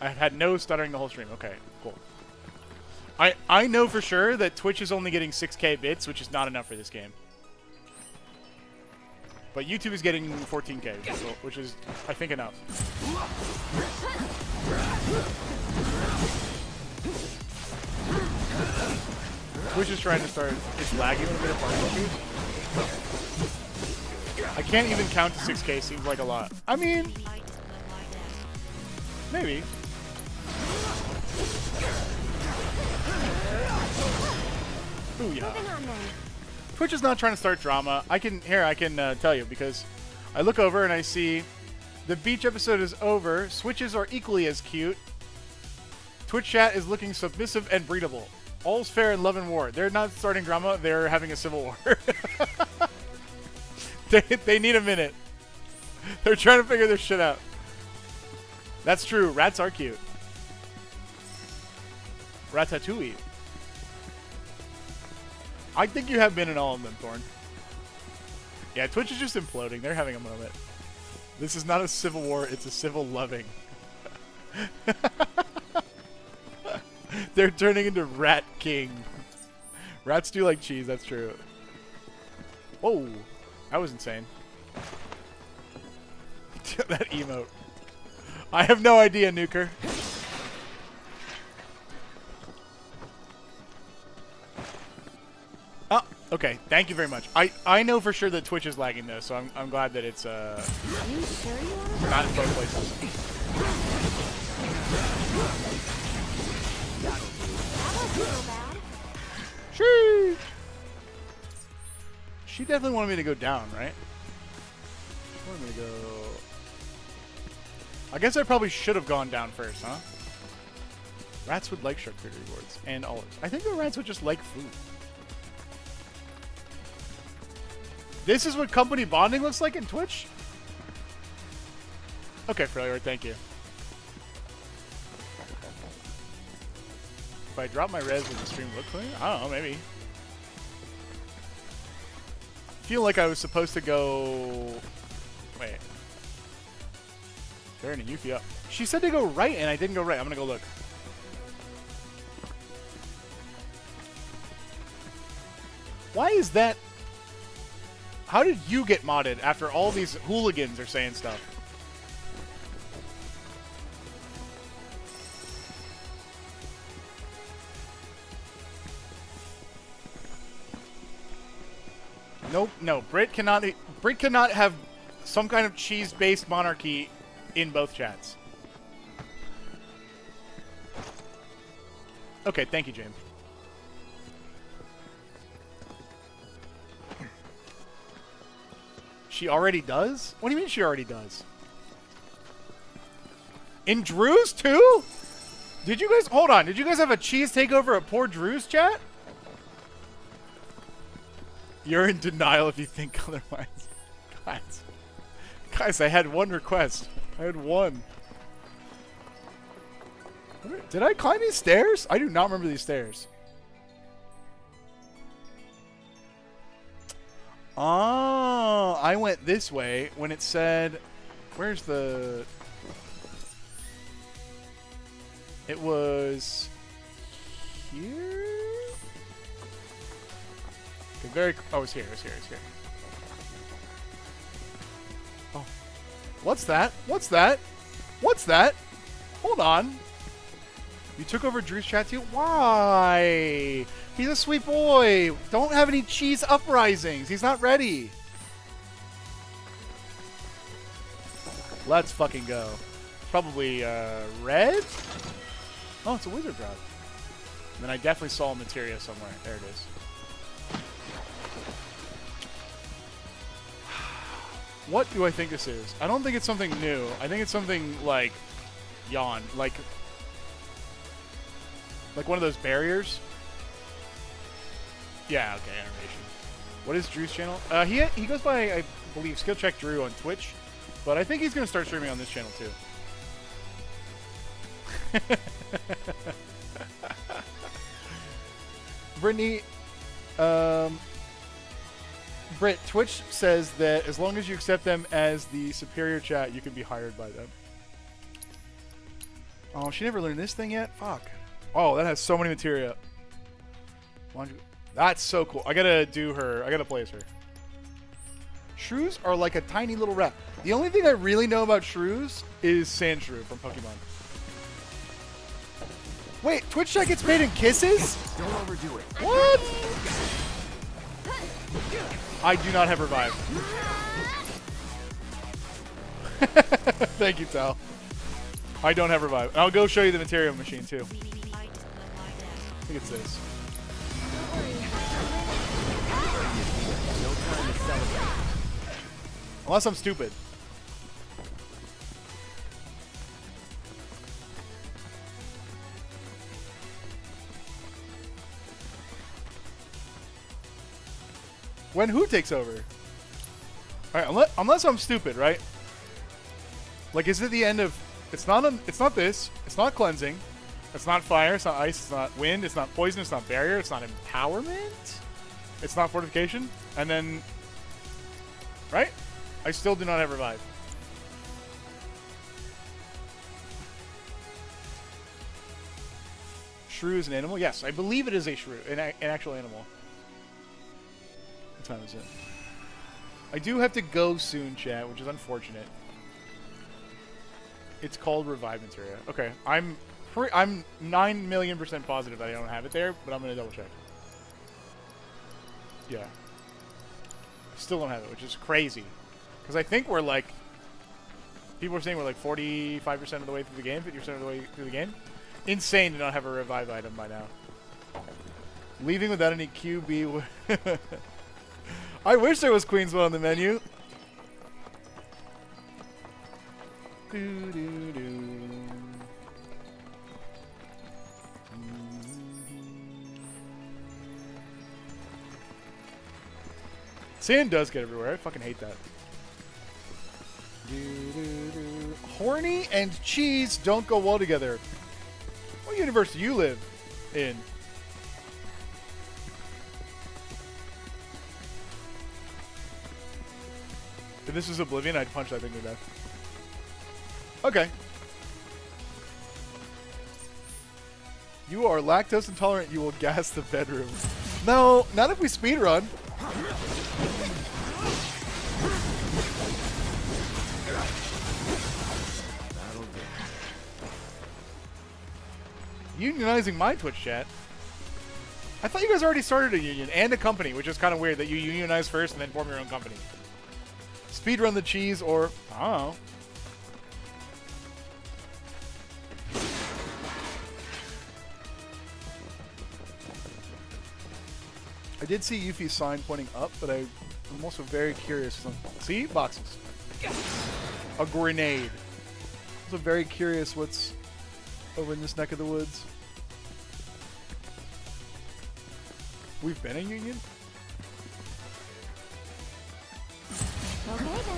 I've had no stuttering the whole stream. Okay, cool. I know for sure that Twitch is only getting 6K bits, which is not enough for this game. But YouTube is getting 14K, which is, I think, enough. Twitch is trying to start. It's lagging a little bit of particle issues. I can't even count to 6K. Seems like a lot. I mean, maybe. Ooh, yeah. Twitch is not trying to start drama. I can tell you, because I look over and I see the beach episode is over. Switches are equally as cute. Twitch chat is looking submissive and breedable. All's fair in love and war. They're not starting drama. They're having a civil war. they need a minute. They're trying to figure this shit out. That's true. Rats are cute. Ratatouille. I think you have been in all of them, Thorn. Yeah, Twitch is just imploding. They're having a moment. This is not a civil war. It's a civil loving. They're turning into Rat King. Rats do like cheese. That's true. Whoa. That was insane. That emote. I have no idea, Nuker. Oh, okay. Thank you very much. I know for sure that Twitch is lagging though, so I'm glad that it's Are you sure you want to? not in both places. That wasn't so bad. She definitely wanted me to go down, right? She wanted me to go. I guess I probably should have gone down first, huh? Rats would like charcuterie boards and olives. I think the rats would just like food. This is what company bonding looks like in Twitch? Okay, Freljord, thank you. If I drop my res, would the stream look clean? I don't know, maybe. I feel like I was supposed to go... Wait. Baron and Yuffie up. She said to go right, and I didn't go right. I'm gonna go look. Why is that... How did you get modded after all these hooligans are saying stuff? Nope, no. Brit cannot have some kind of cheese-based monarchy in both chats. Okay, thank you, James. She already does? What do you mean she already does? In Drew's too? Did you guys... Hold on. Did you guys have a cheese takeover at poor Drew's chat? You're in denial if you think otherwise. Guys, I had one request. I had one. Did I climb these stairs? I do not remember these stairs. Oh, I went this way when it said... Where's the... It was... Here? Okay, oh, it's here, it's here, it's here. Oh. What's that? What's that? What's that? Hold on. You took over Drew's chat too? Why? He's a sweet boy. Don't have any cheese uprisings. He's not ready. Let's fucking go. Probably red? Oh, it's a wizard drop. And then I definitely saw a materia somewhere. There it is. What do I think this is? I don't think it's something new. I think it's something like yawn, like one of those barriers. Yeah, okay, animation. What is Drew's channel? He goes by, I believe, Skill Check Drew on Twitch, but I think he's gonna start streaming on this channel too. Brittany, Britt, Twitch says that as long as you accept them as the superior chat, you can be hired by them. Oh, she never learned this thing yet? Fuck. Oh, that has so many materia. That's so cool. I gotta do her. I gotta play as her. Shrews are like a tiny little rat. The only thing I really know about shrews is Sand Shrew from Pokemon. Wait, Twitch chat gets paid in kisses? Don't overdo it. What? I do not have revive. Thank you, Tal. I don't have revive. I'll go show you the material machine too. I think it's this. No time to celebrate. Unless I'm stupid. When who takes over? Alright, unless I'm stupid, right? Like, is it the end of? It's not this. It's not cleansing. It's not fire. It's not ice. It's not wind. It's not poison. It's not barrier. It's not empowerment. It's not fortification. And then, right? I still do not have revive. Shrew is an animal. Yes, I believe it is a shrew, an actual animal. What time is it? I do have to go soon, chat, which is unfortunate. It's called Revive Materia. Okay, I'm 9,000,000% positive that I don't have it there, but I'm gonna double check. Yeah. Still don't have it, which is crazy. Because I think we're like... People are saying we're like 45% of the way through the game, 50% of the way through the game. Insane to not have a revive item by now. Leaving without any QB... I wish there was Queensville on the menu. Sand does get everywhere. I fucking hate that. Horny and cheese don't go well together. What universe do you live in? If this was Oblivion, I'd punch that thing to death. Okay. You are lactose intolerant, you will gas the bedroom. No, not if we speedrun. Unionizing my Twitch chat. I thought you guys already started a union and a company, which is kind of weird that you unionize first and then form your own company. Speedrun the cheese or, I don't know. I did see Yuffie's sign pointing up, but I'm also very curious. See? Boxes. A grenade. I'm also very curious what's over in this neck of the woods. We've been a union? Okay then.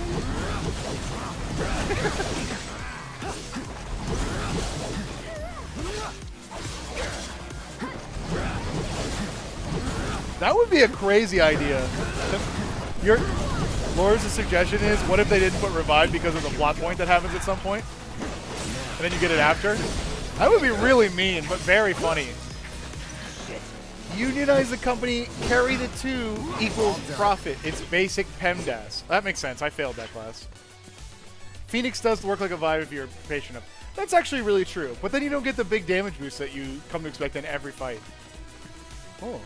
That would be a crazy idea. Laura's suggestion is, what if they didn't put revive because of the plot point that happens at some point? And then you get it after? That would be really mean, but very funny. Unionize the company, carry the two equals profit. It's basic PEMDAS. That makes sense. I failed that class. Phoenix does work like a Vive if you're patient enough. That's actually really true. But then you don't get the big damage boost that you come to expect in every fight. Oh.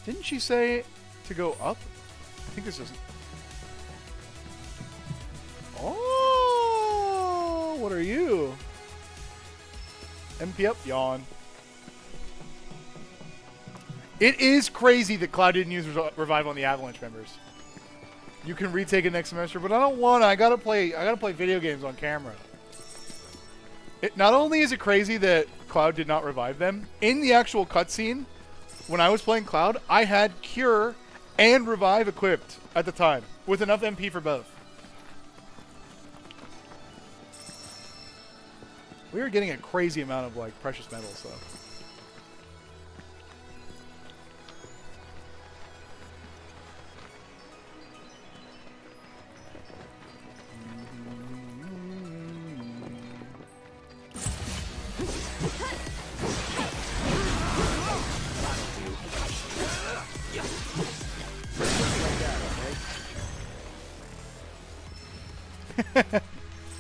Didn't she say to go up? I think this is... Oh! What are you? MP up? Yawn. It is crazy that Cloud didn't use Revive on the Avalanche members. You can retake it next semester, but I don't want to. I gotta play video games on camera. Not only is it crazy that Cloud did not revive them, in the actual cutscene, when I was playing Cloud, I had Cure and Revive equipped at the time, with enough MP for both. We were getting a crazy amount of, like, precious metals, though.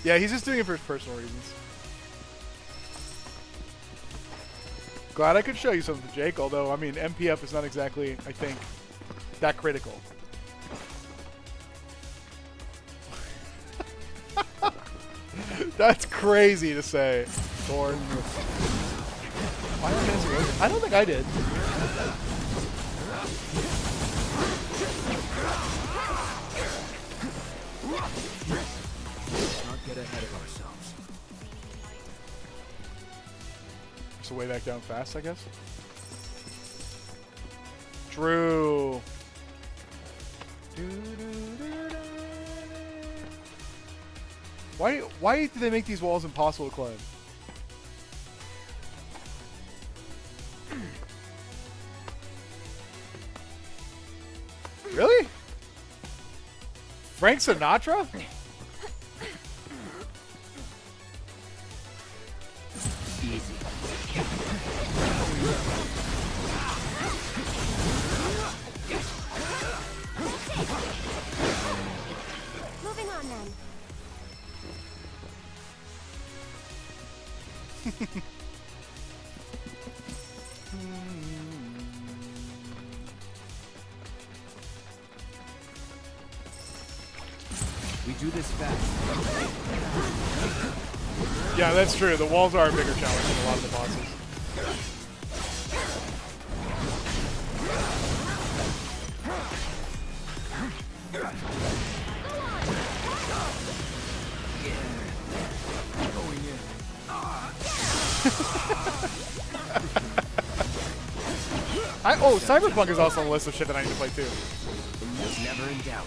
Yeah, he's just doing it for his personal reasons. Glad I could show you something, Jake, although, I mean, MP up is not exactly, I think, that critical. That's crazy to say. Thorn. I don't think I did. Get ahead of ourselves. So way back down fast, I guess. True. Why did they make these walls impossible to climb? Really? Frank Sinatra? Moving on then. We do this fast. Yeah, that's true. The walls are a bigger challenge than a lot of the bosses. Cyberpunk is also on the list of shit that I need to play too. Never in doubt.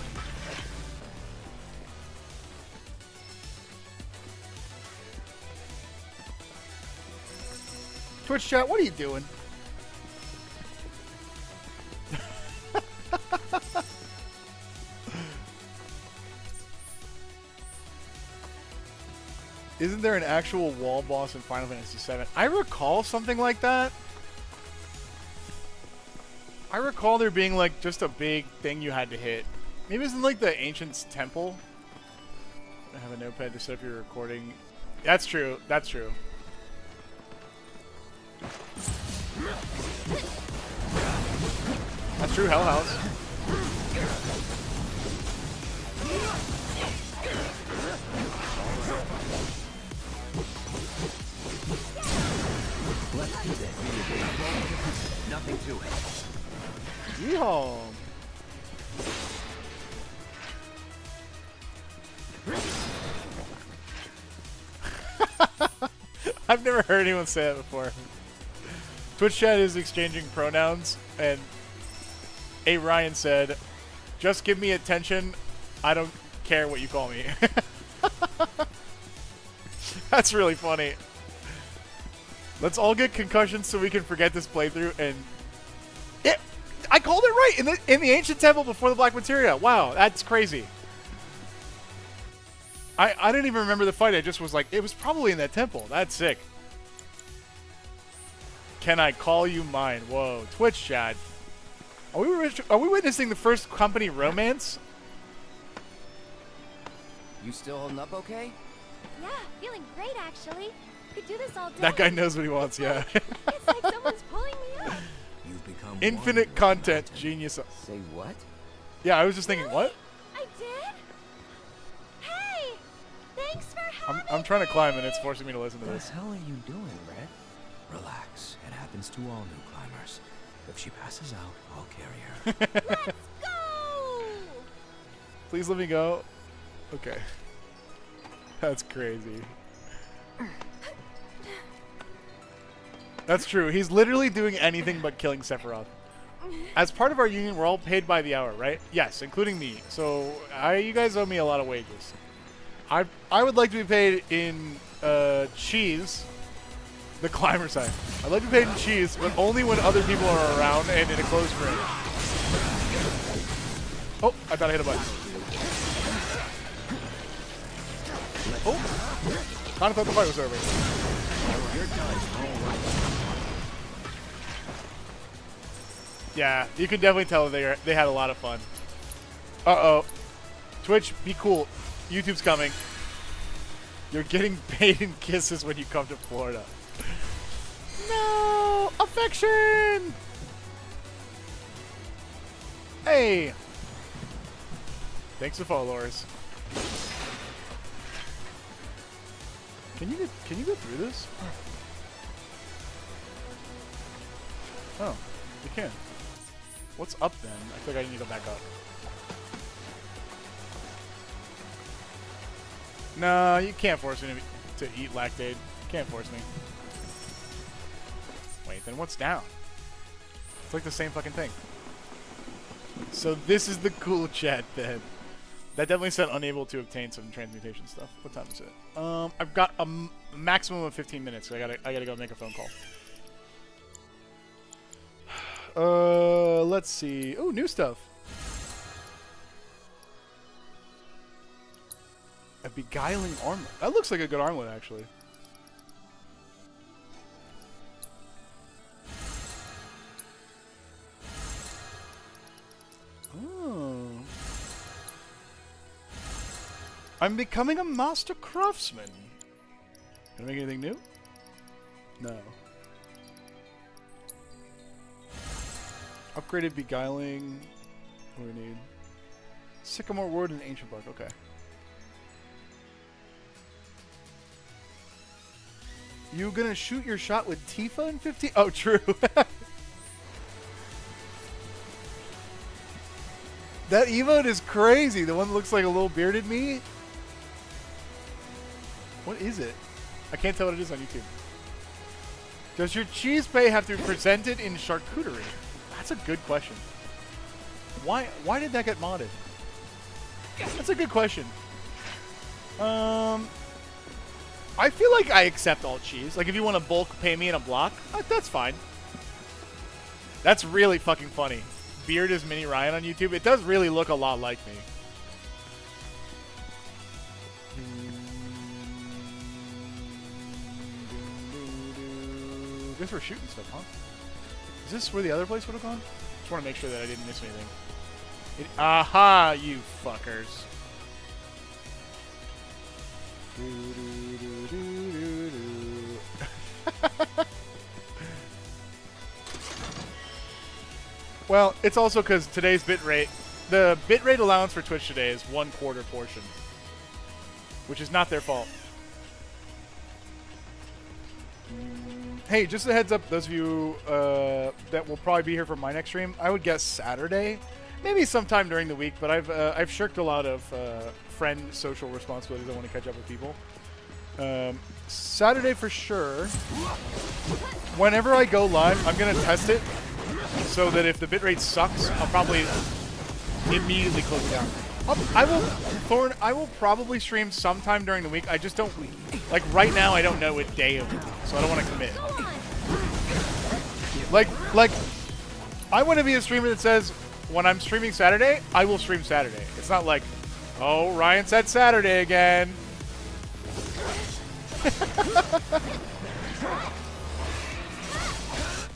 Twitch chat, what are you doing? Isn't there an actual wall boss in Final Fantasy VII? I recall something like that. I recall there being like just a big thing you had to hit. Maybe it's in like the Ancient's Temple. I have a notepad to set up your recording. That's true. That's true. That's true, Hell House. Let's do this. Nothing to it. Yeehaw. I've never heard anyone say that before. Twitch chat is exchanging pronouns, and A. Ryan said, "Just give me attention. I don't care what you call me." That's really funny. Let's all get concussions so we can forget this playthrough. And I called it right in the Ancient Temple before the Black Materia. Wow, that's crazy. I didn't even remember the fight. I just was like, it was probably in that temple. That's sick. Can I call you mine? Whoa, Twitch chat. Are we witnessing the first company romance? You still holding up okay? Yeah, feeling great actually. Could do this all day. That guy knows what he wants, yeah. It's like someone's pulling me up. You've become Infinite one content, genius. Say what? Yeah, I was just thinking, what? I did? Hey! Thanks for having I'm trying to me. climb and it's forcing me to listen to What this. the hell are you doing, Red? Relax. It happens to all new climbers. If she passes out, I'll carry her. Let's go! Please let me go. Okay. That's crazy. That's true. He's literally doing anything but killing Sephiroth. As part of our union, we're all paid by the hour, right? Yes, including me. So you guys owe me a lot of wages. I would like to be paid in cheese, the climber side. I'd like to be paid in cheese, but only when other people are around and in a close range. Oh, I thought I hit a button. Oh, kind of thought the fight was over. Yeah, you can definitely tell they had a lot of fun. Uh-oh. Twitch, be cool. YouTube's coming. You're getting paid in kisses when you come to Florida. No! Affection! Hey! Thanks for followers. Can you go through this? Oh, you can. What's up then? I feel like I need to go back up. No, you can't force me to eat lactate. You can't force me. Wait, then what's down? It's like the same fucking thing. So this is the cool chat then. That definitely said unable to obtain some transmutation stuff. What time is it? I've got a maximum of 15 minutes. So I gotta go make a phone call. Let's see. Oh, new stuff. A beguiling armlet. That looks like a good armlet, actually. Oh. I'm becoming a master craftsman. Can I make anything new? No. Upgraded beguiling. What do we need? Sycamore wood and ancient bark. Okay. You gonna shoot your shot with Tifa in 15? Oh, true. That emote is crazy. The one that looks like a little bearded me. What is it? I can't tell what it is on YouTube. Does your cheese pay have to be presented in charcuterie? That's a good question. Why did that get modded? That's a good question. I feel like I accept all cheese. Like if you want to bulk pay me in a block, that's fine. That's really fucking funny. Beard is Mini Ryan on YouTube. It does really look a lot like me. I guess we're shooting stuff, huh? Is this where the other place would have gone? Just want to make sure that I didn't miss anything. Aha, you fuckers. Well, it's also because today's bitrate, the bitrate allowance for Twitch today is 1/4 portion, which is not their fault. Hey, just a heads up, those of you that will probably be here for my next stream, I would guess Saturday, maybe sometime during the week. But I've shirked a lot of friend social responsibilities. I want to catch up with people. Saturday for sure. Whenever I go live, I'm gonna test it so that if the bitrate sucks, I'll probably immediately close it down. I will probably stream sometime during the week. I just don't, like right now I don't know what day of the week, so I don't want to commit. Like I want to be a streamer that says when I'm streaming Saturday, I will stream Saturday. It's not like, oh, Ryan said Saturday again.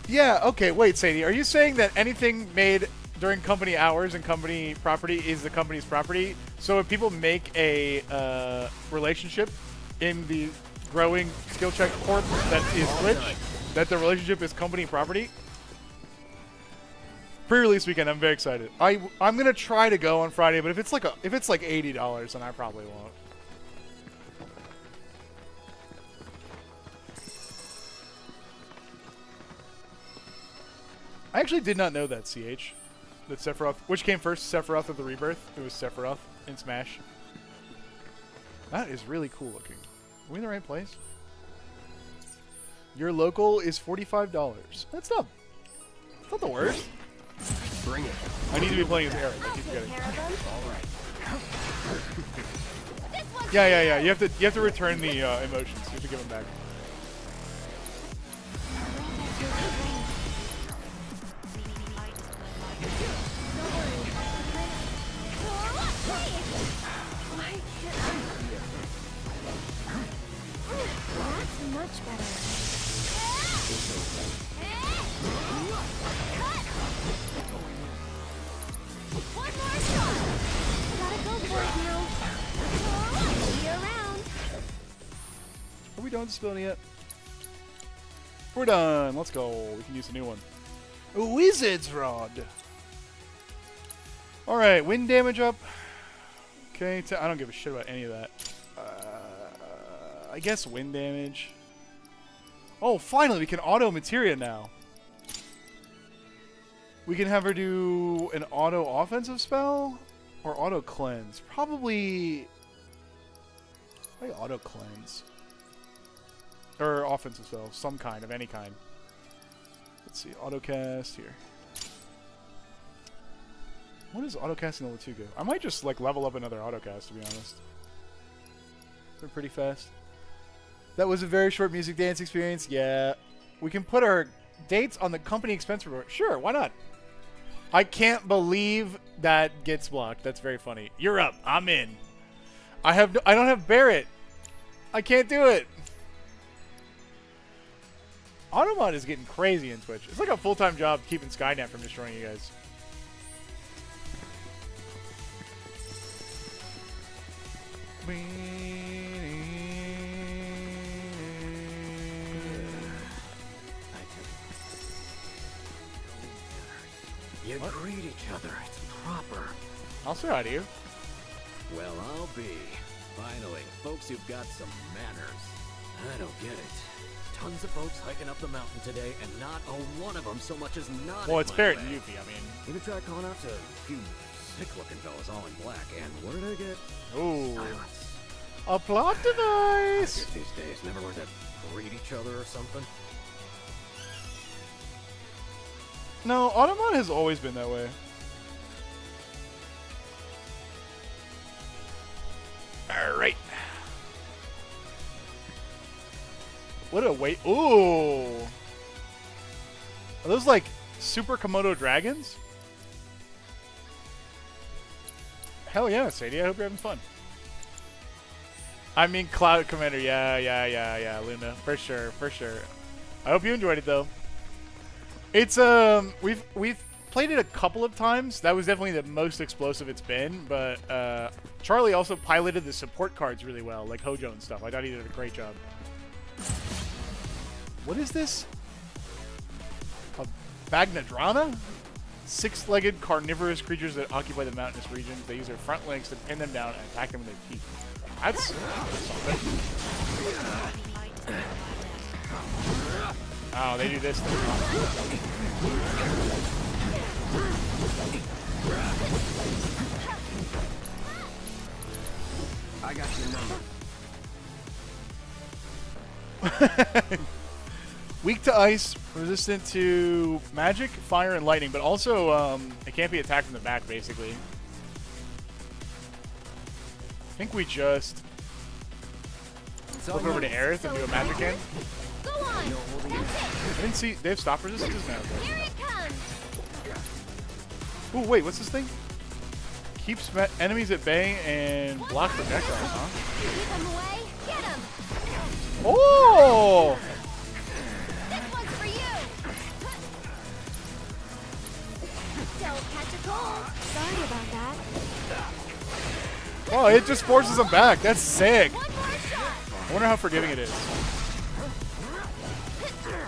Yeah, okay, wait, Sadie, are you saying that anything made during company hours and company property is the company's property. So if people make a relationship in the growing skill check corp that is Twitch, that the relationship is company property. Pre-release weekend, I'm very excited. I'm gonna try to go on Friday, but if it's like $80, then I probably won't. I actually did not know that, CH. That Sephiroth. Which came first, Sephiroth or the Rebirth? It was Sephiroth in Smash. That is really cool looking. Are we in the right place? Your local is $45. That's not the worst. Bring it. I need to be playing as Eric. I keep forgetting. This one's Yeah. You have to return the emotions. You have to give them back. That's much better. one more shot. Gotta go for it now. See you around. Are we done spilling yet? We're done. Let's go. We can use a new one. A Wizard's Rod. Alright, wind damage up. Okay, I don't give a shit about any of that. I guess wind damage. Oh, finally, we can auto materia now. We can have her do an auto offensive spell or auto cleanse. Probably auto cleanse. Or offensive spell, some kind, of any kind. Let's see, auto cast here. What does auto casting level 2 go? I might just like level up another auto cast, to be honest. They're pretty fast. That was a very short music dance experience. Yeah. We can put our dates on the company expense report. Sure, why not? I can't believe that gets blocked. That's very funny. You're up. I'm in. I don't have Barrett. I can't do it. Automod is getting crazy in Twitch. It's like a full-time job keeping Skynet from destroying you guys. You greet each other. It's proper. I'll say hi to you. Well, I'll be. Finally, folks who've got some manners. I don't get it. Tons of folks hiking up the mountain today, and not a one of them so much as not. Well, in it's my Barrett and way. Yuffie, I mean. Even tried calling out to a few sick-looking fellas all in black, and what did I get? Ooh. Silence. A plot device! Kids these days never learned to greet each other or something. No, Automon has always been that way. Alright. What a wait. Ooh! Are those like Super Komodo dragons? Hell yeah, Sadie. I hope you're having fun. I mean, Cloud Commander. Yeah, Luna. For sure. I hope you enjoyed it, though. It's, we've played it a couple of times. That was definitely the most explosive it's been, but, Charlie also piloted the support cards really well, like Hojo and stuff. I thought he did a great job. What is this? A Bagnadrana? Six-legged carnivorous creatures that occupy the mountainous regions. They use their front legs to pin them down and attack them with their teeth. That's something. Oh, they do this thing. I got your number. Weak to ice, resistant to magic, fire, and lightning, but also it can't be attacked from the back, basically. I think we just flip over to Aerith and do a magic hand. Go on. I didn't see. They have stop resistances now. Here it comes. Ooh, wait, what's this thing? Keeps enemies at bay and blocks projectiles, huh? Keep him away. Get him. Oh! This one's for you. Don't catch a cold. Sorry about that. Oh, it just forces him back. That's sick. One more shot. I wonder how forgiving it is. Get him.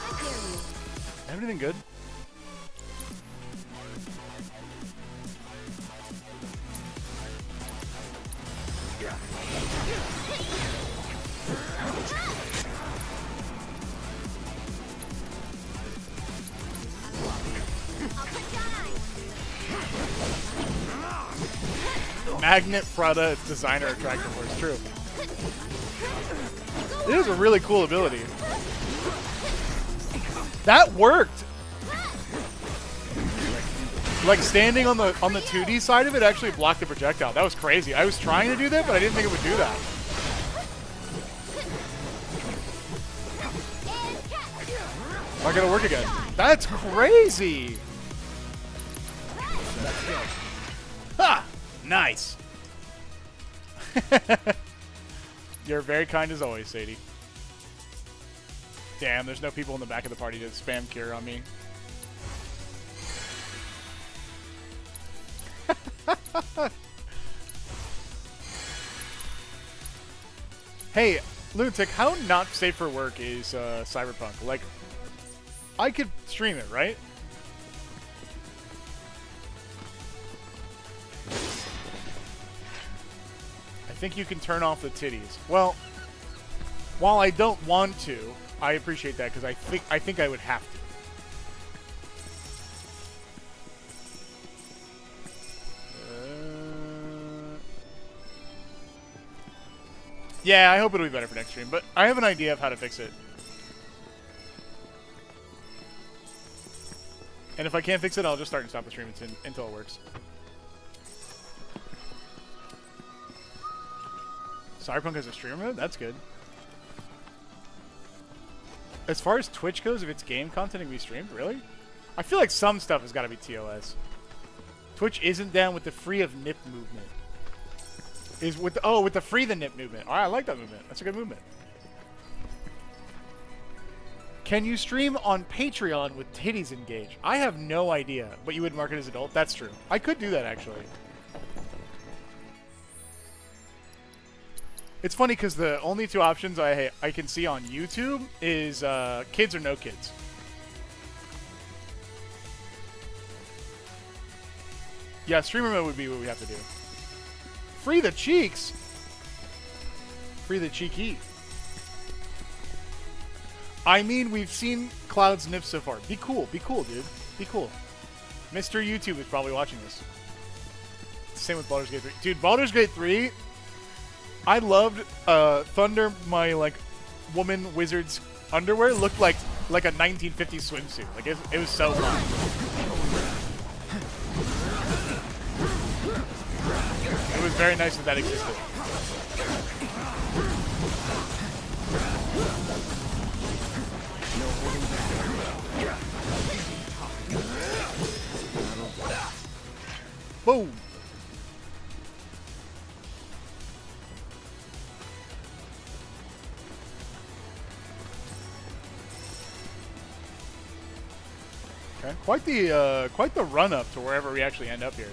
I dare you. Everything good? I'll put down ice. Magnet Prada, its designer attractive for it's true. It is a really cool ability. That worked. Like standing on the 2D side of it actually blocked the projectile. That was crazy. I was trying to do that, but I didn't think it would do that. Not gonna work again. That's crazy. Ha! Nice. You're very kind as always, Sadie. Damn, there's no people in the back of the party to spam cure on me. Hey, Lunatic, how not safe for work is Cyberpunk? Like, I could stream it, right? I think you can turn off the titties. Well, while I don't want to, I appreciate that because I think I would have to. Yeah, I hope it'll be better for next stream, but I have an idea of how to fix it. And if I can't fix it, I'll just start and stop the stream until it works. Cyberpunk has a streamer mode? That's good. As far as Twitch goes, if it's game content, it can be streamed? Really? I feel like some stuff has got to be TOS. Twitch isn't down with the free of nip movement. Is with the, with the free the nip movement. All right, I like that movement. That's a good movement. Can you stream on Patreon with titties engaged? I have no idea, but you would mark it as adult. That's true. I could do that actually. It's funny because the only two options I can see on YouTube is kids or no kids. Yeah, streamer mode would be what we have to do. Free the cheeks. Free the cheeky. I mean, we've seen Cloud's nips so far. Be cool, dude. Be cool. Mr. YouTube is probably watching this. Same with Baldur's Gate 3. Dude, Baldur's Gate 3, I loved Thunder, my, like, woman wizard's underwear looked like a 1950s swimsuit. Like, it was so fun. It was very nice that that existed. Boom! Okay, quite the run up to wherever we actually end up here.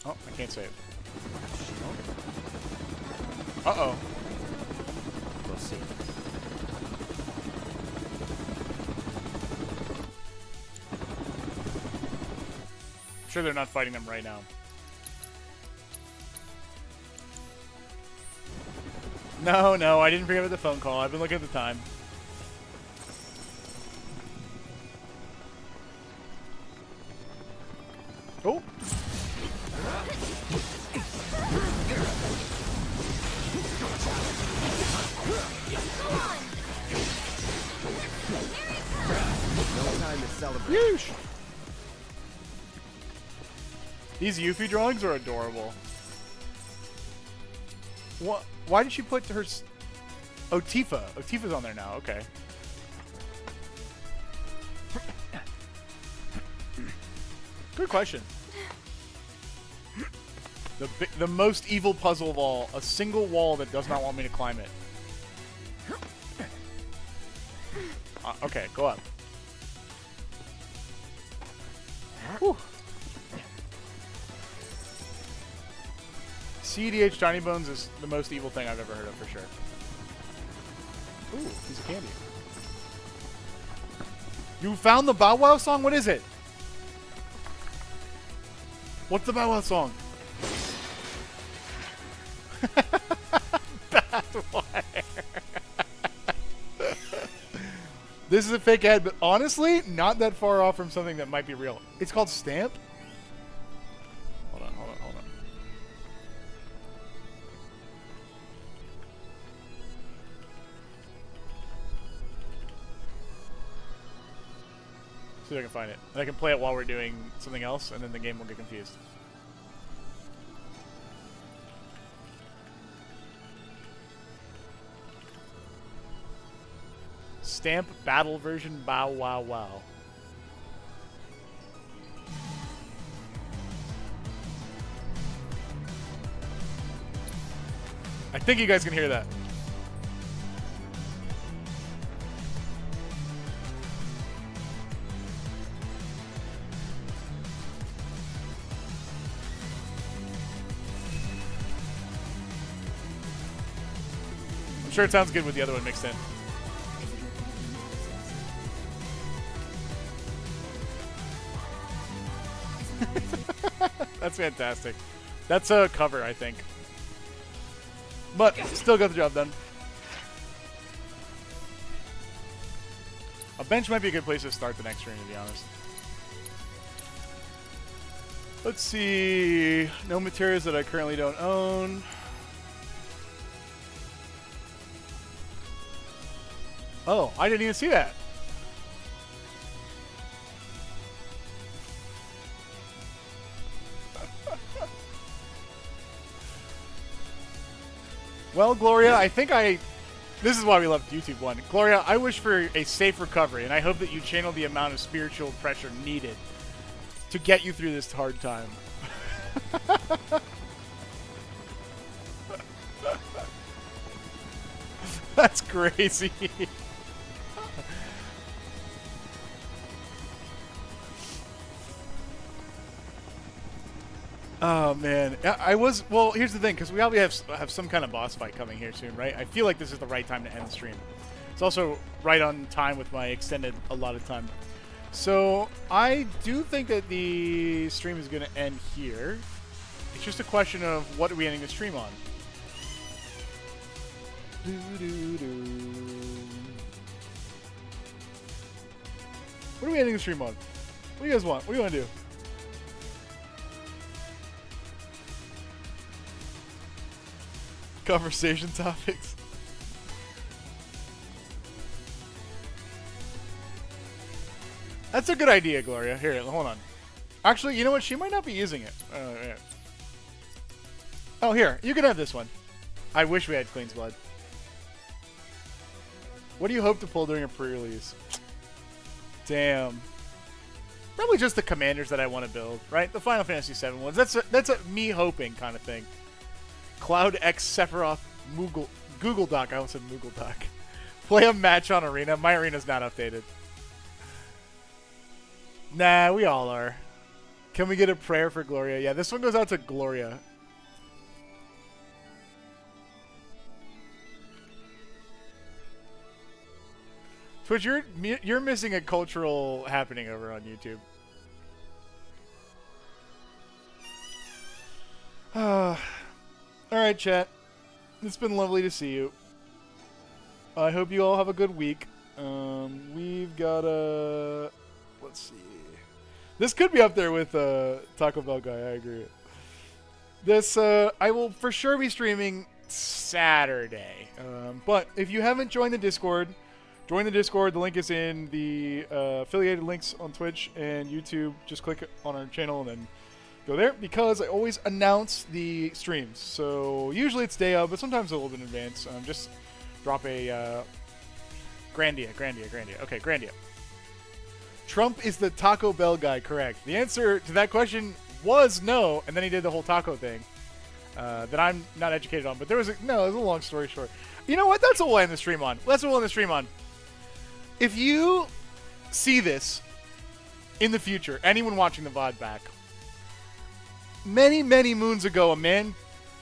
Oh, I can't save. Uh-oh. We'll see. I'm sure they're not fighting them right now. No, I didn't forget about the phone call. I've been looking at the time. Oh. No time to celebrate. Yeesh. These Yuffie drawings are adorable. What? Why did she put her... Oh, Tifa. Oh, Tifa's on there now. Okay. Good question. The most evil puzzle of all. A single wall that does not want me to climb it. Okay, go up. Whew. CDH Tiny Bones is the most evil thing I've ever heard of, for sure. Ooh, piece of candy. You found the Bow Wow song? What is it? What's the Bow Wow song? This is a fake ad, but honestly, not that far off from something that might be real. It's called Stamp. Hold on. See if I can find it. And I can play it while we're doing something else, and then the game will get confused. Stamp battle version Bow Wow Wow. I think you guys can hear that. I'm sure it sounds good with the other one mixed in. That's fantastic. That's a cover, I think. But still got the job done. A bench might be a good place to start the next stream, to be honest. Let's see. No materials that I currently don't own. Oh, I didn't even see that. Well, Gloria, I think this is why we left YouTube 1. Gloria, I wish for a safe recovery, and I hope that you channel the amount of spiritual pressure needed to get you through this hard time. That's crazy. Oh man, well, here's the thing, because we probably have some kind of boss fight coming here soon, right? I feel like this is the right time to end the stream. It's also right on time with my extended allotted time. So I do think that the stream is going to end here. It's just a question of what are we ending the stream on? What are we ending the stream on? What do you guys want? What do you want to do? Conversation topics. That's a good idea, Gloria. Here, hold on. Actually, you know what? She might not be using it. Yeah. Oh, here. You can have this one. I wish we had Queen's Blood. What do you hope to pull during a pre-release? Damn. Probably just the commanders that I want to build, right? The Final Fantasy VII ones. That's a me hoping kind of thing. Cloud X Sephiroth Google Doc. I almost said Moogle Doc. Play a match on Arena. My arena's not updated. Nah, we all are. Can we get a prayer for Gloria? Yeah, this one goes out to Gloria. Twitch, you're missing a cultural happening over on YouTube. Alright, chat. It's been lovely to see you. I hope you all have a good week. We've got a... Let's see. This could be up there with Taco Bell Guy, I agree. This, I will for sure be streaming Saturday. But if you haven't joined the Discord, join the Discord. The link is in the affiliated links on Twitch and YouTube. Just click on our channel and then go there, because I always announce the streams. So usually it's day of, but sometimes a little bit in advance. Just drop a Grandia. Okay, Grandia. Trump is the Taco Bell guy, correct? The answer to that question was no, and then he did the whole taco thing that I'm not educated on. But there was a long story short. You know what? That's what we'll end the stream on. if you see this in the future, anyone watching the VOD back, many, many moons ago, a man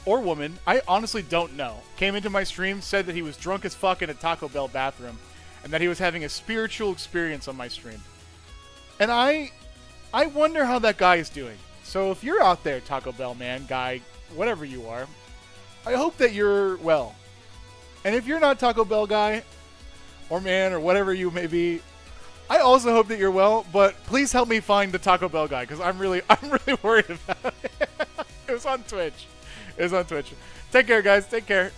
or woman, I honestly don't know, came into my stream, said that he was drunk as fuck in a Taco Bell bathroom, and that he was having a spiritual experience on my stream. And I wonder how that guy is doing. So if you're out there, Taco Bell man, guy, whatever you are, I hope that you're well. And if you're not Taco Bell guy, or man, or whatever you may be, I also hope that you're well, but please help me find the Taco Bell guy, because I'm really worried about it. It was on Twitch. Take care, guys. Take care.